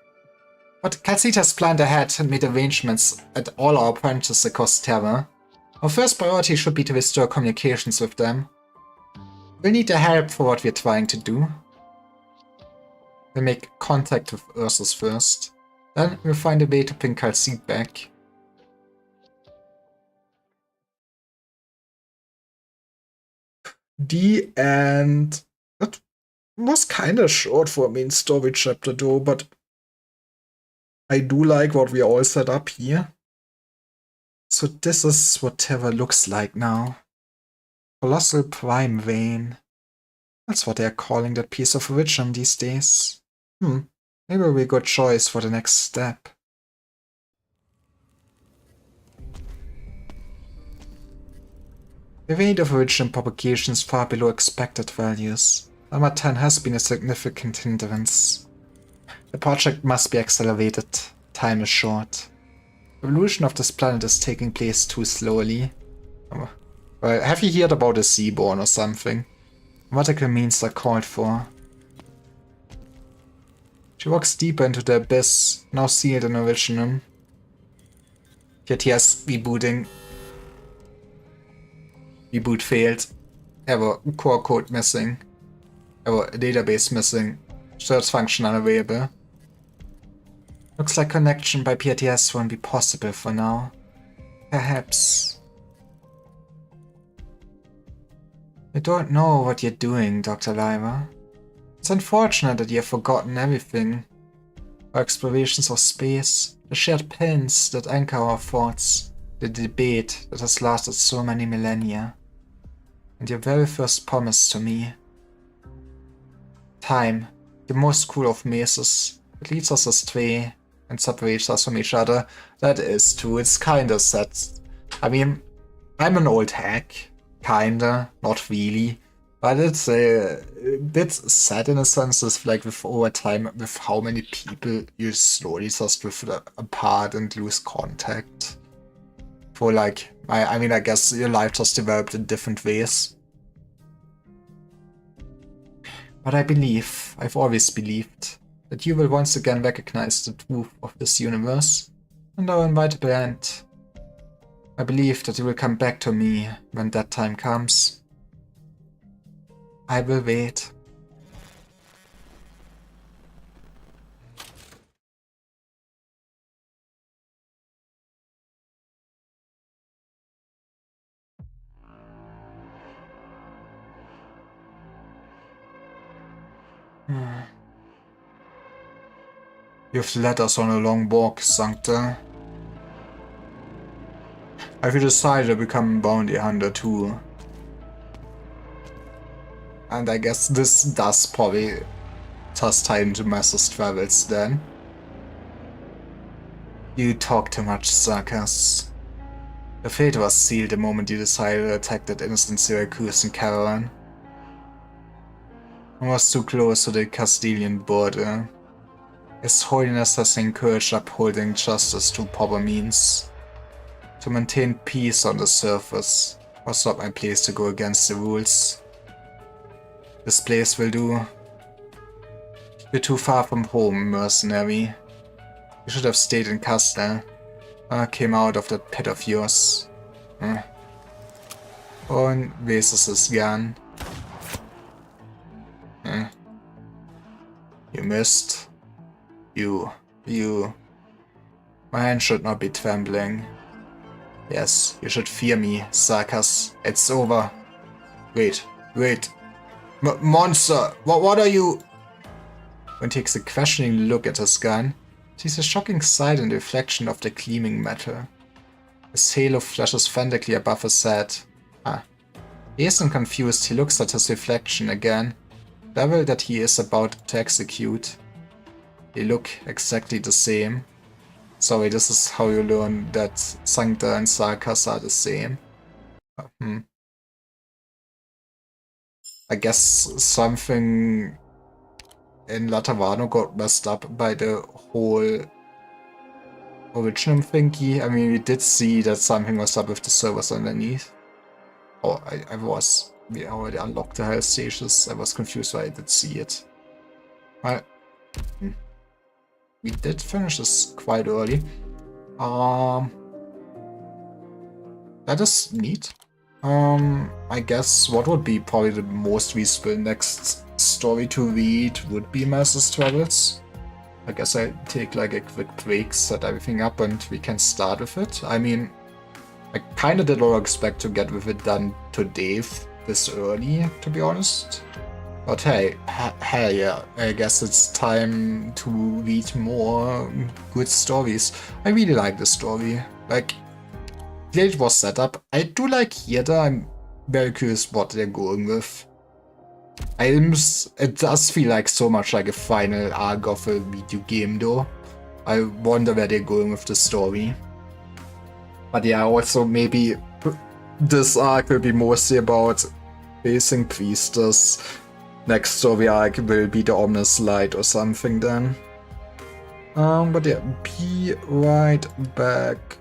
But Calcite has planned ahead and made arrangements at all our branches across Terra. Our first priority should be to restore communications with them. We'll need their help for what we're trying to do. We'll make contact with Ursus first. Then we'll find a way to bring Calcite back. The end. That was kinda short for a main story chapter though, but I do like what we all set up here. So this is what Terra looks like now. Colossal Prime Vein. That's what they're calling that piece of iridium these days. Maybe it'll be a good choice for the next step. The rate of iridium propagation is far below expected values. Number 10 has been a significant hindrance. The project must be accelerated. Time is short. The evolution of this planet is taking place too slowly. Well, have you heard about a Seaborn or something? Medical means are called for. She walks deeper into the abyss, now sealed in originum. Yet yes, rebooting. Reboot failed. Error, core code missing. Error, database missing. Search function unavailable. Looks like connection by PTS won't be possible for now. Perhaps. I don't know what you're doing, Dr. Lyra. It's unfortunate that you have forgotten everything. Our explorations of space, the shared pins that anchor our thoughts, the debate that has lasted so many millennia, and your very first promise to me. Time, the most cruel of mazes, it leads us astray and separates us from each other. That is true, it's kinda sad. I mean, I'm an old hack, kinda, not really. But it's a bit sad in a sense, is like with over time, with how many people you slowly just drift apart and lose contact. For like, I mean, I guess your life just developed in different ways. But I believe, I've always believed, that you will once again recognize the truth of this universe and our inevitable end. I believe that you will come back to me when that time comes. I will wait. You've led us on a long walk, Sancta. Have you decided to become a bounty hunter too? And I guess this does probably just tie into Master's travels then. You talk too much, Sarkas. The fate was sealed the moment you decided to attack that innocent Syracusan caravan. I was too close to the Castilian border. His Holiness has encouraged upholding justice through proper means. To maintain peace on the surface was not my place to go against the rules. This place will do. You're too far from home, mercenary. You should have stayed in Castle. Came out of that pit of yours. Und raises his gun. You missed. You. My hand should not be trembling. Yes, you should fear me, Sarkas. It's over. Wait. Monster! What are you? When he takes a questioning look at his gun, sees a shocking sight in the reflection of the gleaming metal. His halo flashes frantically above his head. Dazed and confused, he looks at his reflection again. Devil that he is about to execute. They look exactly the same. Sorry, this is how you learn that Sancta and Sarkas are the same. I guess something in Latavano got messed up by the whole original thingy. I mean, we did see that something was up with the servers underneath. Oh, we already unlocked the hell stages. I was confused why I did see it. Well, we did finish this quite early. That is neat. I guess what would be probably the most reasonable next story to read would be Master's Travels. I guess I'll take like a quick break, set everything up, and we can start with it. I mean, I kinda did not expect to get with it done today this early, to be honest. But hey, hell yeah, I guess it's time to read more good stories. I really like this story. Like, it was set up. I do like Hirda. I'm very curious what they're going with. It does feel like so much like a final arc of a video game though. I wonder where they're going with the story. But yeah, also maybe this arc will be mostly about facing Priestess next story arc will be the Ominous Light or something then. But yeah, be right back.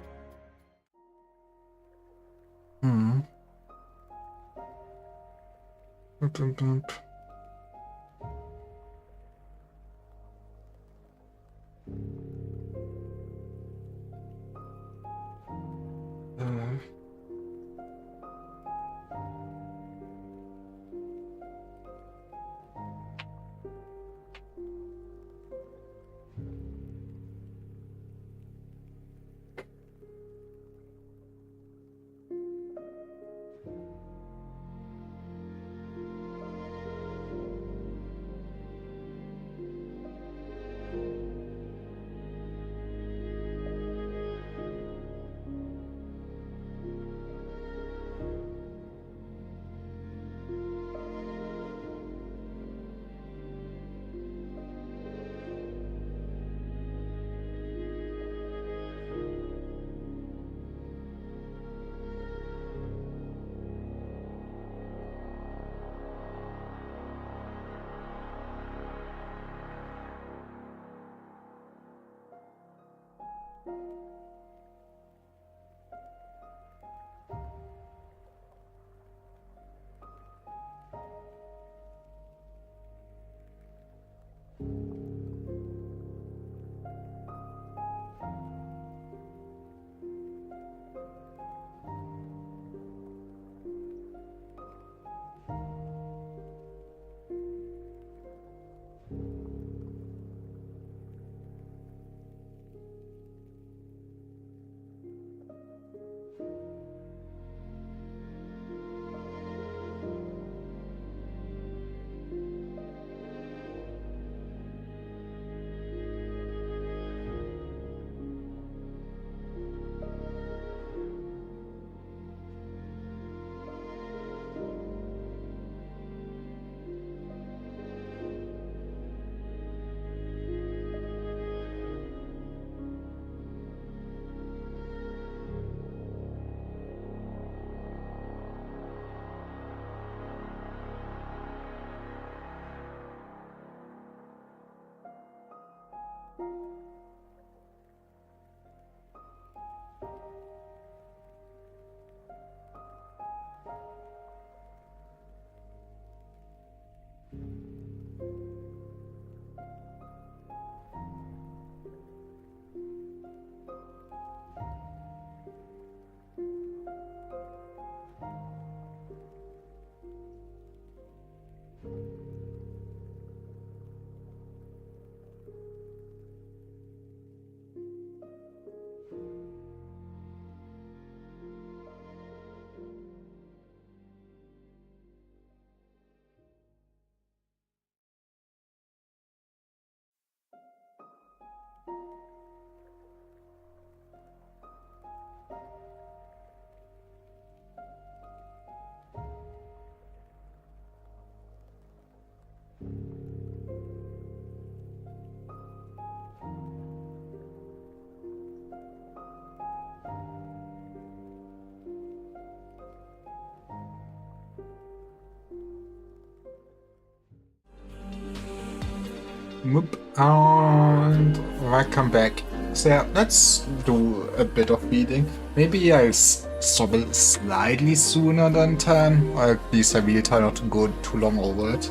Whoop, and welcome back. So yeah, let's do a bit of reading. Maybe I'll stop it slightly sooner than 10, or at least I will try not to go too long over it.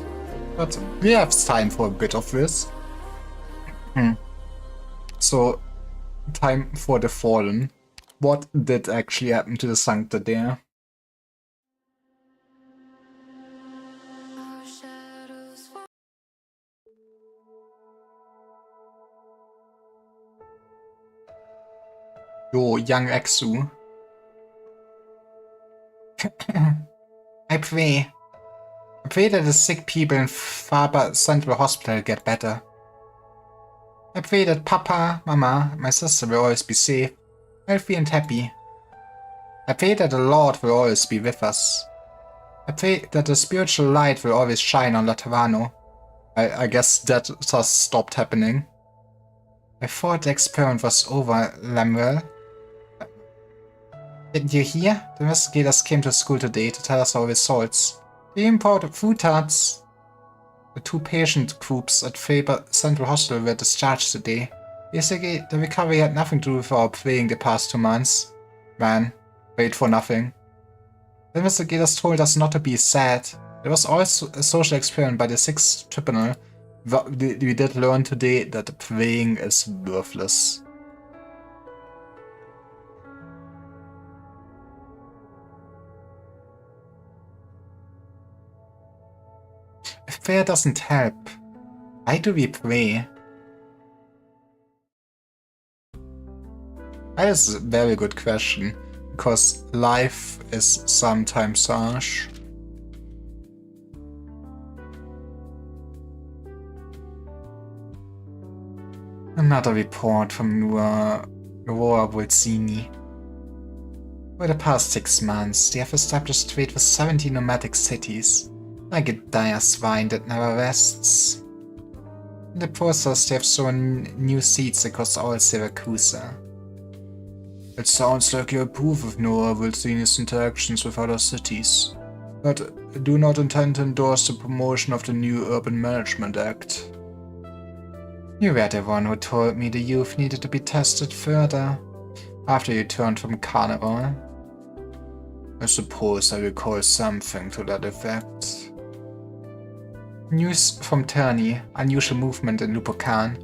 But we have time for a bit of this. So, time for the Fallen. What did actually happen to the Sancta there? Yo, young Exu. I pray that the sick people in Faber Central Hospital get better. I pray that Papa, Mama, my sister will always be safe, healthy and happy. I pray that the Lord will always be with us. I pray that the spiritual light will always shine on Laterano. I guess that just stopped happening. I thought the experiment was over, Lemuel. Didn't you hear? The investigators came to school today to tell us our results. They imported food tarts. The 2 patient groups at Faber Central Hospital were discharged today. Basically, the recovery had nothing to do with our playing the past 2 months. Man, wait for nothing. The investigators told us not to be sad. It was also a social experiment by the 6th Tribunal. We did learn today that the playing is worthless. If prayer doesn't help, why do we pray? That is a very good question, because life is sometimes harsh. Another report from Aurora Volzini. For the past 6 months, they have established trade with 70 nomadic cities, like a dire swine that never rests. In the process, they have sown new seeds across all Siracusa. It sounds like you approve of Nora Volzini's interactions with other cities, but do not intend to endorse the promotion of the new Urban Management Act. You were the one who told me the youth needed to be tested further after you returned from Carnival. I suppose I recall something to that effect. News from Terni, unusual movement in Lupocan.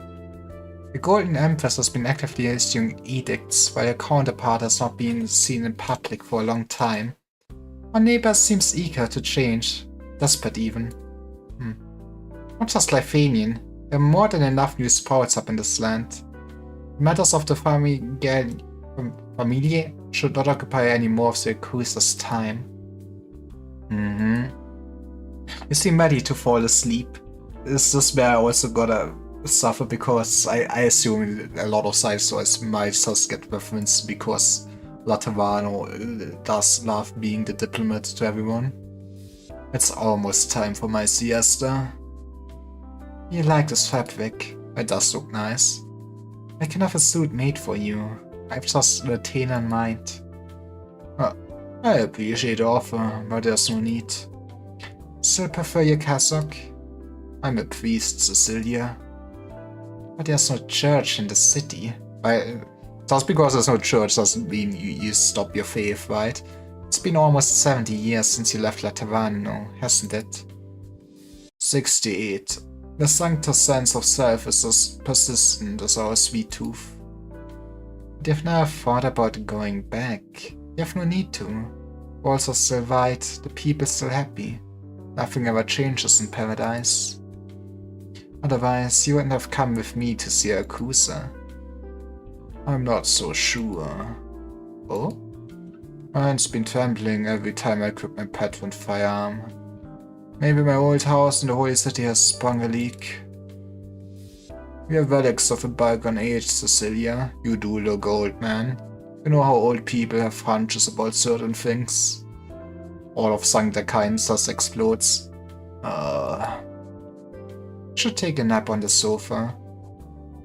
The Golden Empress has been actively issuing edicts while her counterpart has not been seen in public for a long time. Our neighbor seems eager to change, desperate even. Not just Lithanian, there are more than enough new sprouts up in this land. Matters of the familie should not occupy any more of the Yakuza's time. You seem ready to fall asleep. Is this where I also gotta suffer because I assume a lot of side stories might just get referenced because Latavano does love being the diplomat to everyone. It's almost time for my siesta. You like this fabric. It does look nice. I can have a suit made for you. I've just a tailor in mind. I appreciate the offer, but there's no need. Still prefer your cassock? I'm a priest, Cecilia. But there's no church in the city. Just because there's no church doesn't mean you stop your faith, right? It's been almost 70 years since you left Latavano, hasn't it? 68. The sanctus sense of self is as persistent as our sweet tooth. But you've never thought about going back. You have no need to. Walls are still white, the people still happy. Nothing ever changes in paradise. Otherwise, you wouldn't have come with me to see Yakuza. I'm not so sure. Oh? Mine's been trembling every time I equip my patron firearm. Maybe my old house in the Holy City has sprung a leak. We are relics of a bygone age, Cecilia. You do look old, man. You know how old people have hunches about certain things. All of their kind just explodes. Should take a nap on the sofa.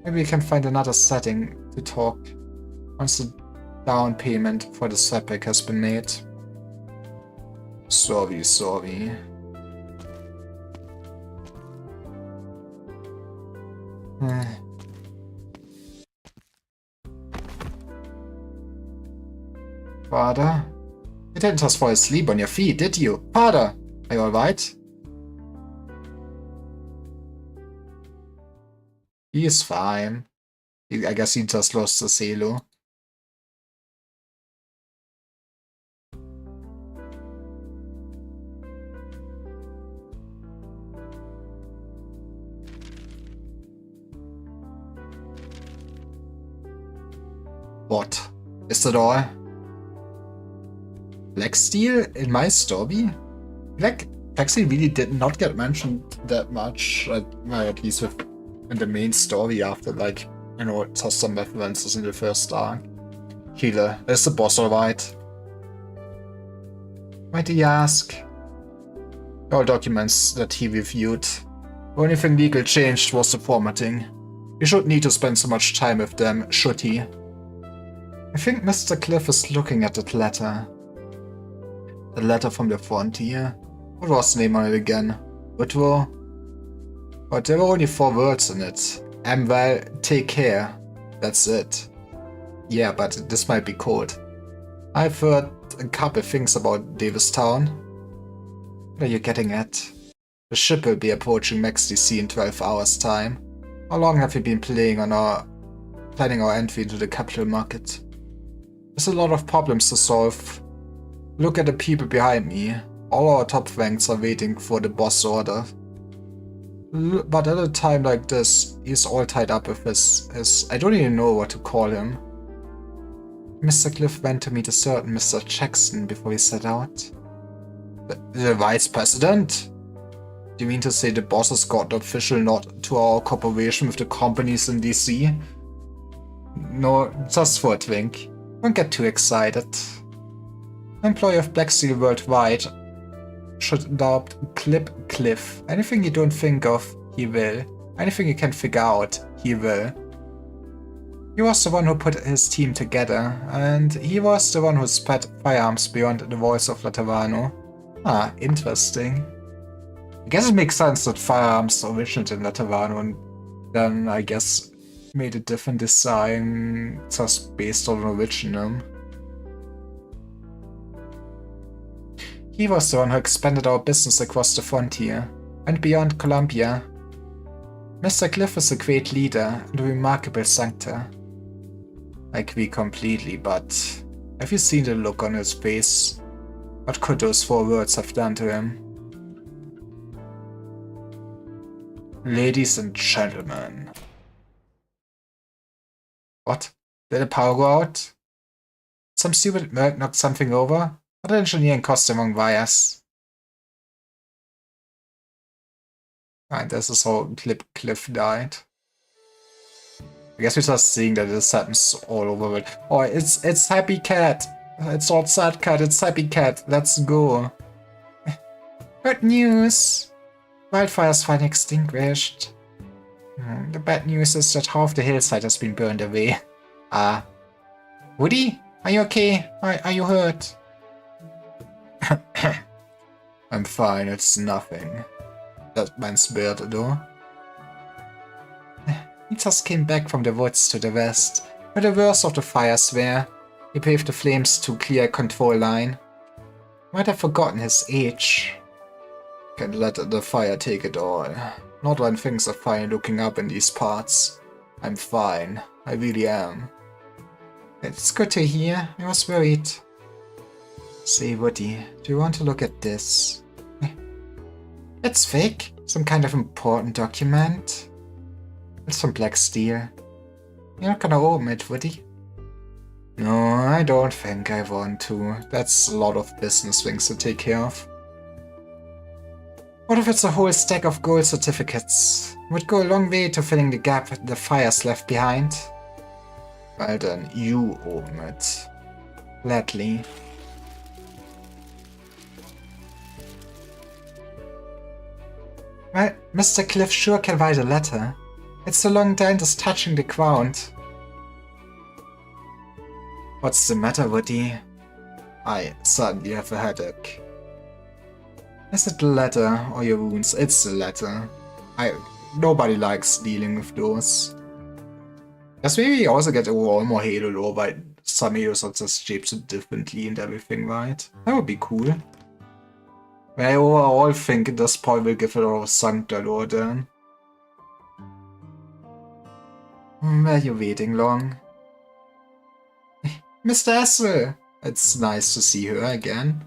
Maybe we can find another setting to talk once the down payment for the Sepik has been made. Sorry. Father? You didn't just fall asleep on your feet, did you? Father! Are you alright? He is fine. I guess he just lost the Celo. What? Is that all? Blacksteel in my story? Blacksteel really did not get mentioned that much, at least in the main story after, just some references in the first arc. Healer, is the boss alright? Why do you ask? All documents that he reviewed. The only thing legal changed was the formatting. He shouldn't need to spend so much time with them, should he? I think Mr. Cliff is looking at that letter. The letter from the frontier? What was the name on it again? Woodrow? But there were only 4 words in it. Well, take care. That's it. Yeah, but this might be cold. I've heard a couple things about Davistown. What are you getting at? The ship will be approaching Max DC in 12 hours time. How long have you been planning our entry into the capital market? There's a lot of problems to solve. Look at the people behind me. All our top ranks are waiting for the boss order. But at a time like this, he's all tied up with his I don't even know what to call him. Mr. Cliff went to meet a certain Mr. Jackson before he set out. The Vice President? Do you mean to say the boss has got the official nod to our cooperation with the companies in DC? No, just for a twink. Don't get too excited. An employee of Black Steel Worldwide should adopt Cliff. Anything you don't think of, he will. Anything you can figure out, he will. He was the one who put his team together, and he was the one who spread firearms beyond the walls of Laterano. Ah, interesting. I guess it makes sense that firearms originated in Laterano and then, I guess, made a different design just based on the original. He was the one who expanded our business across the frontier and beyond Columbia. Mr. Cliff is a great leader and a remarkable sanctor. I agree completely, but have you seen the look on his face? What could those 4 words have done to him? Ladies and gentlemen. What? Did the power go out? Some stupid Merc knocked something over? What engineering cost among wires? And this is how Cliff died. I guess we're just seeing that this happens all over it. Oh, it's Happy Cat. It's not Sad Cat, it's Happy Cat. Let's go. Good news. Wildfire's finally extinguished. The bad news is that half the hillside has been burned away. Woody? Are you okay? Are you hurt? I'm fine, it's nothing. That man's bird, though. He just came back from the woods to the west, where the worst of the fires were. He paved the flames to clear a control line. Might have forgotten his age. Can't let the fire take it all. Not when things are fine looking up in these parts. I'm fine. I really am. It's good to hear. I was worried. Say, Woody, do you want to look at this? It's fake. Some kind of important document. It's from Black Steel. You're not gonna open it, Woody? No, I don't think I want to. That's a lot of business things to take care of. What if it's a whole stack of gold certificates? It would go a long way to filling the gap the fires left behind. Well then, you open it. Gladly. Well, Mr. Cliff sure can write a letter. It's so long down just touching the ground. What's the matter, Woody? I suddenly have a headache. Is it the letter or your wounds? It's the letter. Nobody likes dealing with those. Guess maybe you also get overall more Halo lore, but some heroes are just shaped differently and everything, right? That would be cool. But I overall think this part will give it a lot of Sancta lore then. Were you waiting long? Mr. Essel! It's nice to see her again.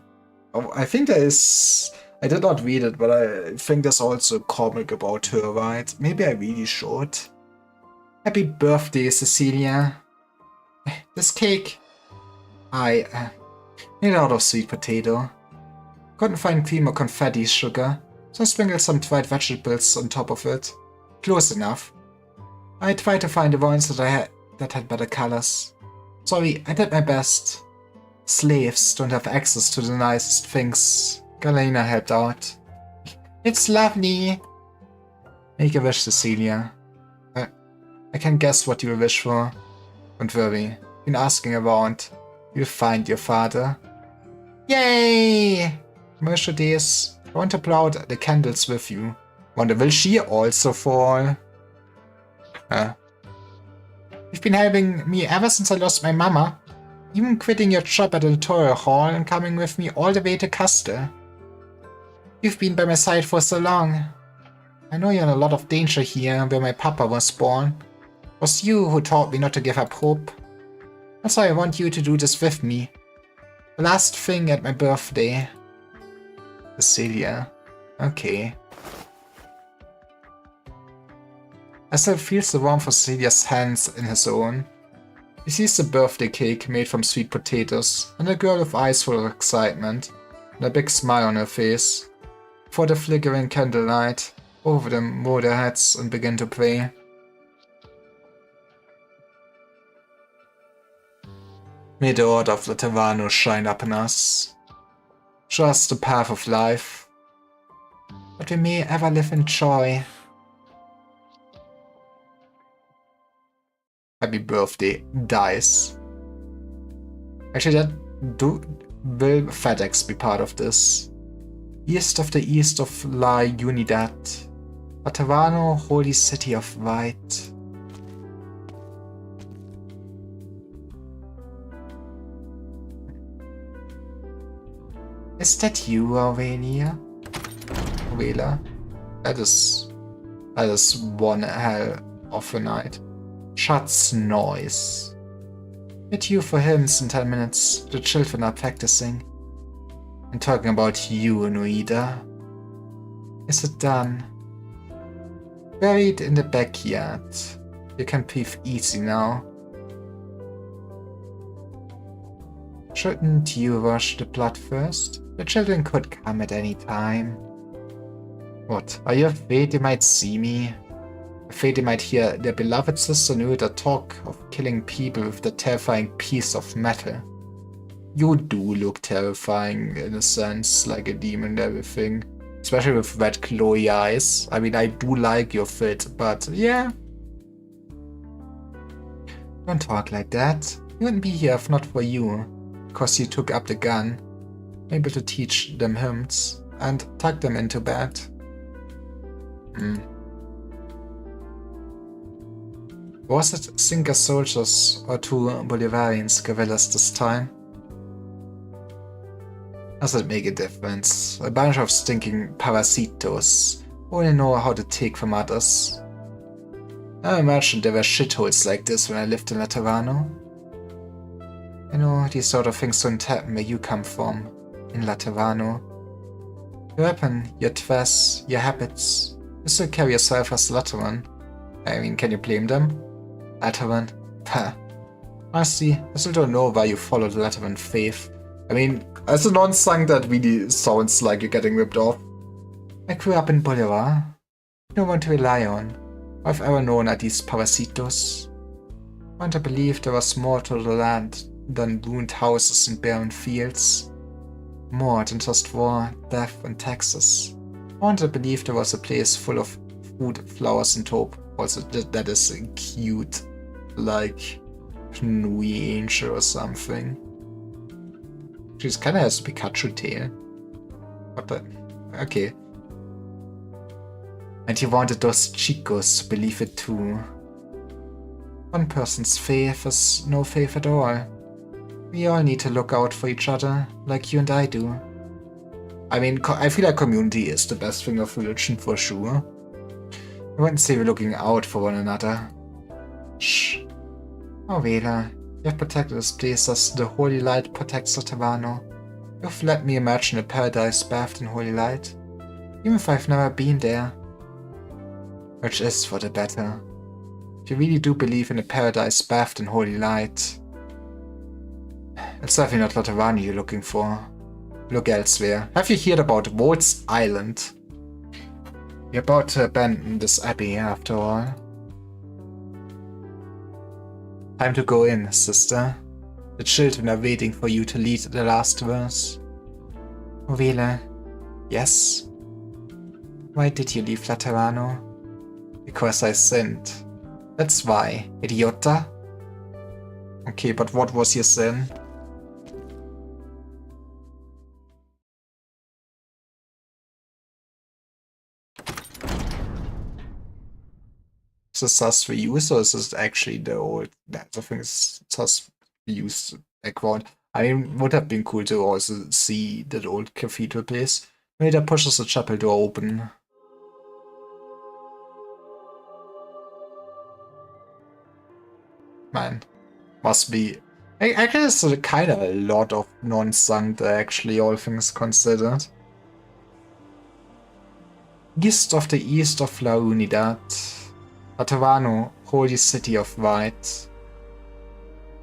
Oh, I think there is... I did not read it, but I think there's also a comic about her, right? Maybe I really should. Happy birthday, Cecilia. This cake... I made out of sweet potato. Couldn't find cream or confetti sugar, so I sprinkled some dried vegetables on top of it. Close enough. I tried to find the ones that had better colors. Sorry, I did my best. Slaves don't have access to the nicest things. Galena helped out. It's lovely. Make a wish, Cecilia. I can guess what you wish for. Don't worry. Been asking around. You'll find your father. Yay! Mercedes, I want to blow out the candles with you. Wonder, will she also fall? Huh? You've been helping me ever since I lost my mama. Even quitting your job at the tutorial hall and coming with me all the way to Castle. You've been by my side for so long. I know you're in a lot of danger here where my papa was born. It was you who taught me not to give up hope. That's why I want you to do this with me. The last thing at my birthday. Cecilia. Okay. Estelle feels the warmth of Cecilia's hands in his own. He sees the birthday cake made from sweet potatoes, and a girl with eyes full of excitement, and a big smile on her face. For the flickering candlelight, both of them bow their heads and begin to pray. May the order of the Tavano shine upon us. Show us the path of life, that we may ever live in joy. Happy birthday, Dice. Actually, will FedEx be part of this? East of the east of La Unidad, Tavano, holy city of white. Is that you, Aurelia? Aurelia? That is one hell of a night. Shuts noise. Meet you for hymns in 10 minutes. The children are practicing. I'm talking about you, Noida. Is it done? Buried in the backyard. You can breathe easy now. Shouldn't you wash the blood first? The children could come at any time. What? Are you afraid they might see me? Afraid they might hear their beloved sister Noida talk of killing people with the terrifying piece of metal? You do look terrifying in a sense, like a demon and everything. Especially with red glowy eyes. I mean, I do like your fit, but yeah. Don't talk like that. You wouldn't be here if not for you. Because you took up the gun. Able to teach them hymns and tuck them into bed. Was it Sinker soldiers or 2 Bolivarians guerrillas this time? Does it make a difference? A bunch of stinking parasitos who only know how to take from others. I imagine there were shitholes like this when I lived in Laterano. I know these sort of things don't happen where you come from, in Laterano. Your weapon, your dress, your habits, you still carry yourself as Lateran. I mean, can you blame them? Lateran? Pah. Honestly, I still don't know why you follow the Lateran faith. I mean, as a non-sung, that really sounds like you're getting ripped off. I grew up in Bolivar. No one to rely on. All I've ever known are these parasitos. I want to believe there was more to the land than ruined houses and barren fields. More than just war, death, and taxes. I want to believe there was a place full of food, flowers, and hope. Also, that is cute, like Nui Angel or something. She's kind of has a Pikachu tail. What the? Okay. And he wanted those chicos to believe it too. One person's faith is no faith at all. We all need to look out for each other, like you and I do. I mean, I feel like community is the best thing of religion for sure. I wouldn't say we're looking out for one another. Shh. Oh, Vela, you have protected this place as the holy light protects Otavano. You've let me imagine a paradise bathed in holy light, even if I've never been there. Which is for the better. If you really do believe in a paradise bathed in holy light, it's definitely not Laterani you're looking for. Look elsewhere. Have you heard about Waltz Island? You're about to abandon this abbey after all. Time to go in, sister. The children are waiting for you to lead the last verse. Ovela, yes? Why did you leave Laterano? Because I sinned. That's why, idiota. Okay, but what was your sin? the SAS we use, or is this actually the old? I think it's SAS we used background. I mean, would have been cool to also see that old cathedral place. Maybe that pushes the chapel door open. Man, must be. I guess there's kind of a lot of non-Sancta actually, all things considered. East of the east of La Unidad, Latavano, holy city of white.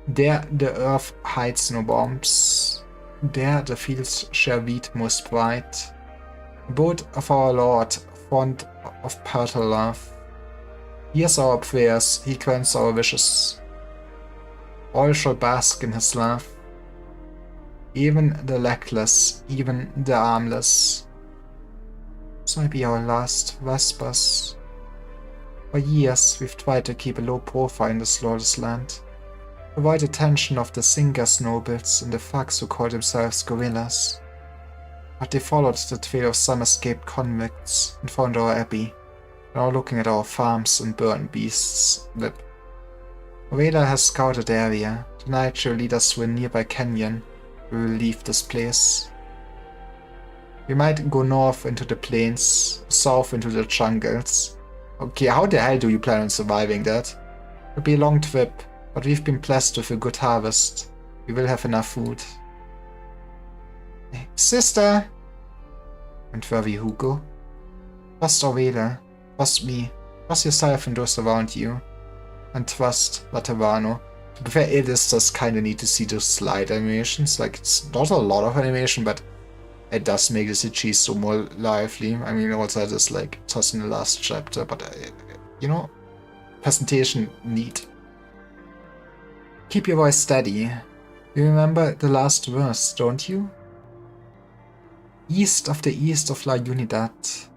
There the earth hides no bombs. There the fields share wheat most bright. Abode of our Lord, font of parental love. Hears our prayers, he grants our wishes. All shall bask in his love. Even the legless, even the armless. This might be our last Vespers. For years we've tried to keep a low profile in this lawless land. Avoid attention of the Singers nobles and the thugs who call themselves guerrillas. But they followed the trail of some escaped convicts and found our abbey, now looking at our farms and burnt beasts' lip. Vela has scouted the area. Tonight she'll lead us to a nearby canyon. We will leave this place. We might go north into the plains, south into the jungles. Okay, how the hell do you plan on surviving that? It'll be a long trip, but we've been blessed with a good harvest. We will have enough food. Hey, sister! And where we Hugo? Trust Orvela. Trust me. Trust yourself and those around you. And trust Latavano. To be fair, it is just kinda neat to see those slide animations. Like, it's not a lot of animation, but it does make the CG so more lively. I mean, also this like just in the last chapter, but you know, presentation neat. Keep your voice steady. You remember the last verse, don't you? East of the east of La Unidad,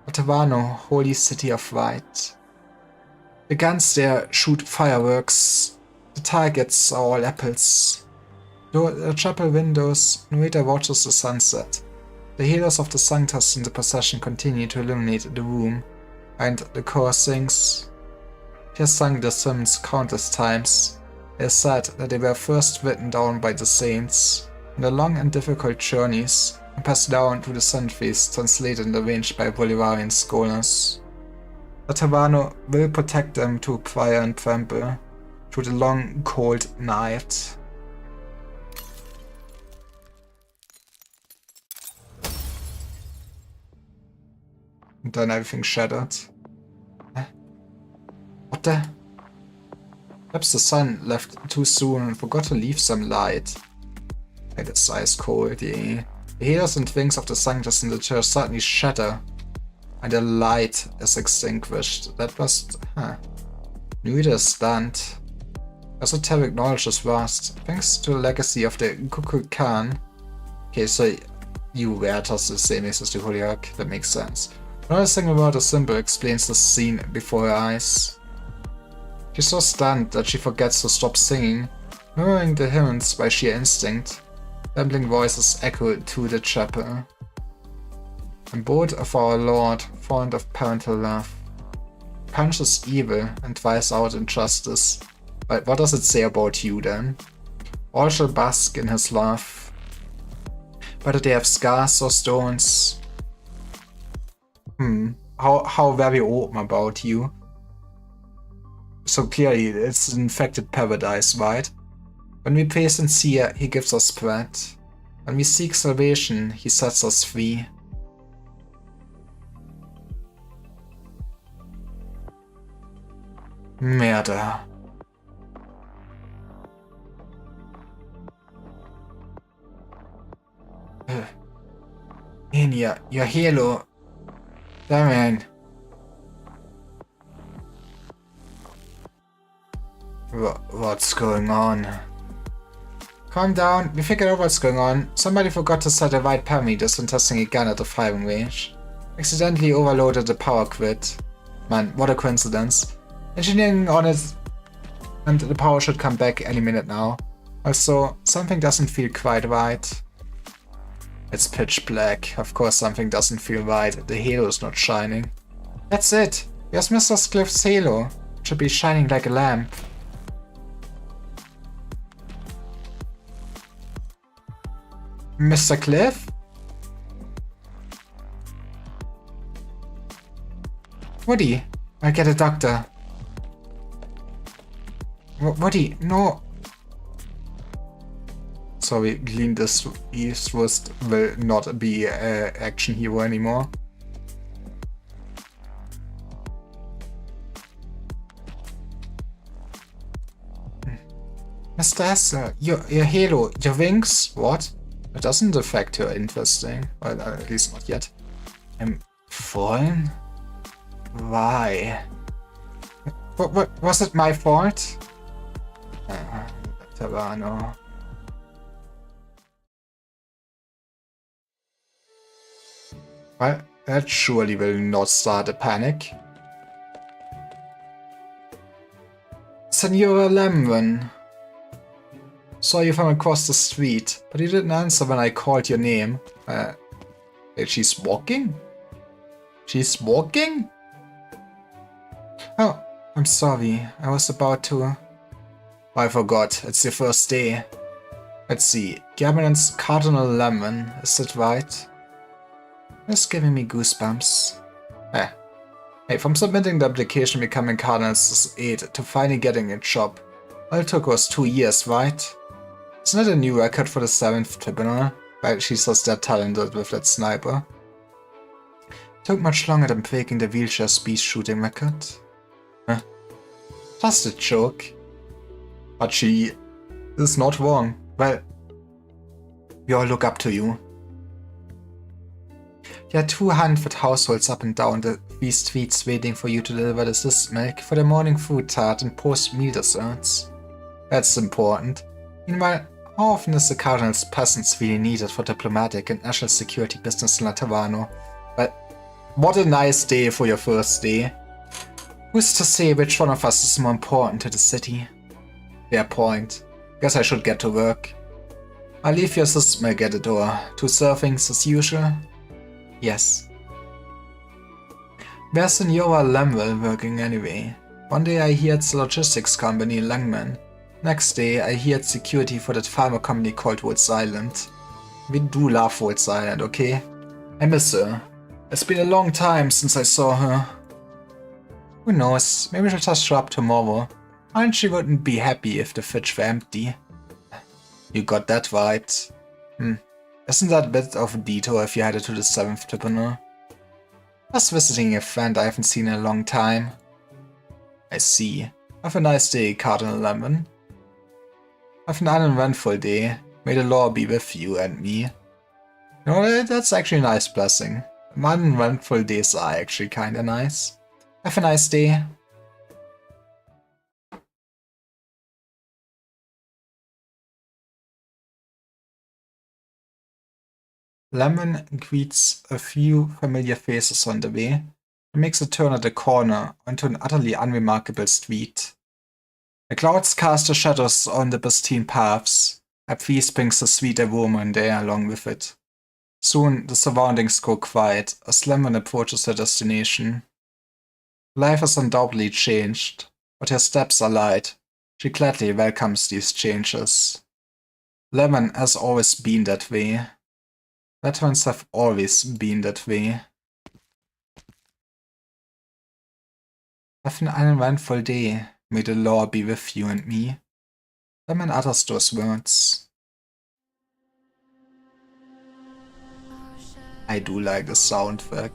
Latavano, holy city of white. The guns there shoot fireworks. The targets are all apples. Through the chapel windows, Nuita watches the sunset. The healers of the Sanctus in the procession continue to illuminate the room, and the chorus sings. He has sung the hymns countless times. It is said that they were first written down by the saints on the long and difficult journeys and passed down through the centuries, translated and arranged by Bolivarian scholars. Latavano will protect them through prayer and trample, through the long, cold night. And then everything shattered. Huh? What the? Perhaps the sun left too soon and forgot to leave some light. It is ice cold, yeah. The healers and wings of the Sanctus in the church suddenly shatter, and the light is extinguished. That was... Nuida is stunned. Esoteric knowledge is vast, thanks to the legacy of the Kukulkan. Okay, so you Veritas is the same as the Holy Ark, that makes sense. Another thing about the symbol explains the scene before her eyes. She's so stunned that she forgets to stop singing, murmuring the hymns by sheer instinct. Rambling voices echo through the chapel. Abode of our Lord, font of parental love. Punishes evil and drives out injustice. But what does it say about you then? All shall bask in his love. Whether they have scars or stones. How very open about you. So clearly it's an infected paradise, right? When we pray sincere, he gives us bread. When we seek salvation, he sets us free. Murder. Enya, your halo. Damn. What's going on? Calm down, we figured out what's going on. Somebody forgot to set the right parameters when testing a gun at the firing range. Accidentally overloaded the power grid. Man, what a coincidence. Engineering on it, and the power should come back any minute now. Also, something doesn't feel quite right. It's pitch black. Of course something doesn't feel right. The halo is not shining. That's it. Where's Mr. Cliff's halo? should be shining like a lamp. Mr. Cliff? Woody, I'll get a doctor. Woody, no. Sorry, Clint Eastwood will not be an action hero anymore. Mr. Esther, your halo, your wings? What? It doesn't affect her, interesting. Well, at least not yet. I'm fallen? Why? What was it my fault? Tavano. Well, that surely will not start a panic. Senora Lemon. Saw you from across the street, but you didn't answer when I called your name. She's walking? She's walking? Oh, I'm sorry. I was about to... I forgot. It's your first day. Let's see. Gabinet's Cardinal Lemon. Is that right? It's giving me goosebumps. Hey, from submitting the application becoming Cardinal's aide to finally getting a job. All it took was 2 years, right? Isn't that a new record for the 7th Tribunal? Right, she's just that talented with that sniper. Took much longer than breaking the wheelchair speed shooting record. Huh? Just a joke. But she is not wrong. Well, we all look up to you. There are 200 households up and down these streets waiting for you to deliver the cyst milk for the morning food tart and post-meal desserts. That's important. Meanwhile, how often is the Cardinal's presence really needed for diplomatic and national security business in Latavano? But what a nice day for your first day. Who's to say which one of us is more important to the city? Fair point. Guess I should get to work. I'll leave your cyst milk at the door. 2 servings as usual? Yes. Where's Senora Lamwell working anyway? One day I hear it's a logistics company in Langman. Next day I hear it's security for that pharma company called Woods Island. We do love Woods Island, okay? I miss her. It's been a long time since I saw her. Who knows, maybe she'll just show up tomorrow. And she wouldn't be happy if the fridge were empty. You got that right. Isn't that a bit of a detour if you headed to the 7th Tribunal? Just visiting a friend I haven't seen in a long time. I see. Have a nice day, Cardinal Lemon. Have an uneventful day. May the law be with you and me. You know, that's actually a nice blessing. Uneventful days are actually kinda nice. Have a nice day. Lemon greets a few familiar faces on the way and makes a turn at the corner onto an utterly unremarkable street. The clouds cast their shadows on the pristine paths. A breeze brings a sweet aroma in the air along with it. Soon the surroundings go quiet as Lemon approaches her destination. Life has undoubtedly changed, but her steps are light. She gladly welcomes these changes. Lemon has always been that way. Veterans have always been that way. Have an uneventful day. May the law be with you and me. Lemon utters those words. I do like the soundtrack.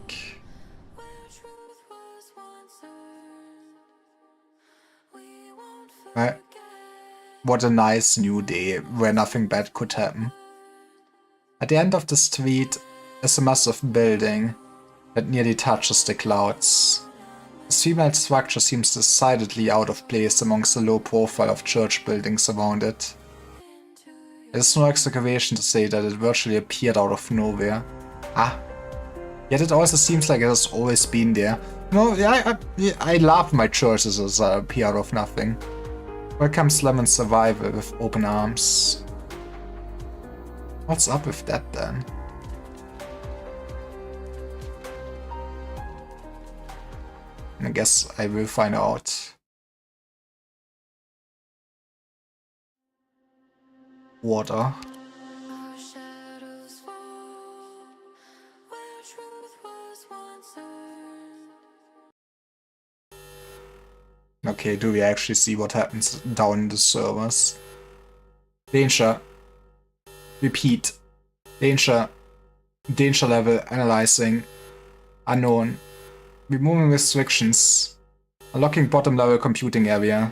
What a nice new day where nothing bad could happen. At the end of the street is a massive building that nearly touches the clouds. The streamlined structure seems decidedly out of place amongst the low profile of church buildings around it. It is no exaggeration to say that it virtually appeared out of nowhere. Yet it also seems like it has always been there. No, I love my churches as appear out of nothing. Welcomes Lemon's survival with open arms. What's up with that then? I guess I will find out. water. Okay, do we actually see what happens down in the servers? Danger. Repeat. Danger. Danger level. Analyzing. Unknown. Removing restrictions. Unlocking bottom level computing area.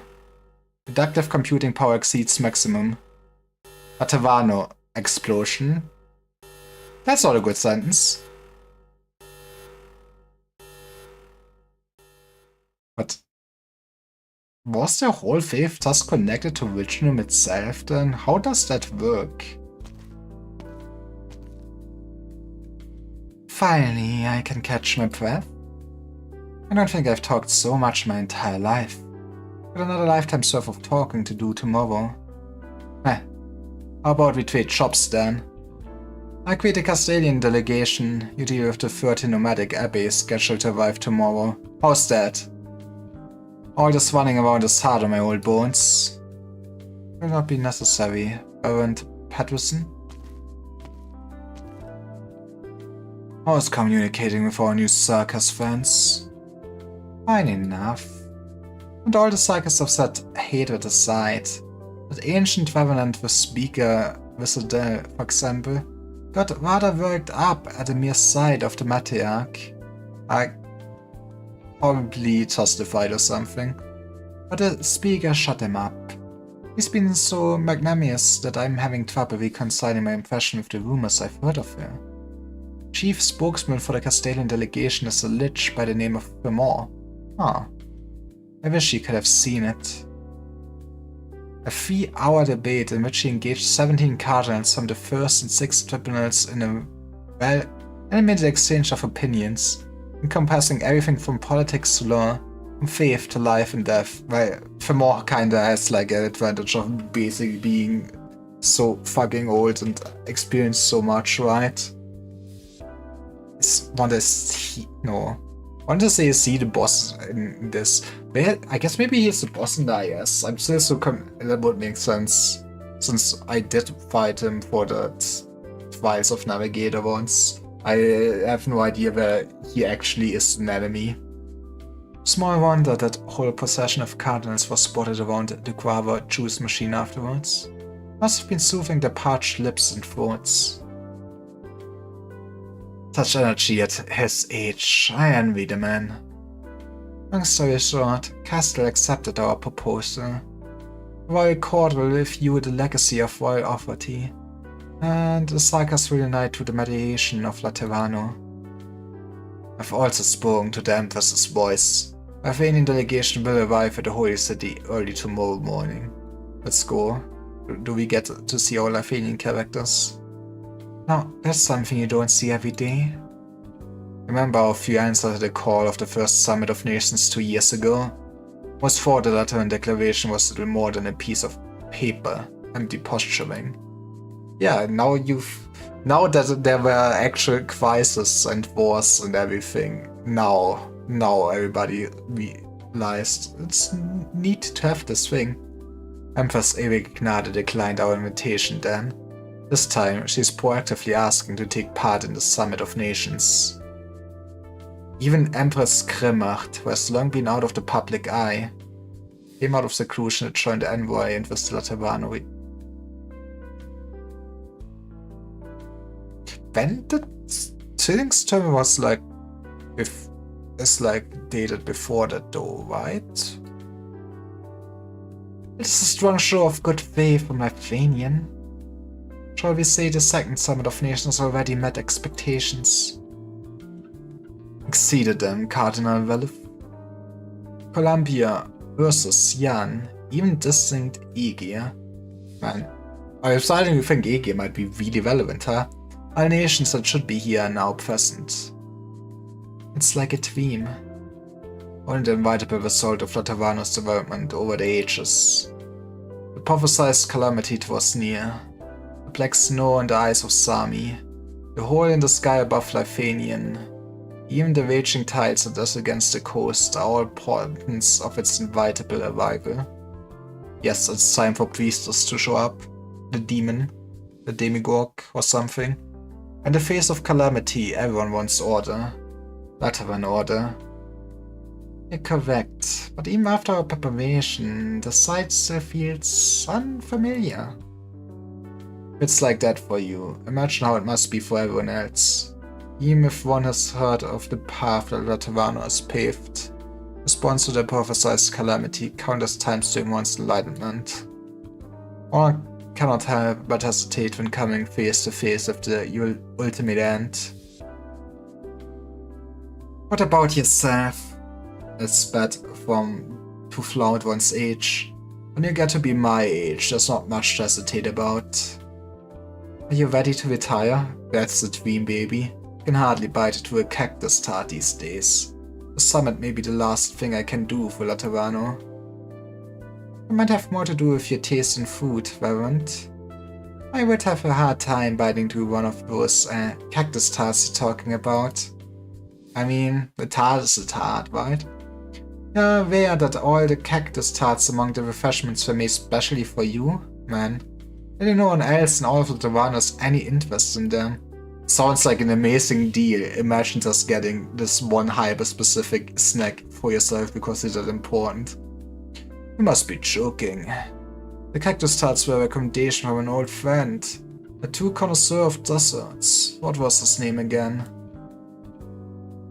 Deductive computing power exceeds maximum. Latavano. Explosion. That's not a good sentence. But was the whole faith thus connected to Witchnum itself then? How does that work? Finally, I can catch my breath. I don't think I've talked so much my entire life. Got another lifetime's worth of talking to do tomorrow. How about we trade shops then? I quit the Castalian delegation. You deal with the 30 nomadic abbeys scheduled to arrive tomorrow. How's that? All this running around is hard on my old bones. Will not be necessary, Baron Patterson. How's communicating with our new circus friends? Fine enough. And all the circus have set hatred aside. That ancient revenant with Speaker Whistle, for example, got rather worked up at the mere sight of the matriarch. Probably justified or something. But the speaker shut him up. He's been so magnanimous that I'm having trouble reconciling my impression with the rumors I've heard of her. Chief spokesman for the Castalian delegation is a lich by the name of Fremont. I wish you could have seen it. A 3-hour debate in which he engaged 17 cardinals from the first and sixth tribunals in a well-animated exchange of opinions, encompassing everything from politics to law, from faith to life and death. Well, Fremont kinda has like an advantage of basically being so fucking old and experienced so much, right? Want to say is he the boss in this? But I guess maybe he's the boss in the IS. I'm still so that would make sense, since I did fight him for the Trials of Navigator once. I have no idea where he actually is an enemy. Small wonder that whole procession of cardinals was spotted around the Guava juice machine afterwards. Must have been soothing their parched lips and throats. Such energy at his age, I envy the man. Long story short, Castle accepted our proposal. Royal Court will review the legacy of Royal Authority, and the circus will unite to the mediation of Laterano. I've also spoken to the Empress's voice. My Athenian delegation will arrive at the Holy City early tomorrow morning. Let's go. Do we get to see all Athenian characters? Now, that's something you don't see every day. Remember how few answered the call of the first Summit of Nations 2 years ago? Most thought the Lateran Declaration was little more than a piece of paper, empty posturing. Yeah, now that there were actual crises and wars and everything, now everybody realized it's neat to have this thing. Empress Ewig Gnade declined our invitation then. This time, she's proactively asking to take part in the Summit of Nations. Even Empress Kremacht, who has long been out of the public eye, came out of seclusion to join the envoy and with Laterano. When the Tilling's term was like, is like dated before that though, right? It's a strong show of good faith from Athenian. Shall we say the second Summit of Nations already met expectations? Exceeded them, Cardinal Velif. Columbia versus Jan, even distinct Aegir. Man, I'm starting to think Aegir might be really relevant, huh? All nations that should be here are now present. It's like a dream. Only the inevitable result of Laterano's development over the ages. The prophesied calamity was near. The black snow in the eyes of Sami, the hole in the sky above Lithanian, even the raging tides that us against the coast are all portents of its inevitable arrival. Yes, it's time for priestess to show up. the demon, the demigorg or something. In the face of calamity, everyone wants order. Latavan order. You're correct, but even after our preparation, the sight still feels unfamiliar. It's like that for you. Imagine how it must be for everyone else. Even if one has heard of the path that Latavano has paved. Response to the prophesied calamity countless times during one's enlightenment. One cannot help but hesitate when coming face to face with the ultimate end. What about yourself? It's bad to flaunt one's age. When you get to be my age, there's not much to hesitate about. Are you ready to retire? That's the dream, baby. You can hardly bite into a cactus tart these days. The summit may be the last thing I can do for Latavano. I might have more to do with your taste in food, Varant. I would have a hard time biting into one of those cactus tarts you're talking about. I mean, the tart is a tart, right? You're aware that all the cactus tarts among the refreshments were made specially for you, man. And no one else in all of Latavano has any interest in them. Sounds like an amazing deal. Imagine just getting this one hyper-specific snack for yourself because it's that important. You must be joking. The cactus tarts were a recommendation from an old friend. A true connoisseur of desserts. What was his name again?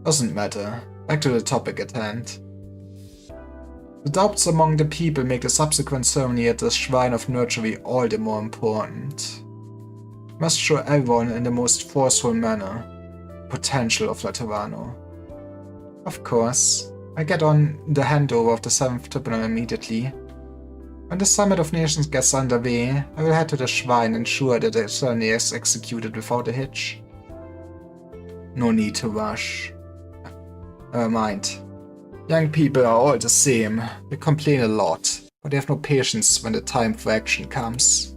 Doesn't matter. Back to the topic at hand. The doubts among the people make the subsequent ceremony at the Shrine of Nurtury all the more important. Must show everyone in the most forceful manner the potential of Latavano. Of course, I get on the handover of the 7th Tribunal immediately. When the Summit of Nations gets underway, I will head to the shrine and ensure that the ceremony is executed without a hitch. No need to rush. Never mind. Young people are all the same. They complain a lot, but they have no patience when the time for action comes.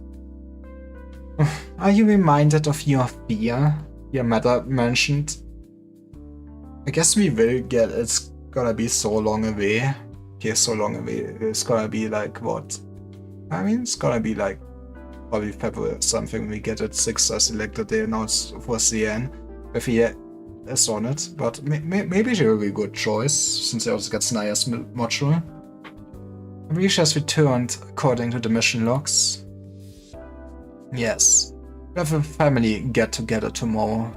Are you reminded of your fear your mother mentioned? I guess we will get it's gonna be so long away. Okay, so long away. It's gonna be like what? I mean, it's gonna be like probably February or something when we get it 6 as elected. They announced for CN. If he is on it, but maybe she will be a good choice since he also gets Naya's module. Risha has returned according to the mission logs. Yes, we have a family get together tomorrow.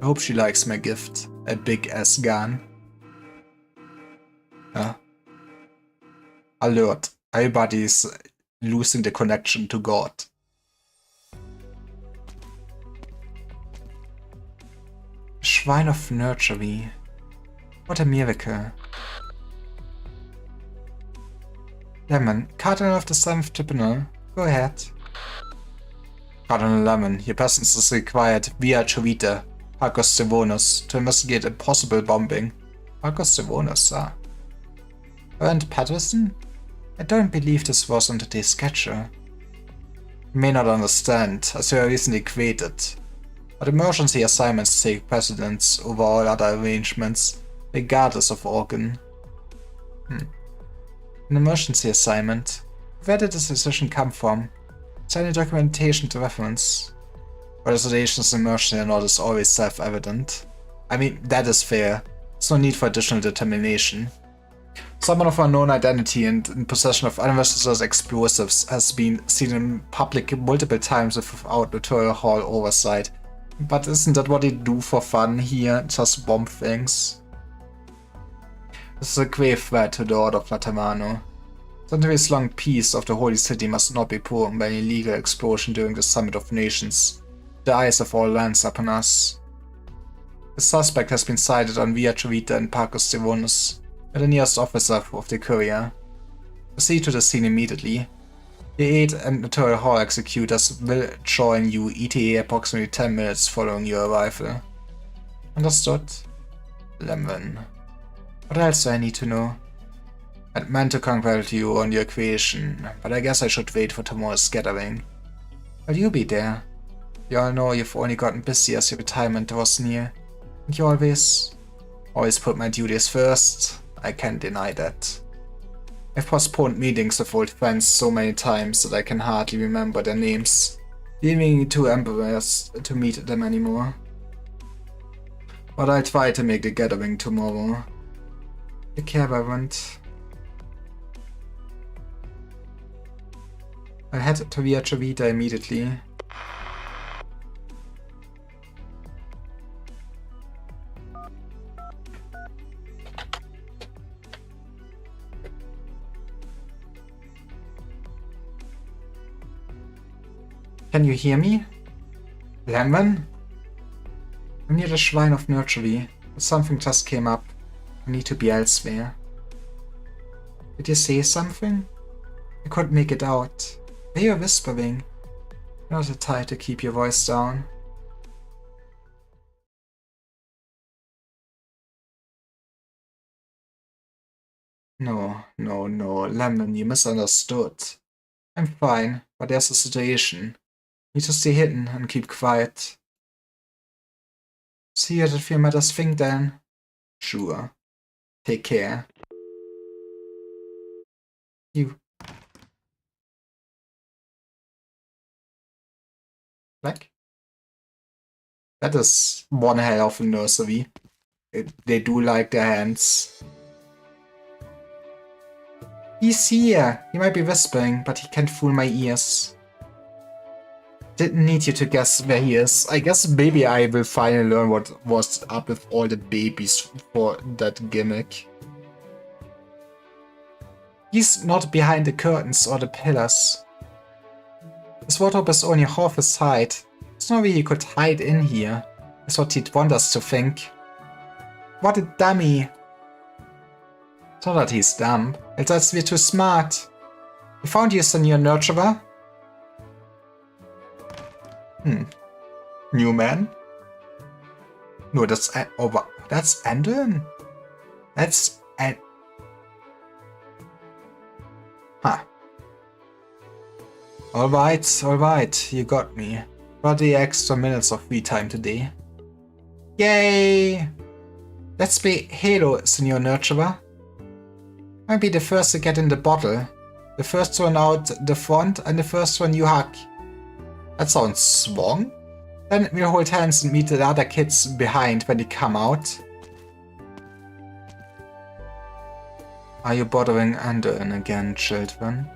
I hope she likes my gift, a big ass gun. Alert, everybody's losing the connection to God. Shrine of Nurtury. What a miracle. Lemon, Cardinal of the 7th Tribunal, go ahead. Cardinal Lemon, your presence is required via Chovita, Pacos Sevonus, to investigate a possible bombing. Pacos Sevonus, sir. And Patterson? I don't believe this was on today's schedule. You may not understand, as you are recently created. But emergency assignments take precedence over all other arrangements, regardless of organ. An emergency assignment? Where did this decision come from? Is there any documentation to reference? But the situations in emergency are not as always self-evident. I mean, that is fair. There's no need for additional determination. Someone of unknown identity and in possession of unnecessary explosives has been seen in public multiple times without Notorial Hall oversight. But isn't that what they do for fun here? Just bomb things? This is a grave threat to the Order of Latavano. Centuries-long peace of the Holy City must not be broken by an illegal explosion during the Summit of Nations. The eyes of all lands upon us. The suspect has been sighted on Via Chovita and Pacos Sevonus, by the nearest officer of the Curia. Proceed to the scene immediately. The 8 and Notorial Hall executors will join you ETA approximately 10 minutes following your arrival. Understood? Lemon. What else do I need to know? I'd meant to congratulate you on your creation, but I guess I should wait for tomorrow's gathering. Will you be there? You all know you've only gotten busy as your retirement draws near. And you always put my duties first. I can't deny that. I've postponed meetings with old friends so many times that I can hardly remember their names. leaving two emperors to meet them anymore. But I'll try to make the gathering tomorrow. Take care, Reverend. I'll head to Via Chavita immediately. Can you hear me? Lemon? I'm near the Shrine of Nurtury, but something just came up. I need to be elsewhere. Did you say something? I couldn't make it out. I hear whispering. Not a time to keep your voice down. No, Lemon, you misunderstood. I'm fine, but there's a situation. Need to stay hidden and keep quiet. See you at Fear Matters Think then. Sure. Take care. You. Like? That is one hell of a nursery. They do like their hands. He's here! He might be whispering, but he can't fool my ears. Didn't need you to guess where he is. I guess maybe I will finally learn what was up with all the babies for that gimmick. He's not behind the curtains or the pillars. His wardrobe is only half his height. There's no way he could hide in here. That's what he'd want us to think. What a dummy! It's not that he's dumb, it's that we're too smart. We found you, Senor Nurturer. New man? No, that's that's Anduin? That's Huh. Alright, you got me. 30 extra minutes of free time today. Yay! Let's play Halo, Senor Nurturer. Might be the first to get in the bottle. The first one out the front and the first one you hug. That sounds swung. Then we'll hold hands and meet the other kids behind when they come out. Are you bothering Anduin again, children?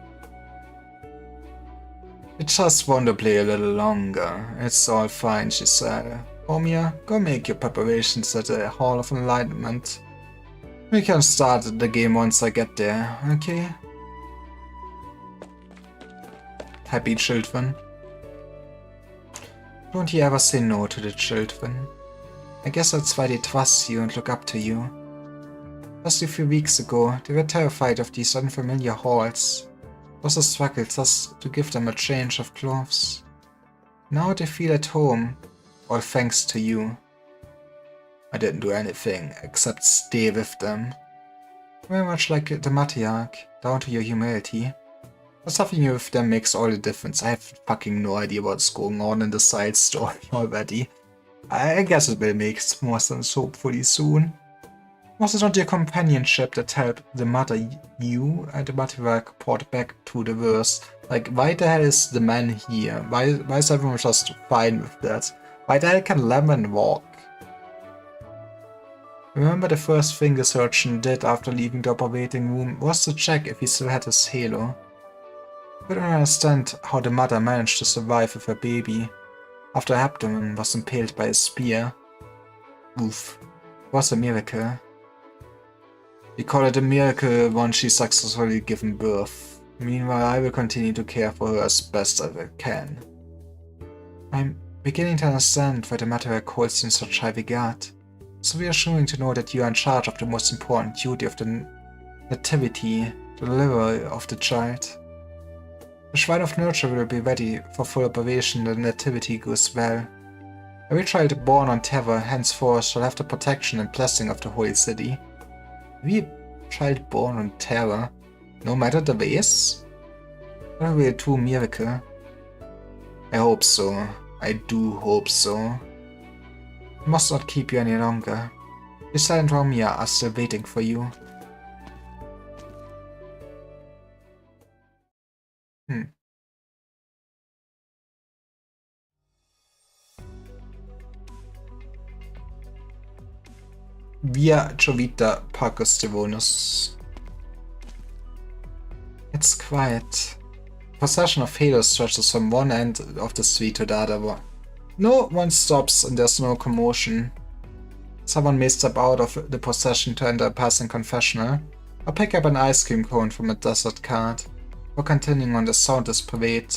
I just want to play a little longer. It's all fine, she said. Omia, go make your preparations at the Hall of Enlightenment. We can start the game once I get there, okay? Happy children. Don't you ever say no to the children. I guess that's why they trust you and look up to you. Just a few weeks ago, they were terrified of these unfamiliar halls. It was a struggle just to give them a change of clothes. Now they feel at home, all thanks to you. I didn't do anything except stay with them. Very much like the matriarch, down to your humility. But having you with them makes all the difference. I have fucking no idea what's going on in the side story already. I guess it will make more sense hopefully soon. Was it not your companionship that helped the mother you and the matriarch brought back to the verse? Like, why the hell is the man here? Why is everyone just fine with that? Why the hell can Lemon walk? Remember the first thing the surgeon did after leaving the operating room was to check if he still had his halo. I couldn't understand how the mother managed to survive with her baby after her abdomen was impaled by a spear. Oof. It was a miracle. We call it a miracle once she's successfully given birth. Meanwhile, I will continue to care for her as best as I can. I'm beginning to understand why the matriarch holds you in such high regard. So reassuring to know that you are in charge of the most important duty of the nativity, the delivery of the child. The Shrine of Nurture will be ready for full operation when the nativity goes well. Every child born on Terra henceforth shall have the protection and blessing of the Holy City. Every child born on Terra, no matter the race? That will be a true miracle. I hope so. I do hope so. I must not keep you any longer. Lisa and Romia are still waiting for you. Via Jovita Parcus Devonus. It's quiet. Possession of Halo stretches from one end of the street to the other one. No one stops and there's no commotion. Someone may step out of the possession to enter a passing confessional, or pick up an ice cream cone from a desert cart, or continuing on the sound is pervade.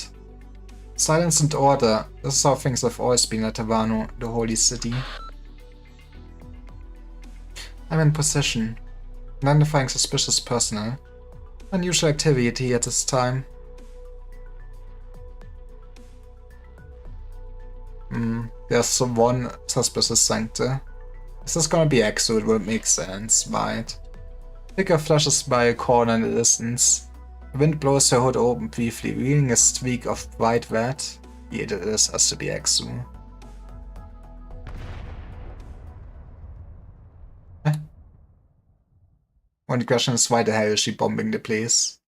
Silence and order, this is how things have always been at Tavano, the holy city. I'm in possession. Identifying suspicious personnel. Unusual activity at this time. There's one suspicious sanctum. Is this gonna be Exo? It would make sense, right? Figure flashes by a corner in the distance. The wind blows her hood open briefly, revealing a streak of bright red. Yeah, this has to be Exo. One question is, why the hell is she bombing the place?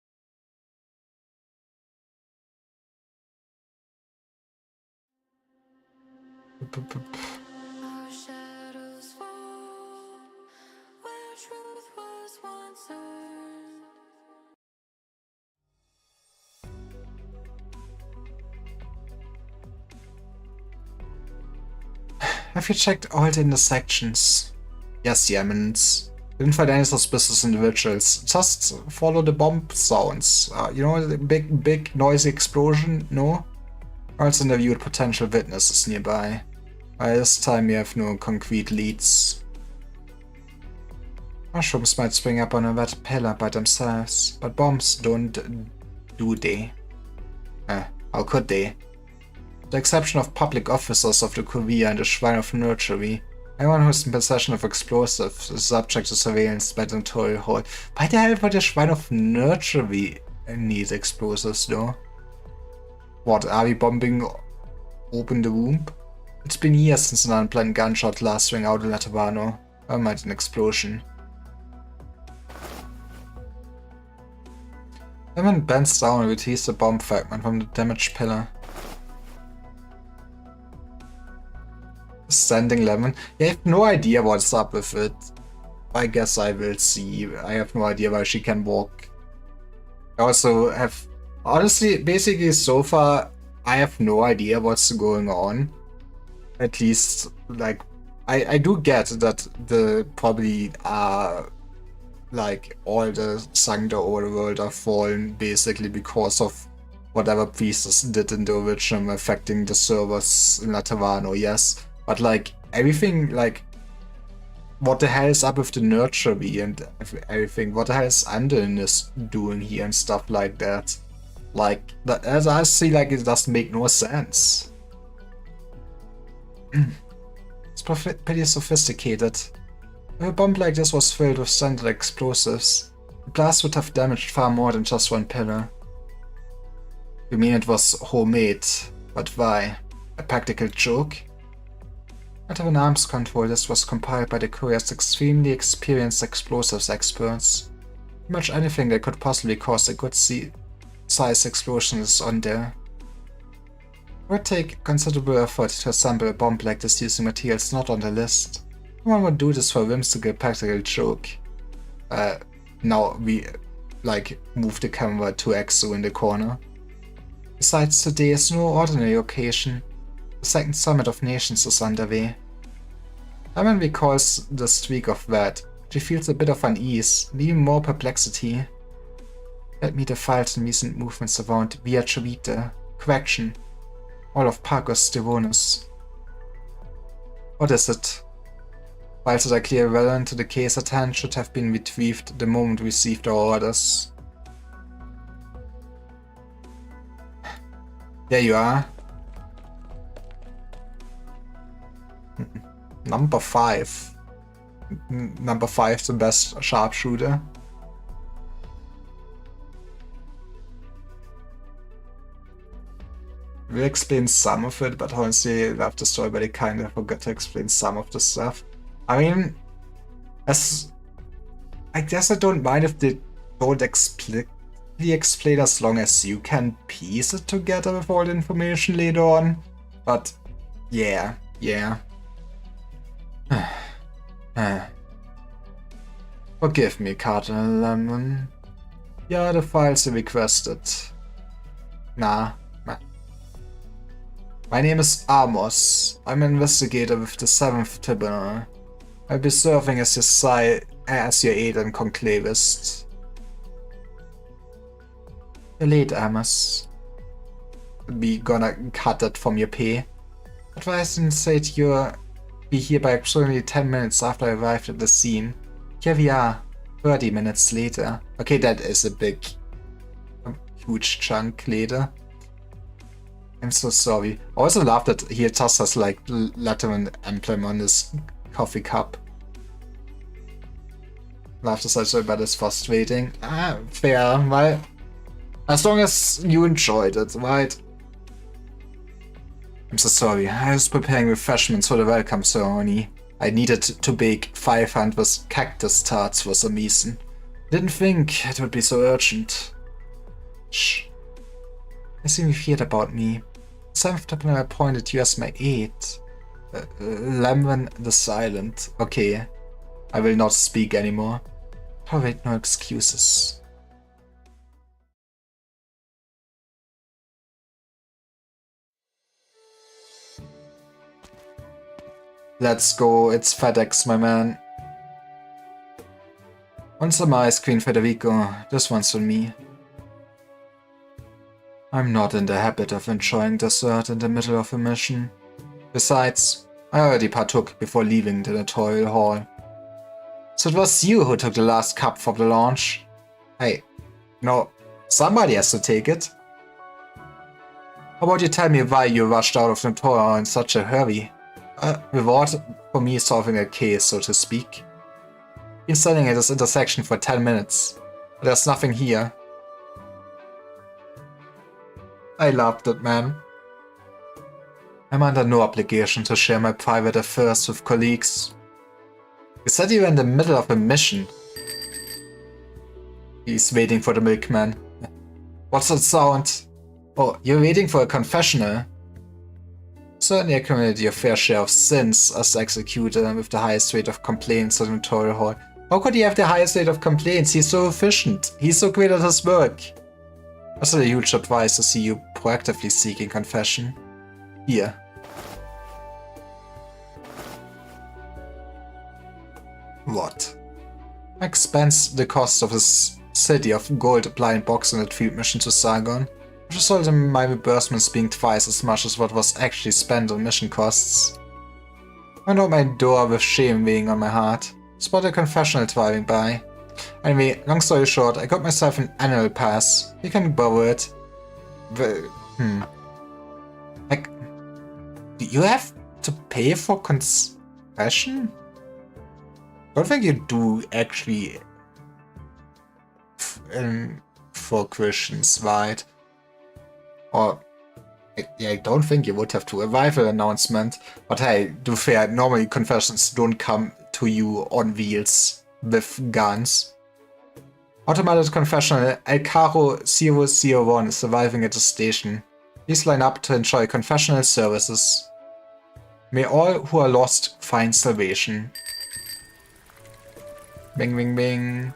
Have you checked all the intersections? Yes, the eminence. Didn't find any suspicious individuals. Just follow the bomb sounds. You know, the big noisy explosion? No? Also interviewed potential witnesses nearby. By this time, we have no concrete leads. Mushrooms might spring up on a wet pillar by themselves, but bombs don't do they? How could they? With the exception of public officers of the Korea and the Shrine of Nurtury, anyone who is in possession of explosives is subject to surveillance by the Notorial Hall. Why the hell would the Shrine of Nurtury need explosives though? What, are we bombing open the womb? It's been years since an unplanned gunshot last rang out in Latavano. Or might an explosion. Evan bends down and retrieves the bomb fragment from the damaged pillar. Standing lemon. Yeah, I have no idea what's up with it. I guess I will see. I have no idea why she can walk. I also have... Honestly, basically so far, I have no idea what's going on. At least, like, I do get that the probably are... like, all the Sancta overworld are fallen basically because of whatever pieces did in the original affecting the servers in Latavano, yes. But like, everything, like, what the hell is up with the Nurtury and everything? What the hell is Andalness doing here and stuff like that? Like, that, as I see, like, it doesn't make no sense. It's pretty sophisticated. If a bomb like this was filled with standard explosives, the blast would have damaged far more than just one pillar. You mean it was homemade, but why? A practical joke? Out of an arms control, this was compiled by the Korea's extremely experienced explosives experts. Pretty much anything that could possibly cause a good size explosion is on there. It would take considerable effort to assemble a bomb like this using materials not on the list. No one would do this for a whimsical practical joke. Now we, like, move the camera to Exo in the corner. Besides, today is no ordinary occasion. The second Summit of Nations is underway. Herman recalls the streak of red. She feels a bit of unease, and even more perplexity. Let me the files and recent movements around Via Jovita. Correction. All of Parcus Devonus. What is it? Files that are clearly relevant to the case at hand should have been retrieved the moment we received our orders. There you are. Number 5. Number 5, the best sharpshooter. We'll explain some of it, but honestly, I love the story, but I kind of forgot to explain some of the stuff. I mean, I guess I don't mind if they don't explicitly explain as long as you can piece it together with all the information later on. But, yeah. Forgive me, Cardinal Lemon. Here are the files you requested. Nah. My name is Amos. I'm an investigator with the 7th Tribunal. I'll be serving as your aide and conclavist. You're late, Amos. Be gonna cut that from your pay. Advised and said you'll be here by approximately 10 minutes after I arrived at the scene. Here we are, 30 minutes later. Okay, that is a huge chunk later. I'm so sorry. I also love that he just has like Lateran emblem on his coffee cup. Love this also, but it's frustrating. Fair, weil as long as you enjoyed it, right? I'm so sorry. I was preparing refreshments for the welcome ceremony. I needed to bake 500 cactus tarts for some reason. Didn't think it would be so urgent. Shh. I seem you've heard about me. 7th Tribunal appointed you as my aide. Lemon the Silent. Okay. I will not speak anymore. Tolerate no excuses. Let's go, it's FedEx, my man. Want some ice cream, Federico? This one's for me. I'm not in the habit of enjoying dessert in the middle of a mission. Besides, I already partook before leaving the Notorial Hall. So it was you who took the last cup from the launch? Hey, no, somebody has to take it. How about you tell me why you rushed out of Notorial in such a hurry? Reward for me solving a case, so to speak. Been standing at this intersection for 10 minutes, but there's nothing here. I loved it, man. I'm under no obligation to share my private affairs with colleagues. You said you were in the middle of a mission. He's waiting for the milkman. What's that sound? Oh, you're waiting for a confessional? Certainly I committed your fair share of sins as the executor with the highest rate of complaints at the Notorial Hall. How could he have the highest rate of complaints? He's so efficient. He's so great at his work. Also a huge advice to see you proactively seeking confession. Here. What? Expense the cost of his city of gold blind box in that field mission to Sargon, which resulted in my reimbursements being twice as much as what was actually spent on mission costs. I went out my door with shame weighing on my heart. Spotted a confessional driving by. Anyway, long story short, I got myself an annual pass. You can borrow it. Like, do you have to pay for confession? I don't think you do actually for Christians, right? Or yeah, I don't think you would have to. Arrival announcement, but hey, to fair, normally confessions don't come to you on wheels with guns. Automated confessional El Caro 001 is arriving at the station. Please line up to enjoy confessional services. May all who are lost find salvation. Bing, bing, bing.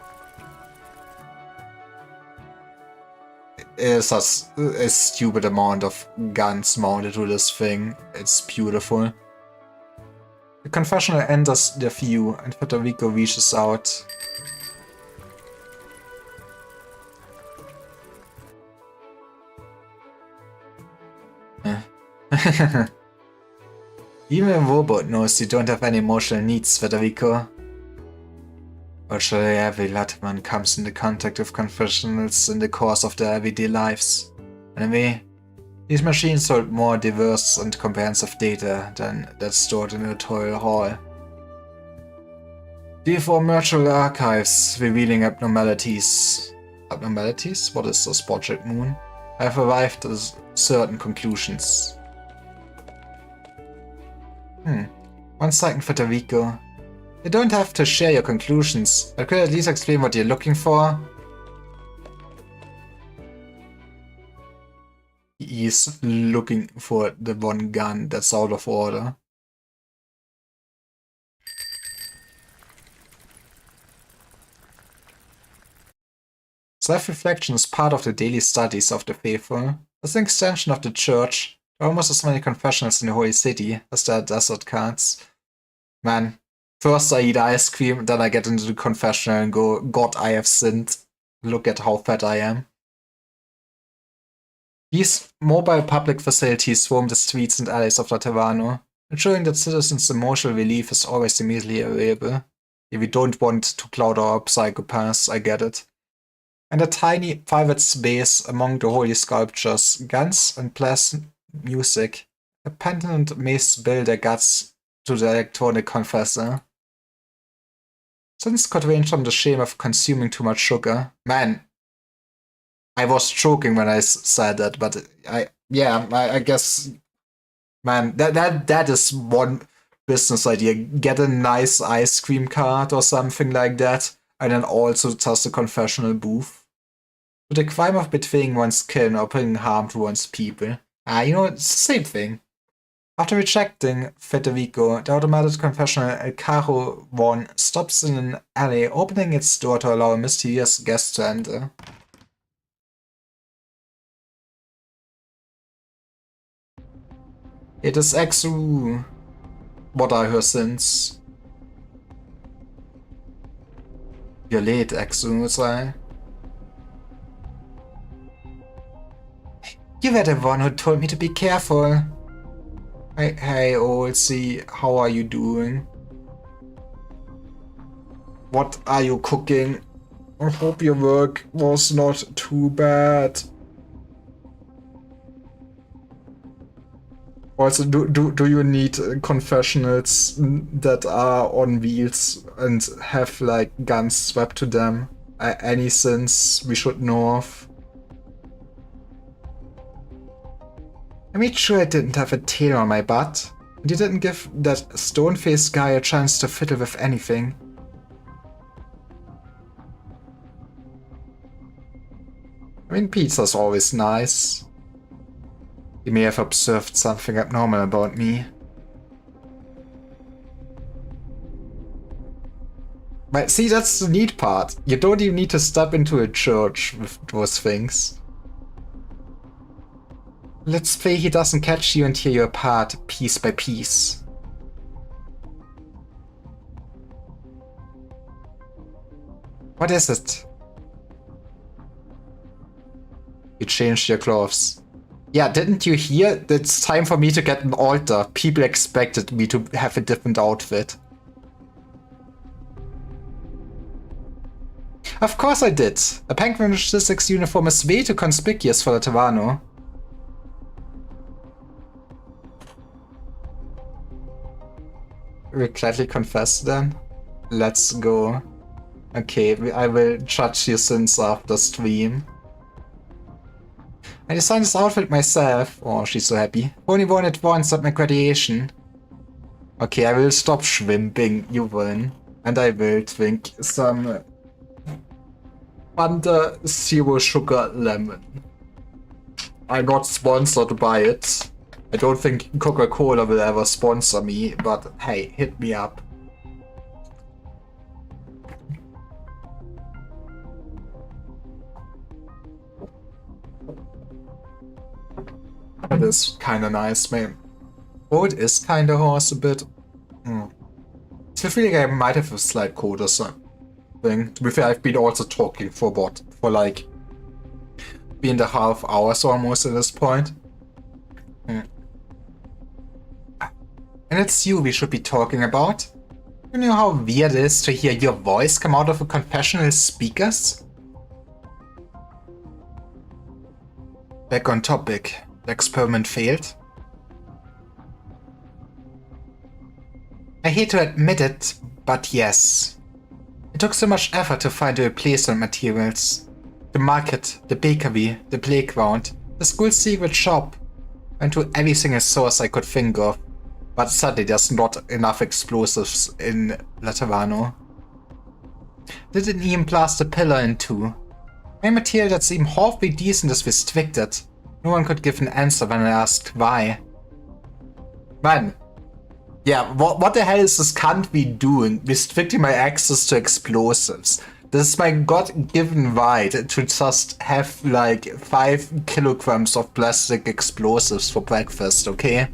It is a stupid amount of guns mounted to this thing. It's beautiful. The confessional enters their view and Federico reaches out. Even a robot knows you don't have any emotional needs, Federico. Virtually every Latman comes into contact with confessionals in the course of their everyday lives. Anyway, these machines hold more diverse and comprehensive data than that's stored in the Notorial Hall. D4 virtual archives revealing abnormalities. Abnormalities? What is this, Project Moon? I have arrived at certain conclusions. 1 second, Federico. You don't have to share your conclusions, but could at least explain what you're looking for? He's looking for the one gun that's out of order. Self-reflection is part of the daily studies of the faithful. It's an extension of the church. There are almost as many confessionals in the Holy City as there are desert cards. Man, first I eat ice cream, then I get into the confessional and go, God, I have sinned. Look at how fat I am. These mobile public facilities swarm the streets and alleys of Latavano, ensuring that citizens' emotional relief is always immediately available. If we don't want to cloud our psychopaths, I get it. And a tiny private space among the holy sculptures, guns and pleasant music, a penitent may spill their guts to the electronic confessor. Since could range from the shame of consuming too much sugar. Man, I was joking when I said that, but I guess, man, that is one business idea. Get a nice ice cream cart or something like that, and then also just a confessional booth. But the crime of betraying one's kin or bringing harm to one's people. It's the same thing. After rejecting Federico, the automated confessional El Carro 1 stops in an alley, opening its door to allow a mysterious guest to enter. It is Exu. What are her sins? You're late, Exu, say. You were the one who told me to be careful. Hey, Olsey, how are you doing? What are you cooking? I hope your work was not too bad. Also, do you need confessionals that are on wheels and have like guns strapped to them? Any sins we should know of? I made sure I didn't have a tail on my butt, and you didn't give that stone-faced guy a chance to fiddle with anything. I mean, pizza's always nice. You may have observed something abnormal about me. But see, that's the neat part. You don't even need to step into a church with those things. Let's pray he doesn't catch you and tear you apart piece by piece. What is it? You changed your clothes. Yeah, didn't you hear? It's time for me to get an altar. People expected me to have a different outfit. Of course I did. A penguin logistics uniform is way too conspicuous for the Tavano. We'll gladly confess then. Let's go. Okay, I will judge your sins after stream. I designed this outfit myself. Oh, she's so happy. Only worn it once at my graduation. Okay, I will stop schwimming, you win. And I will drink some Fanta Zero Sugar Lemon. I'm not sponsored by it. I don't think Coca-Cola will ever sponsor me, but hey, hit me up. It is kinda nice, man. Oh, it is kinda hoarse a bit. I feel like I might have a slight cold or something. To be fair, I've been also talking for what? For like 3.5 hours almost at this point. And it's you we should be talking about. You know how weird it is to hear your voice come out of a confessional speakers? Back on topic. The experiment failed. I hate to admit it, but yes. It took so much effort to find the replacement materials. The market, the bakery, the playground, the school secret shop. Went to every single source I could think of. But sadly there's not enough explosives in Latavano. Didn't even blast a pillar in two. My material that's even halfway decent is restricted. No one could give an answer when I asked why. Man. Yeah, what the hell is this country doing? Restricting my access to explosives. This is my God-given right to just have like 5 kilograms of plastic explosives for breakfast, okay?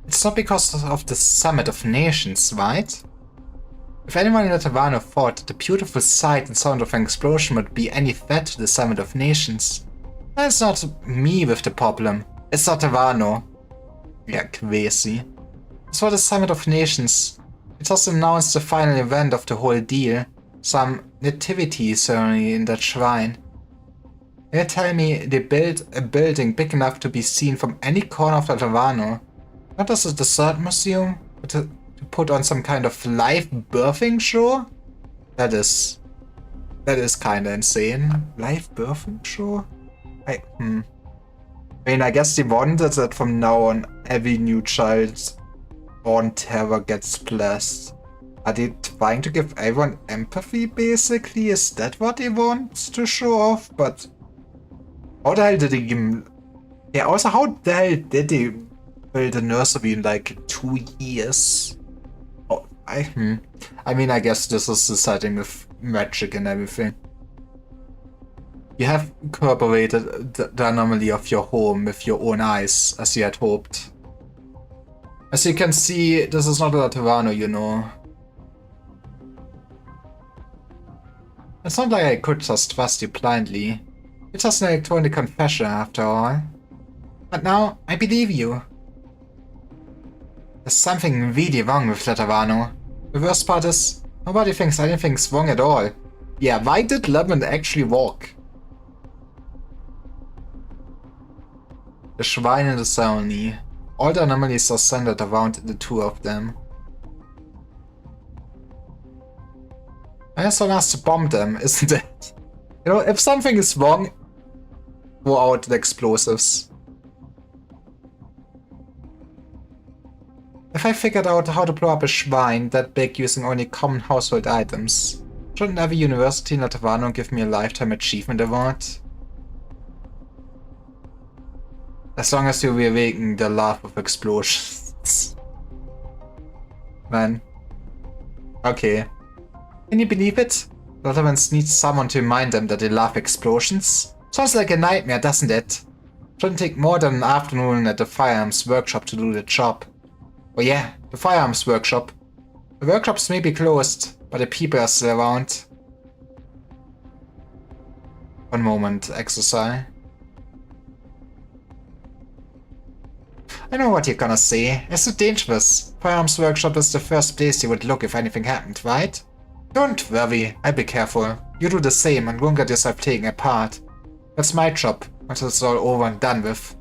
It's not because of the Summit of Nations, right? If anyone in Latavano thought that the beautiful sight and sound of an explosion would be any threat to the Summit of Nations, then it's not me with the problem. It's Latavano. Yeah, crazy. It's for the Summit of Nations. It just announced the final event of the whole deal. Some nativity ceremony in that shrine. They tell me they built a building big enough to be seen from any corner of Latavano. Not as a dessert museum, but to put on some kind of live birthing show? That is kinda insane. Live birthing show? I mean, I guess they wanted that from now on every new child born terror gets blessed. Are they trying to give everyone empathy, basically? Is that what they want to show off? But how the hell did they even... Yeah, also how the hell did they build a nursery in like 2 years? Oh, I mean, I guess this is the setting with magic and everything. You have corroborated the anomaly of your home with your own eyes, as you had hoped. As you can see, this is not Latavano, you know. It's not like I could just trust you blindly. It's just an electronic confession, after all. But now, I believe you. There's something really wrong with Latavano. The worst part is, nobody thinks anything's wrong at all. Yeah, why did Lemon actually walk? The shrine and the ceremony. All the anomalies are centered around the two of them. I guess one has to bomb them, isn't it? You know, if something is wrong, throw out the explosives. If I figured out how to blow up a shrine that big using only common household items, shouldn't every university in Latavano give me a lifetime achievement award? As long as you reawaken the love of explosions. Man. Okay. Can you believe it? Latavans need someone to remind them that they love explosions. Sounds like a nightmare, doesn't it? Shouldn't take more than an afternoon at the firearms workshop to do the job. Oh yeah, the firearms workshop. The workshops may be closed, but the people are still around. One moment, exercise. I know what you're gonna say. It's so dangerous. Firearms workshop is the first place you would look if anything happened, right? Don't worry, I'll be careful. You do the same and won't get yourself taken apart. That's my job, until it's all over and done with. ...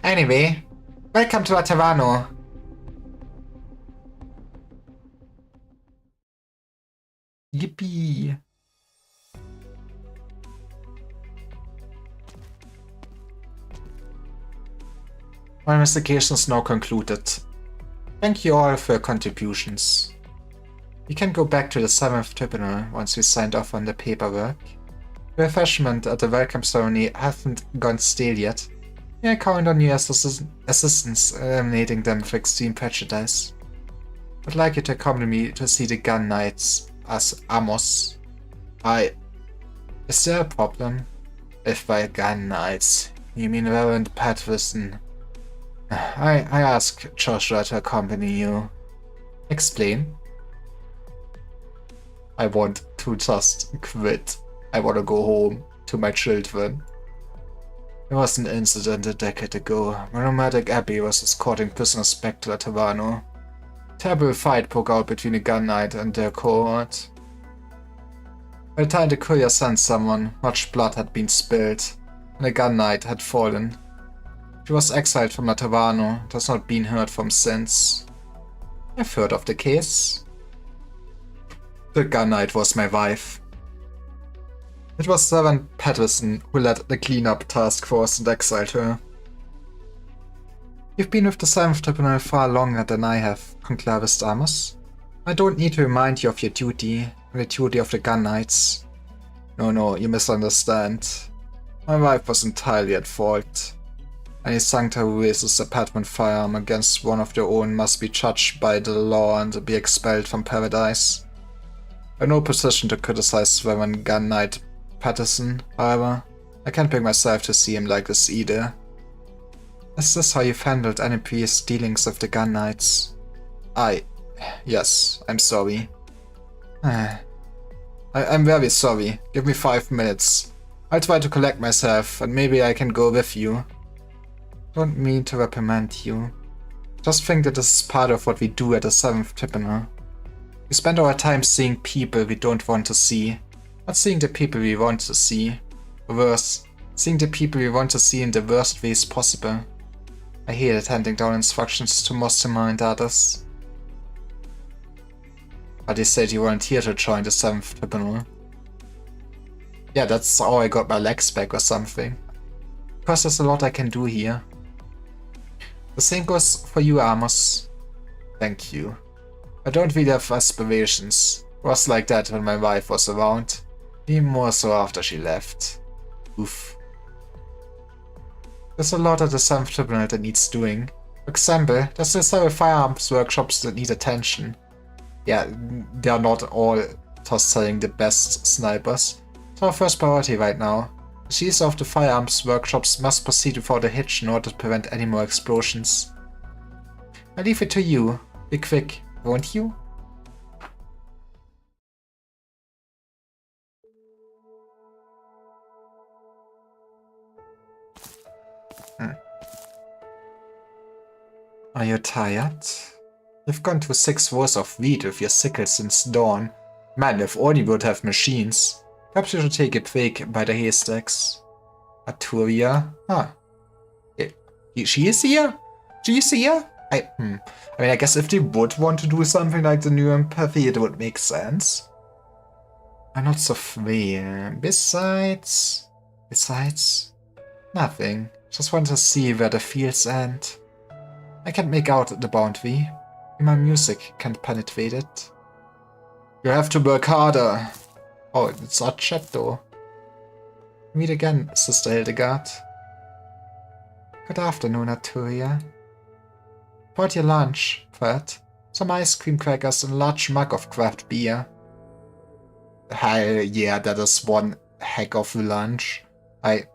Anyway, welcome to Latavano. Yippee! My investigation is now concluded. Thank you all for your contributions. We can go back to the 7th Tribunal once we signed off on the paperwork. The refreshment at the welcome ceremony hasn't gone stale yet. I count on you as assistance eliminating them with extreme prejudice. I'd like you to accompany me to see the gun knights as Amos. Is there a problem? If by gun knights, you mean Reverend Patterson? I asked Joshua to accompany you. Explain. I want to just quit. I want to go home to my children. There was an incident a decade ago when Nomadic Abbey was escorting prisoners back to Latavano. A terrible fight broke out between a gun knight and their cohort. By the time the courier sent someone, much blood had been spilled, and the gun knight had fallen. She was exiled from Latavano and has not been heard from since. I've heard of the case. The gun knight was my wife. It was Reverend Patterson who led the cleanup task force and exiled her. You've been with the 7th Tribunal far longer than I have, Conclavist Amos. I don't need to remind you of your duty, and the duty of the gun knights. No, you misunderstand. My wife was entirely at fault. Any sancta who raises a Padman firearm against one of their own must be judged by the law and be expelled from paradise. I'm no position to criticize Reverend Gun Knight Patterson, however. I can't bring myself to see him like this either. Is this how you've handled any previous dealings with the Gun Knights? Yes, I'm sorry. I'm very sorry. Give me 5 minutes. I'll try to collect myself, and maybe I can go with you. Don't mean to reprimand you. Just think that this is part of what we do at the 7th Tribunal. We spend our time seeing people we don't want to see, not seeing the people we want to see. Or worse, seeing the people we want to see in the worst ways possible. I hated handing down instructions to Mostima and others. But they said you weren't here to join the 7th Tribunal. Yeah, that's how I got my legs back or something. Because there's a lot I can do here. The same goes for you, Amos. Thank you. I don't really have aspirations. It was like that when my wife was around. Even more so after she left. Oof. There's a lot at the 7th Tribunal that needs doing. For example, there's still several firearms workshops that need attention. Yeah, they are not all just selling the best snipers. It's our first priority right now. The chiefs of the firearms workshops must proceed without a hitch in order to prevent any more explosions. I leave it to you. Be quick, won't you? Are you tired? You've gone through 6 rows of wheat with your sickle since dawn. Man, if only we would have machines. Perhaps you should take a break by the haystacks. Arturia? Huh. She is here? She's here? I mean, I guess if they would want to do something like the new empathy, it would make sense. I'm not so free. Besides, nothing. Just want to see where the fields end. I can't make out the boundary. My music can't penetrate it. You have to work harder. Oh, it's our chat though. Meet again, Sister Hildegard. Good afternoon, Arturia. Brought your lunch, Fred. Some ice cream crackers and a large mug of craft beer. Hell yeah, that is one heck of a lunch. I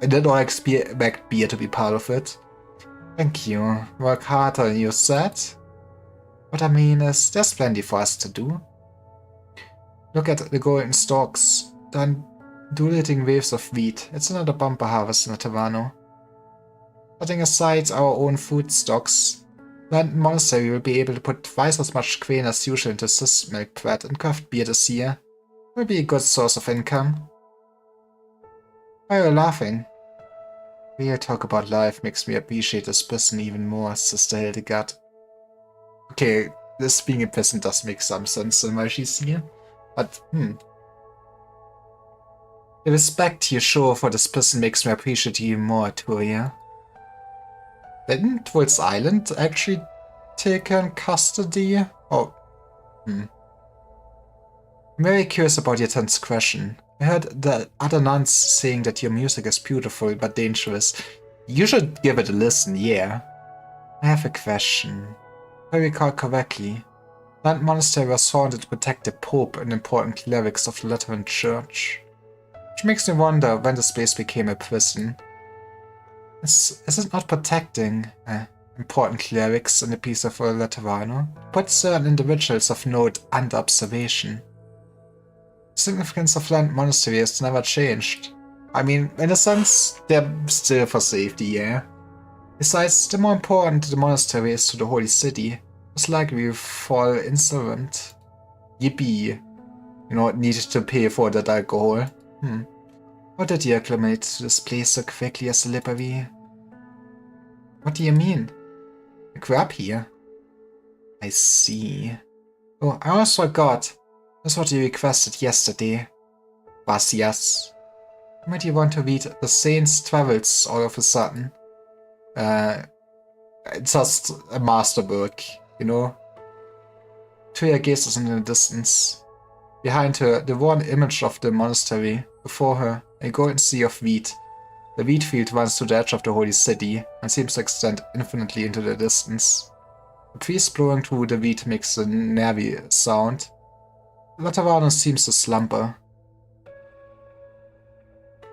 did not expect beer to be part of it. Thank you. Work harder, you said? What I mean is, there's plenty for us to do. Look at the golden stalks, the undulating waves of wheat. It's another bumper harvest in Atavano. Setting aside our own food stocks, London Monastery will be able to put twice as much grain as usual into cyst milk bread and craft beer this year. It will be a good source of income. Why are you laughing? Real talk about life makes me appreciate this person even more, Sister Hildegard. Okay, this being a peasant does make some sense in why she's here. But, The respect you show for this person makes me appreciate you even more, Arturia. Didn't Wolf's Island actually take her in custody? Oh, I'm very curious about your transgression. I heard the other nuns saying that your music is beautiful but dangerous. You should give it a listen, yeah. I have a question. If I recall correctly, Land Monastery was founded to protect the Pope and important clerics of the Lateran Church. Which makes me wonder when this place became a prison. Is it not protecting important clerics in the peace of Laterano? Put certain individuals of note under observation. The significance of Land Monastery has never changed. I mean, in a sense, they're still for safety, yeah. Besides, the more important the monastery is to the Holy City, most likely will fall insolvent. Yippee. You know, needed to pay for that alcohol. How did you acclimate to this place so quickly as a Liberi? What do you mean? I grew up here. I see. Oh, I almost forgot. That's what you requested yesterday. Gracias. Might you want to read The Saint's Travels all of a sudden? It's just a masterwork, you know? Tuya gazes in the distance. Behind her, the worn image of the monastery. Before her, a golden sea of wheat. The wheat field runs to the edge of the holy city and seems to extend infinitely into the distance. The trees blowing through the wheat makes a nervy sound. Latavanus seems to slumber.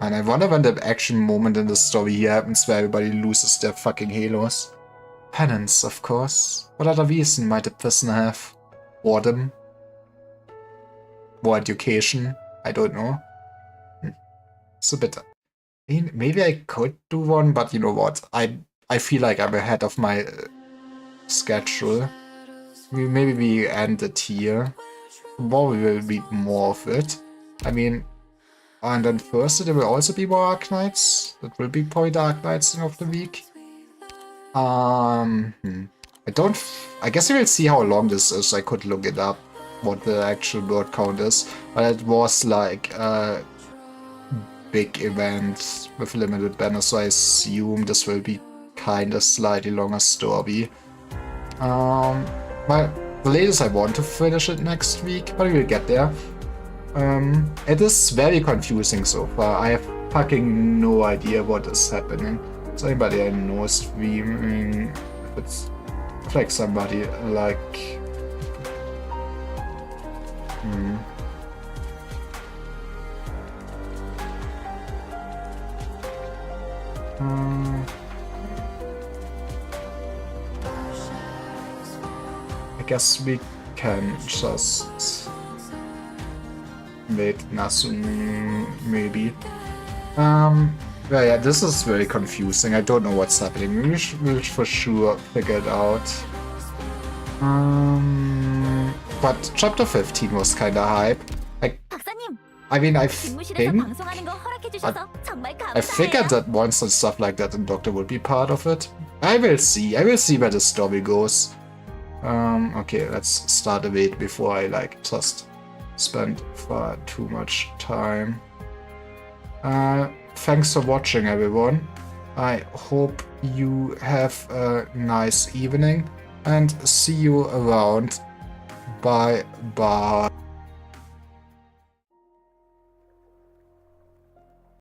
And I wonder when the action moment in the story here happens where everybody loses their fucking halos. Penance, of course. What other reason might a prisoner have? Boredom? More education? I don't know. It's a bit... I mean, maybe I could do one, but you know what? I feel like I'm ahead of my schedule. Maybe we end it here. Tomorrow we will read more of it. I mean... And then Thursday there will also be more Arc Knights. That will be probably the Arc Knights of the week. I guess we will see how long this is. I could look it up, what the actual word count is. But it was like a big event with limited banners, so I assume this will be kinda slightly longer story. Well, the latest I want to finish it next week, but we will get there. It is very confusing so far. I have fucking no idea what is happening. Is anybody I know streaming? It's like somebody like... I guess we can just... wait, Nasu, maybe. Well, yeah, this is very confusing. I don't know what's happening. We'll for sure figure it out. But chapter 15 was kinda hype. 박사님, I mean, I 집무실에서 think... 방송하는 거 허락해 주셔서 정말 I figured 감사해요. that once and stuff like that in Doctor would be part of it. I will see. I will see where the story goes. Okay, let's start a wait before I, like, just spend far too much time. Thanks for watching, everyone. I hope you have a nice evening and see you around. Bye bye.